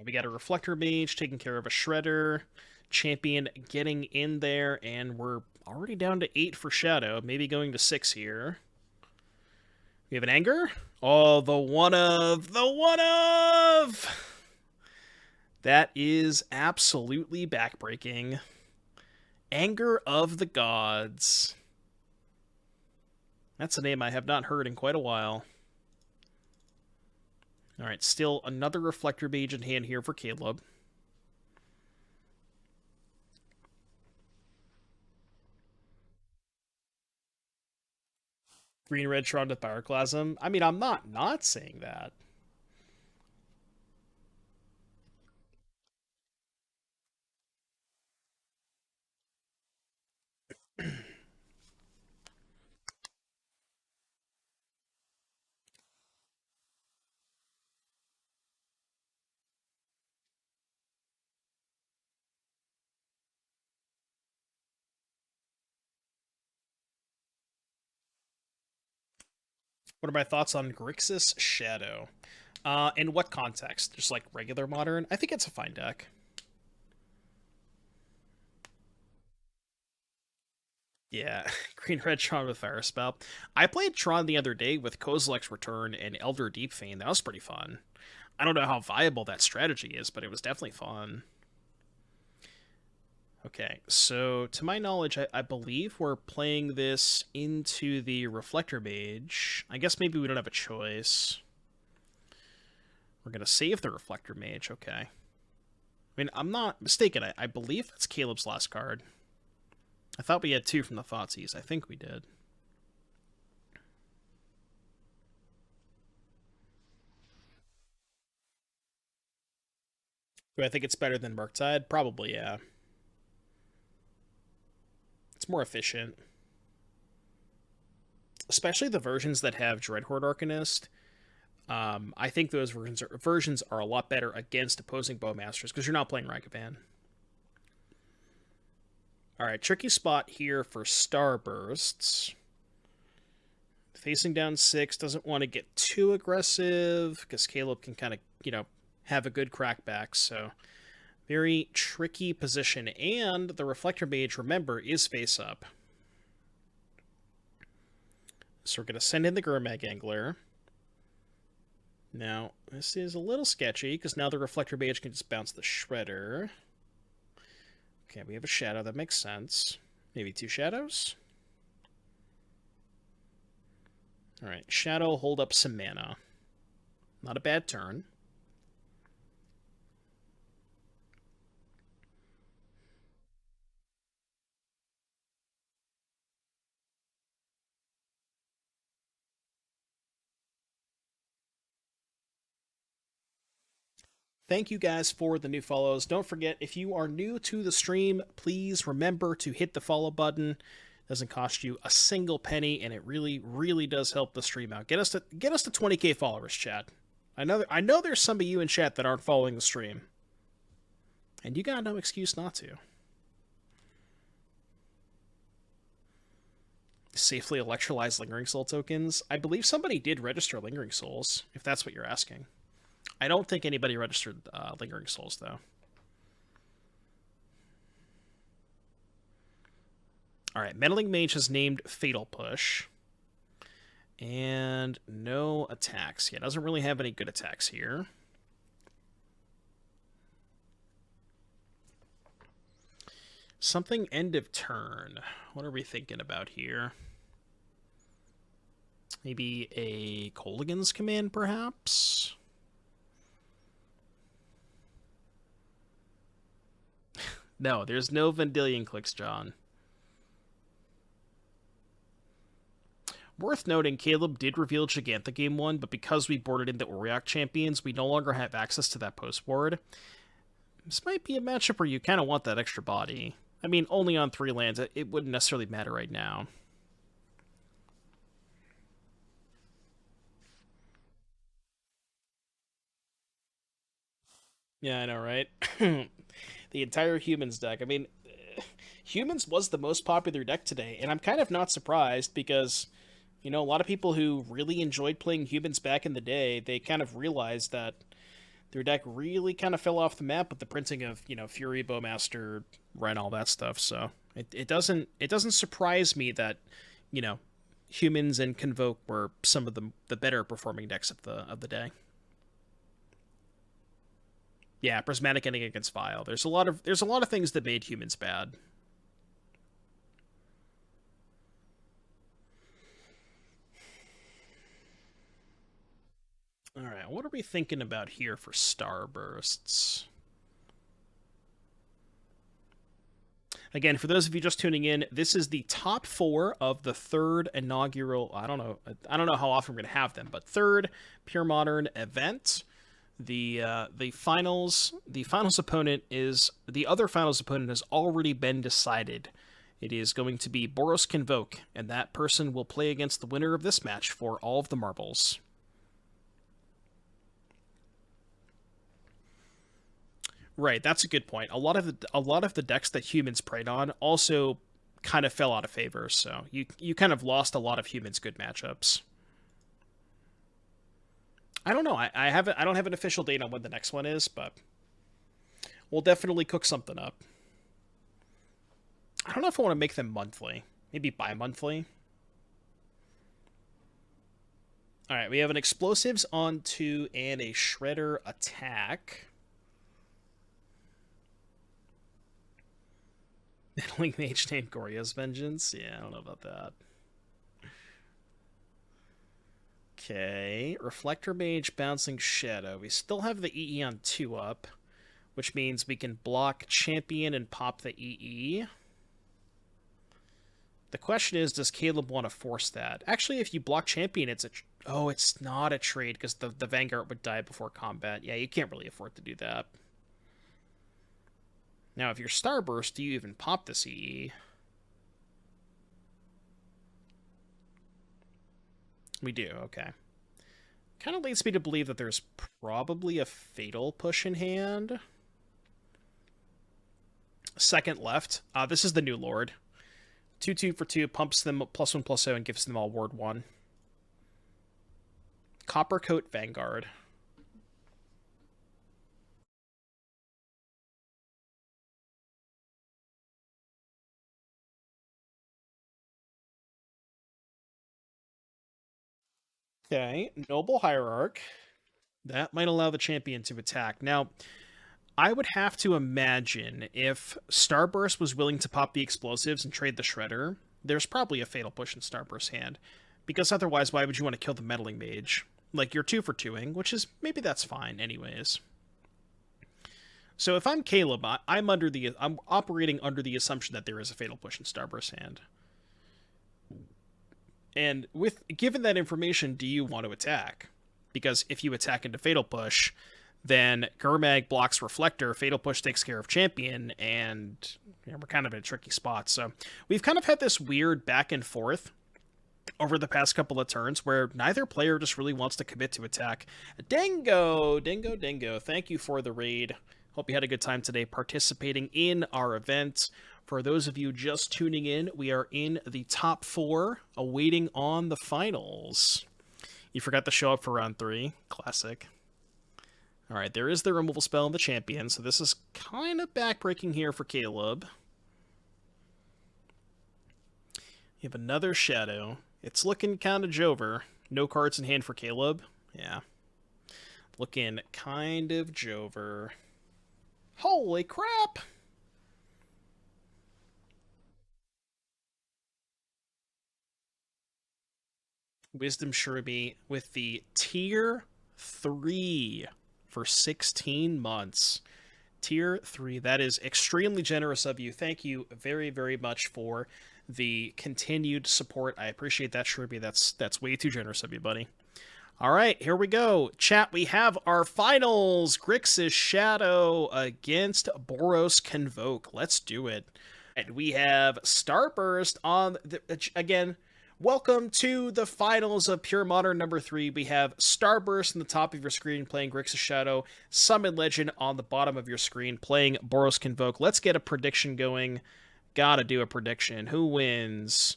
We got a Reflector Mage taking care of a Shredder. Champion getting in there, and we're already down to 8 for Shadow, maybe going to 6 here. We have an Anger. Oh, the one of! The one of! That is absolutely backbreaking. Anger of the Gods. That's a name I have not heard in quite a while. Alright, still another Reflector Mage in hand here for Caleb. Green-red Shroud with Pyroclasm. I mean, I'm not saying that. What are my thoughts on Grixis Shadow? In what context? Just like regular Modern? I think it's a fine deck. Yeah, Green Red Tron with Fire Spell. I played Tron the other day with Kozilek's Return and Elder Deep Fane. That was pretty fun. I don't know how viable that strategy is, but it was definitely fun. Okay, so to my knowledge, I believe we're playing this into the Reflector Mage. I guess maybe we don't have a choice. We're going to save the Reflector Mage, okay. I mean, I'm not mistaken. I believe that's Caleb's last card. I thought we had 2 from the Thoughtseize. I think we did. Do I think it's better than Murktide? Probably, yeah. It's more efficient. Especially the versions that have Dreadhorde Arcanist. I think those versions are a lot better against opposing Bowmasters because you're not playing Ragavan. Alright, tricky spot here for Starbursts. Facing down 6, doesn't want to get too aggressive because Caleb can kind of, have a good crackback. So, very tricky position. And the Reflector Mage, remember, is face up. So we're going to send in the Gurmag Angler. Now, this is a little sketchy, because now the Reflector Mage can just bounce the Shredder. Okay, we have a Shadow, that makes sense. Maybe 2 Shadows? Alright, Shadow, hold up some mana. Not a bad turn. Thank you guys for the new follows. Don't forget, if you are new to the stream, please remember to hit the follow button. It doesn't cost you a single penny, and it really, really does help the stream out. Get us to 20k followers, chat. I know there's some of you in chat that aren't following the stream, and you got no excuse not to. Safely electrolyze Lingering Soul tokens. I believe somebody did register Lingering Souls, if that's what you're asking. I don't think anybody registered Lingering Souls, though. Alright, Meddling Mage has named Fatal Push. And no attacks. Yeah, doesn't really have any good attacks here. Something end of turn. What are we thinking about here? Maybe a Kolaghan's Command, perhaps? No, there's no Vendilion clicks, John. Worth noting, Caleb did reveal Giganta Game 1, but because we boarded in the Auriok Champions, we no longer have access to that post board. This might be a matchup where you kind of want that extra body. I mean, only on 3 lands, it wouldn't necessarily matter right now. Yeah, I know, right? The entire Humans deck. I mean, Humans was the most popular deck today, and I'm kind of not surprised because, a lot of people who really enjoyed playing Humans back in the day, they kind of realized that Their deck really kind of fell off the map with the printing of, Fury, Bowmaster, Ren, all that stuff. So it doesn't surprise me that, you know, humans and Convoke were some of the better performing decks of the day. Yeah, prismatic ending against Vile. There's a lot of things that made humans bad. All right, what are we thinking about here for Starbursts? Again, for those of you just tuning in, this is the top four of the third inaugural. I don't know how often we're gonna have them, but third Pure Modern event. The finals opponent is the other finals opponent has already been decided. It is going to be Boros Convoke, and that person will play against the winner of this match for all of the marbles. Right, that's a good point. A lot of the decks that humans preyed on also kind of fell out of favor, so you kind of lost a lot of humans' good matchups. I don't know. I don't have an official date on when the next one is, but we'll definitely cook something up. I don't know if I want to make them monthly. Maybe bi-monthly. All right, we have an explosives on two and a shredder attack. Meddling mage named Gorya's Vengeance? Yeah, I don't know about that. Okay, Reflector Mage, Bouncing Shadow. We still have the EE on 2 up, which means we can block Champion and pop the EE. The question is, does Caleb want to force that? Actually, if you block Champion, oh, it's not a trade because the Vanguard would die before combat. Yeah, you can't really afford to do that. Now, if you're Starburst, do you even pop the CE? We do, okay. Kind of leads me to believe that there's probably a Fatal Push in hand. Second left. This is the new Lord. 2/2 for 2, pumps them +1/+0 and gives them all Ward 1. Coppercoat Vanguard. Okay, Noble Hierarch. That might allow the champion to attack. Now, I would have to imagine if Starburst was willing to pop the explosives and trade the Shredder, there's probably a Fatal Push in Starburst's hand. Because otherwise, why would you want to kill the Meddling Mage? Like, you're 2 for 2ing, which is, maybe that's fine anyways. So if I'm Caleb, I'm operating under the assumption that there is a Fatal Push in Starburst's hand. And given that information, do you want to attack? Because if you attack into Fatal Push, then Gurmag blocks Reflector, Fatal Push takes care of Champion, and we're kind of in a tricky spot. So we've kind of had this weird back and forth over the past couple of turns where neither player just really wants to commit to attack. Dingo, thank you for the raid. Hope you had a good time today participating in our event. For those of you just tuning in, we are in the top 4, awaiting on the finals. You forgot to show up for round 3. Classic. Alright, there is the removal spell on the champion, so this is kind of backbreaking here for Caleb. You have another Shadow. It's looking kind of Jover. No cards in hand for Caleb. Yeah. Looking kind of Jover. Holy crap! Wisdom Shruby with the tier 3 for 16 months. Tier 3. That is extremely generous of you. Thank you very, very much for the continued support. I appreciate that, Shruby. That's way too generous of you, buddy. All right, here we go. Chat, we have our finals. Grixis Shadow against Boros Convoke. Let's do it. And we have Starburst on again. Welcome to the finals of Pure Modern number 3. We have Starburst in the top of your screen playing Grixis Shadow, Summon Legend on the bottom of your screen playing Boros Convoke. Let's get a prediction going. Gotta do a prediction. Who wins?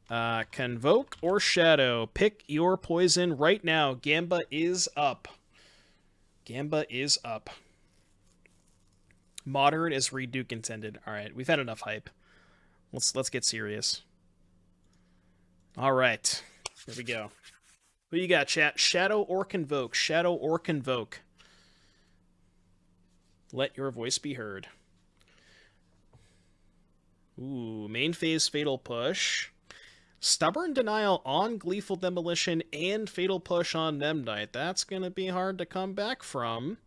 Convoke or Shadow? Pick your poison right now. Gamba is up. Gamba is up. Modern is Reduke intended. All right, we've had enough hype. Let's get serious. All right, here we go. Who you got, chat? Shadow or Convoke? Shadow or Convoke? Let your voice be heard. Ooh, main phase Fatal Push. Stubborn Denial on Gleeful Demolition and Fatal Push on Nemknight. That's going to be hard to come back from.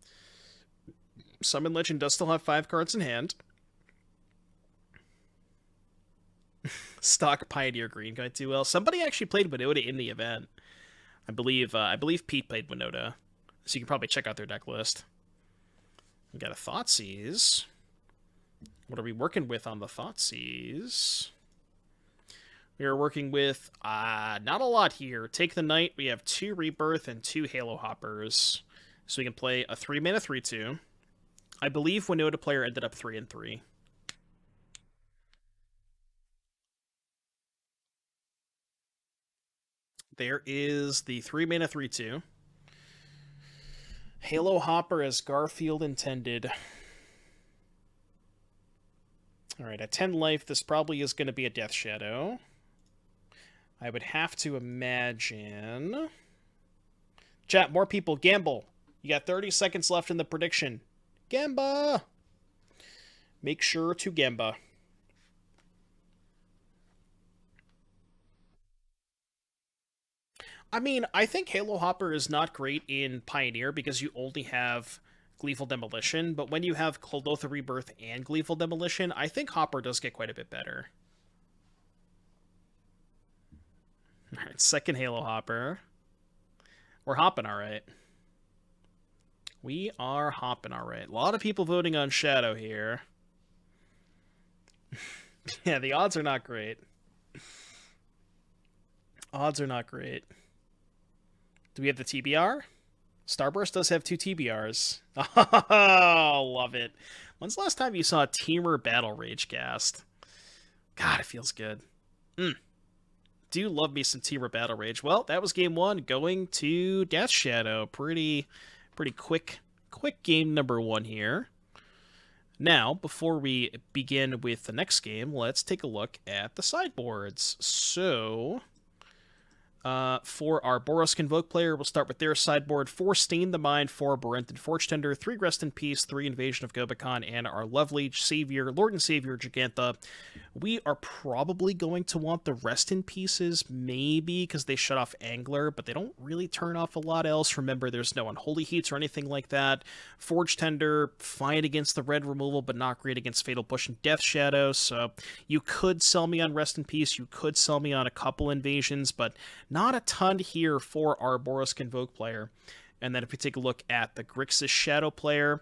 Summon Legend does still have 5 cards in hand. Stock Pioneer Green going too well. Somebody actually played Winota in the event. I believe Pete played Winota. So you can probably check out their deck list. We got a Thoughtseize. What are we working with on the Thoughtseize? We are working with not a lot here. Take the Knight. We have 2 Rebirth and 2 Halo Hoppers. So we can play a 3-mana 3/2. I believe Winota player ended up 3-3. There is the 3-mana 3/2. Halo Hopper as Garfield intended. Alright, at 10 life, this probably is going to be a Death Shadow. I would have to imagine... Chat, more people, gamble. You got 30 seconds left in the prediction. Gamba! Make sure to Gamba. I mean, I think Halo Hopper is not great in Pioneer because you only have Gleeful Demolition, but when you have Kuldotha Rebirth and Gleeful Demolition, I think Hopper does get quite a bit better. Alright, second Halo Hopper. We're hopping alright. We are hopping alright. A lot of people voting on Shadow here. Yeah, the odds are not great. Odds are not great. Do we have the TBR? Starburst does have 2 TBRs. Oh, love it. When's the last time you saw a Teamer Battle Rage cast? God, it feels good. Do love me some Teamer Battle Rage. Well, that was game 1 going to Death Shadow. Pretty quick game number 1 here. Now, before we begin with the next game, let's take a look at the sideboards. So... for our Boros Convoke player, we'll start with their sideboard. 4 Stain the Mind, 4 Barenton Forge Tender, 3 Rest in Peace, 3 Invasion of Gobekon, and our lovely Savior, Lord and Savior Gigantha. We are probably going to want the Rest in Pieces, maybe, because they shut off Angler, but they don't really turn off a lot else. Remember, there's no Unholy Heats or anything like that. Forge Tender, fine against the red removal, but not great against Fatal Push and Death Shadow, so you could sell me on Rest in Peace, you could sell me on a couple Invasions, but not a ton here for our Boros Convoke player. And then if we take a look at the Grixis Shadow player,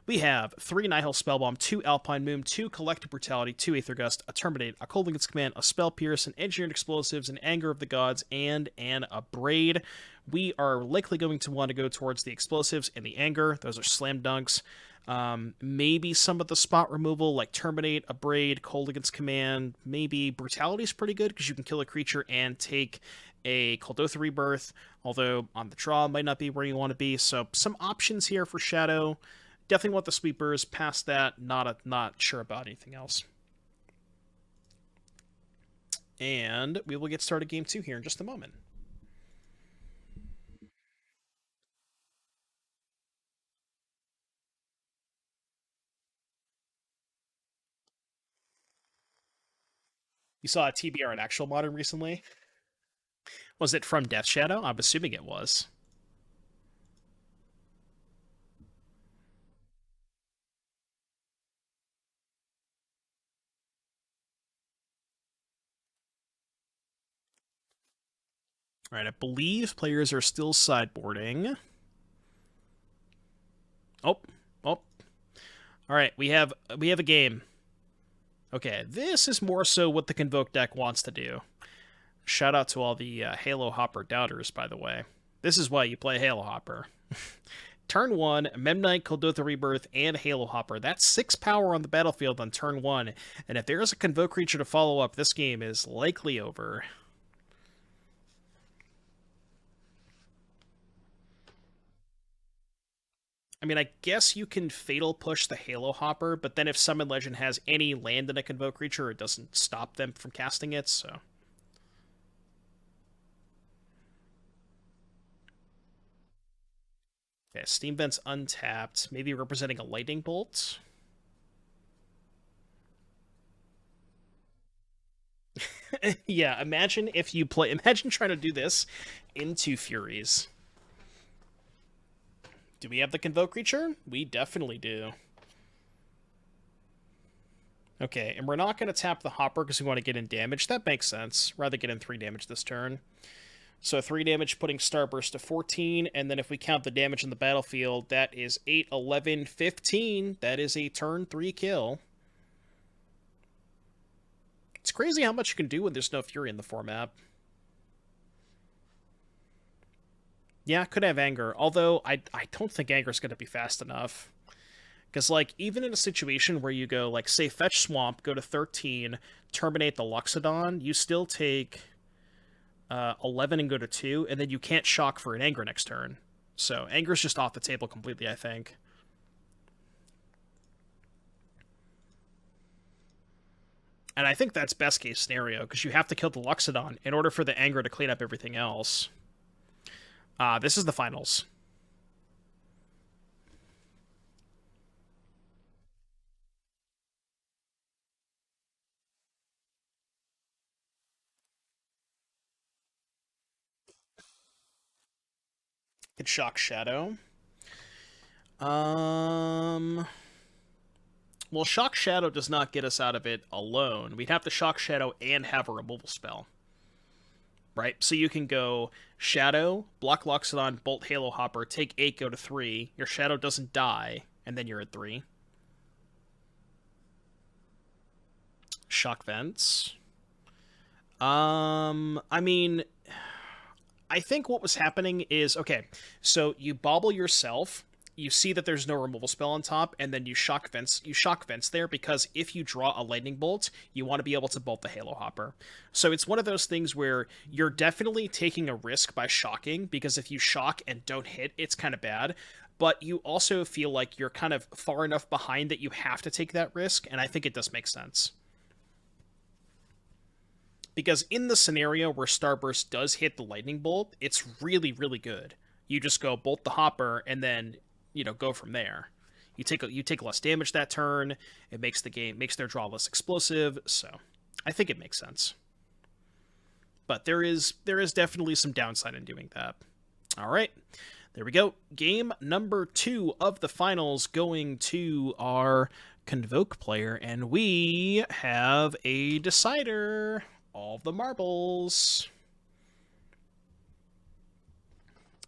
we have 3 Nihil Spellbomb, 2 Alpine Moon, 2 Collective Brutality, 2 Aether Gust, a Terminate, a Cold Against Command, a Spell Pierce, an Engineered Explosives, an Anger of the Gods, and an Abrade. We are likely going to want to go towards the Explosives and the Anger. Those are slam dunks. Maybe some of the spot removal, like Terminate, Abrade, Cold Against Command. Maybe Brutality is pretty good because you can kill a creature and take a Kuldotha Rebirth, although on the draw might not be where you want to be. So some options here for Shadow. Definitely want the sweepers. Past that, not sure about anything else. And we will get started game 2 here in just a moment. You saw a TBR in actual Modern recently? Was it from Death Shadow? I'm assuming it was. All right, I believe players are still sideboarding. Oh. All right, we have a game. Okay, this is more so what the Convoke deck wants to do. Shout out to all the Halo Hopper doubters, by the way. This is why you play Halo Hopper. Turn 1, Memnite, Kuldotha Rebirth, and Halo Hopper. That's 6 power on the battlefield on turn 1, and if there is a Convoke creature to follow up, this game is likely over. I mean, I guess you can Fatal Push the Halo Hopper, but then if Summon Legend has any land in a Convoke creature, it doesn't stop them from casting it, so... Okay, Steam Vent's untapped, maybe representing a Lightning Bolt. Yeah, imagine if you play... Imagine trying to do this into Furies. Do we have the Convoke creature? We definitely do. Okay, and we're not going to tap the Hopper because we want to get in damage. That makes sense. Rather get in 3 damage this turn. So 3 damage putting Starburst to 14, and then if we count the damage in the battlefield, that is 8, 11, 15. That is a turn 3 kill. It's crazy how much you can do when there's no Fury in the format. Yeah, could have Anger, although I don't think Anger's going to be fast enough. Because, like, even in a situation where you go, like, say, Fetch Swamp, go to 13, terminate the Loxodon, you still take 11 and go to 2, and then you can't shock for an Anger next turn. So, Anger's just off the table completely, I think. And I think that's best case scenario, because you have to kill the Loxodon in order for the Anger to clean up everything else. This is the finals. Could Shock Shadow. Well, Shock Shadow does not get us out of it alone. We'd have to Shock Shadow and have a removal spell. Right? So you can go Shadow, block Loxodon, Bolt Halo Hopper, take 8, go to 3. Your Shadow doesn't die, and then you're at 3. Shock Vents. I mean, I think what was happening is, okay, so you bobble yourself, you see that there's no removal spell on top, and then you shock vents there, because if you draw a lightning bolt, you want to be able to bolt the Halo Hopper. So it's one of those things where you're definitely taking a risk by shocking, because if you shock and don't hit, it's kind of bad. But you also feel like you're kind of far enough behind that you have to take that risk, and I think it does make sense. Because in the scenario where Starburst does hit the lightning bolt, it's really, really good. You just go bolt the Hopper and then, go from there. You take less damage that turn. It makes their draw less explosive. So I think it makes sense. But there is definitely some downside in doing that. All right, there we go. Game number 2 of the finals going to our Convoke player, and we have a decider. All the marbles.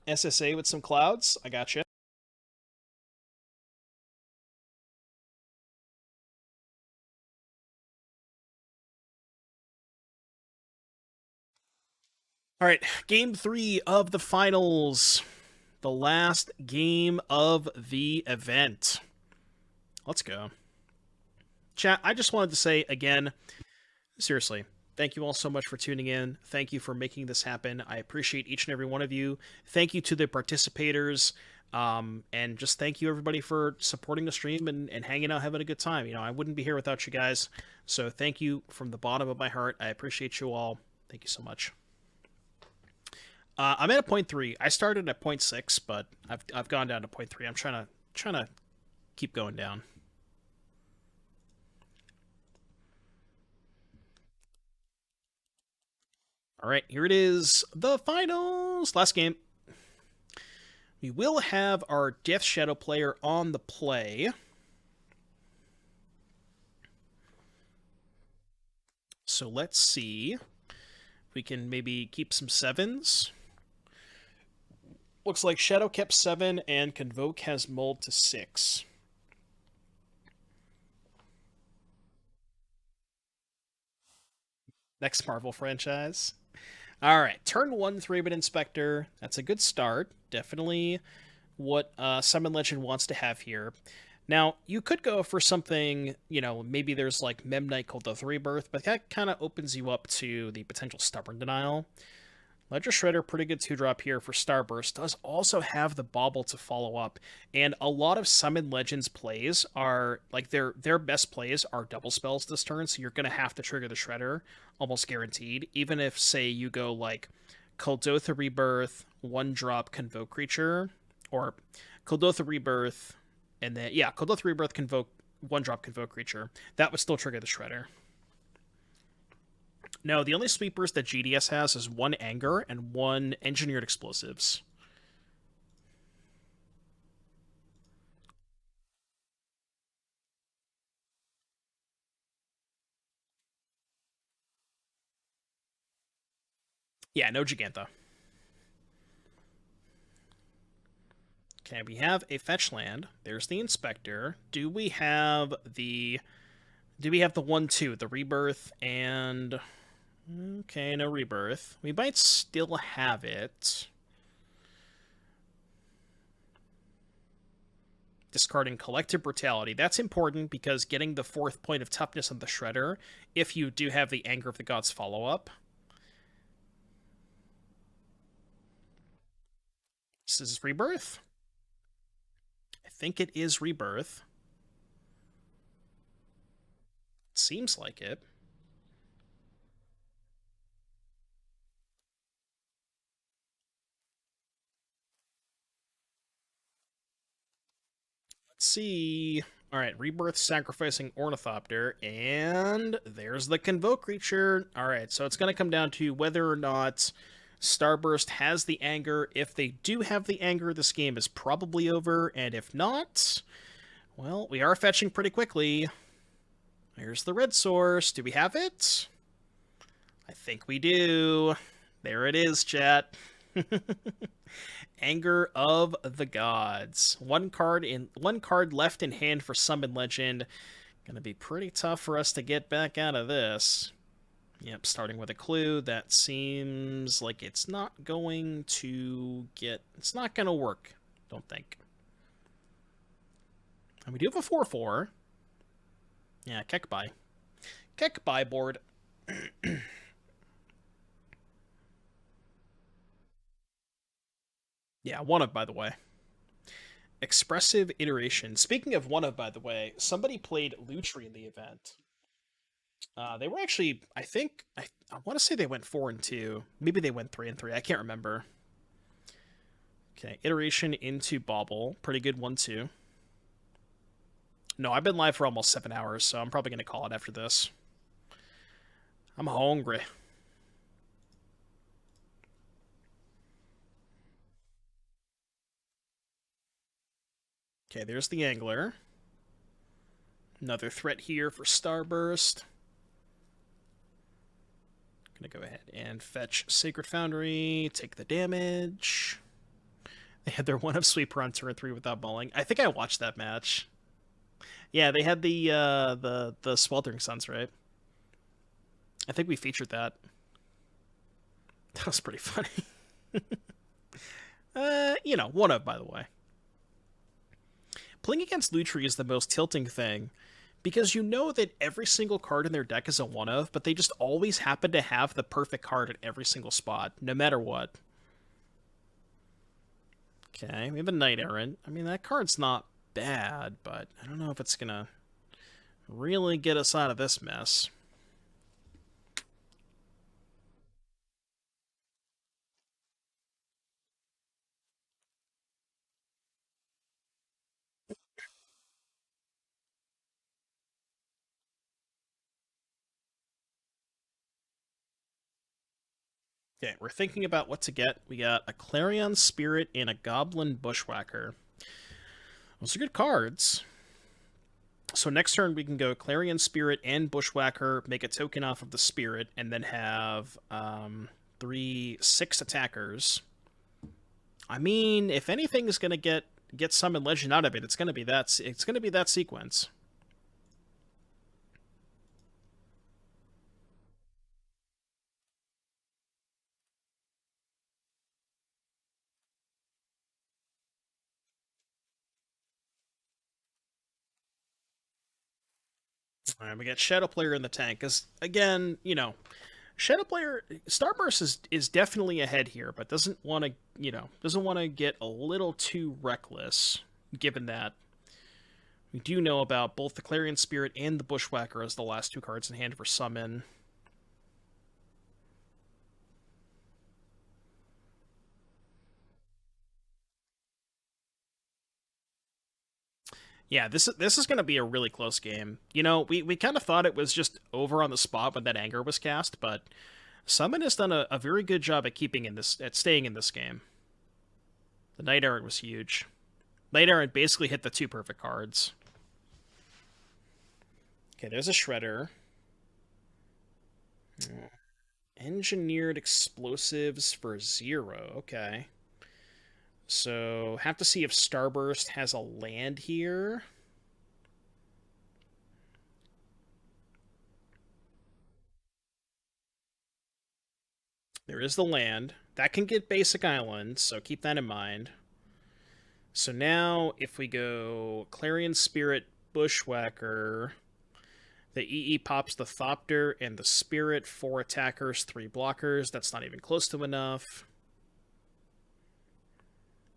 SSA with some clouds. I gotcha. All right, game 3 of the finals. The last game of the event. Let's go. Chat, I just wanted to say again, seriously, thank you all so much for tuning in. Thank you for making this happen. I appreciate each and every one of you. Thank you to the participators. And just thank you everybody for supporting the stream and hanging out, having a good time. I wouldn't be here without you guys. So thank you from the bottom of my heart. I appreciate you all. Thank you so much. I'm at a 0.3. I started at 0.6, but I've gone down to 0.3. I'm trying to keep going down. All right, here it is, the finals. Last game. We will have our Death Shadow player on the play. So let's see if we can maybe keep some 7s. Looks like Shadow kept 7 and Convoke has mulled to 6. Next Marvel franchise. All right, turn 1 3-bit Inspector. That's a good start. Definitely what Summon Legend wants to have here. Now, you could go for something, maybe there's like Mem Knight Cult of Rebirth, but that kind of opens you up to the potential Stubborn Denial. Ledger Shredder, pretty good 2-drop here for Starburst. Does also have the Bauble to follow up, and a lot of Summon Legends plays are like their best plays are double spells this turn, so you're gonna have to trigger the Shredder almost guaranteed. Even if say you go like Kuldotha Rebirth, 1-drop Convoke Creature, or Kuldotha Rebirth, and then yeah, Kuldotha Rebirth Convoke 1-drop Convoke Creature, that would still trigger the Shredder. No, the only sweepers that GDS has is 1 Anger and 1 Engineered Explosives. Yeah, no Gigantha. Okay, we have a fetch land. There's the Inspector. Do we have the 1/2, the Rebirth, and okay, no Rebirth. We might still have it. Discarding Collective Brutality. That's important because getting the 4th point of toughness on the Shredder, if you do have the Anger of the Gods follow-up. This is Rebirth? I think it is Rebirth. It seems like it. Let's see. All right, Rebirth sacrificing Ornithopter, and there's the Convoke creature. All right, so it's going to come down to whether or not Starburst has the Anger. If they do have the Anger, this game is probably over, and if not, well, we are fetching pretty quickly. Here's the red source. Do we have it? I think we do. There it is, chat. Anger of the Gods. One card left in hand for Summon Legend. Gonna be pretty tough for us to get back out of this. Yep, starting with a clue. That seems like it's not going to get... It's not gonna work, don't think. And we do have a 4/4. Yeah, Kekbai. Kekbai board. Yeah, one of, by the way. Expressive Iteration. Speaking of one of, by the way, somebody played Lutri in the event. They were actually, I want to say they went 4-2. Maybe they went 3-3. I can't remember. Okay, Iteration into Bauble. Pretty good one, too. No, I've been live for almost 7 hours, so I'm probably going to call it after this. I'm hungry. Okay, there's the Angler. Another threat here for Starburst. Gonna go ahead and fetch Sacred Foundry, take the damage. They had their one of sweeper on turn 3 without mulling. I think I watched that match. Yeah, they had the Sweltering Suns, right? I think we featured that. That was pretty funny. One of, by the way. Playing against Lutri is the most tilting thing, because you know that every single card in their deck is a one of, but they just always happen to have the perfect card at every single spot, no matter what. Okay, we have a Knight Errant. I mean, that card's not bad, but I don't know if it's gonna really get us out of this mess. Okay, we're thinking about what to get. We got a Clarion Spirit and a Goblin Bushwhacker. Those are good cards. So next turn we can go Clarion Spirit and Bushwhacker, make a token off of the Spirit, and then have 6 attackers. I mean, if anything is gonna get Summon Legend out of it, it's gonna be that sequence. All right, we got Shadow Player in the tank. Because, again, Shadow Player Starburst is definitely ahead here, but doesn't want to doesn't want to get a little too reckless, given that we do know about both the Clarion Spirit and the Bushwhacker as the last two cards in hand for summon. Yeah, this is going to be a really close game. You know, we kind of thought it was just over on the spot when that anger was cast, but Summon has done a very good job at staying in this game. The Night Errant was huge. Night Errant basically hit the two perfect cards. Okay, there's a Shredder. Engineered explosives for 0. Okay. So, have to see if Starburst has a land here. There is the land. That can get basic islands, so keep that in mind. So now, if we go Clarion Spirit, Bushwhacker, the EE pops the Thopter and the Spirit, 4 attackers, 3 blockers. That's not even close to enough.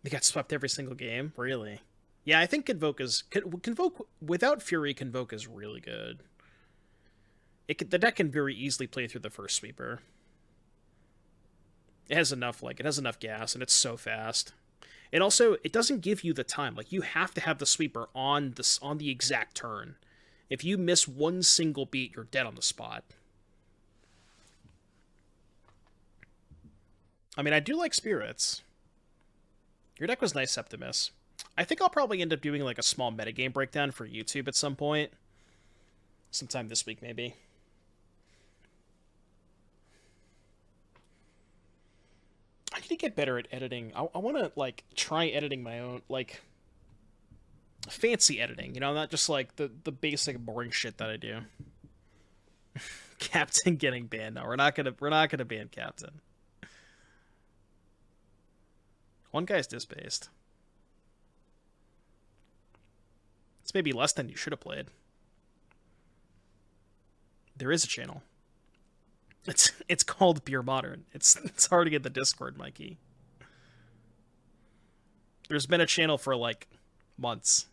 They got swept every single game? Really? Yeah, I think Convoke without Fury, Convoke is really good. The deck can very easily play through the first sweeper. It has enough gas, and it's so fast. And also, it doesn't give you the time. Like, you have to have the sweeper on the exact turn. If you miss one single beat, you're dead on the spot. I mean, I do like spirits. Your deck was nice, Septimus. I think I'll probably end up doing like a small metagame breakdown for YouTube at some point. Sometime this week, maybe. I need to get better at editing. I want to, like, try editing my own, like, fancy editing. You know, not just, like, the basic boring shit that I do. Captain getting banned. No, we're not gonna ban Captain. One guy's disbased. It's maybe less than you should have played. There is a channel. It's called Beer Modern. It's already in the Discord, Mikey. There's been a channel for like months.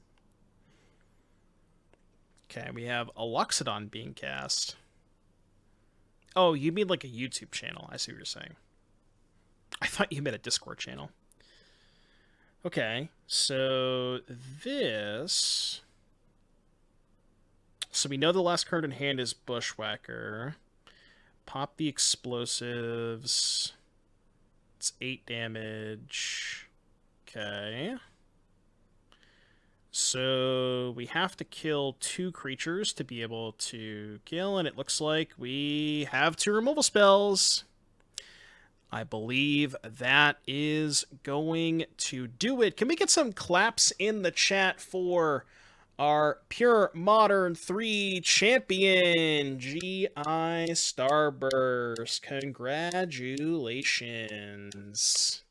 Okay, we have a Loxodon being cast. Oh, you mean like a YouTube channel? I see what you're saying. I thought you meant a Discord channel. Okay, so this. So we know the last card in hand is Bushwhacker. Pop the explosives. It's 8 damage. Okay. So we have to kill 2 creatures to be able to kill, and it looks like we have 2 removal spells. I believe that is going to do it. Can we get some claps in the chat for our Pure Modern 3 champion, G.I. Starburst? Congratulations.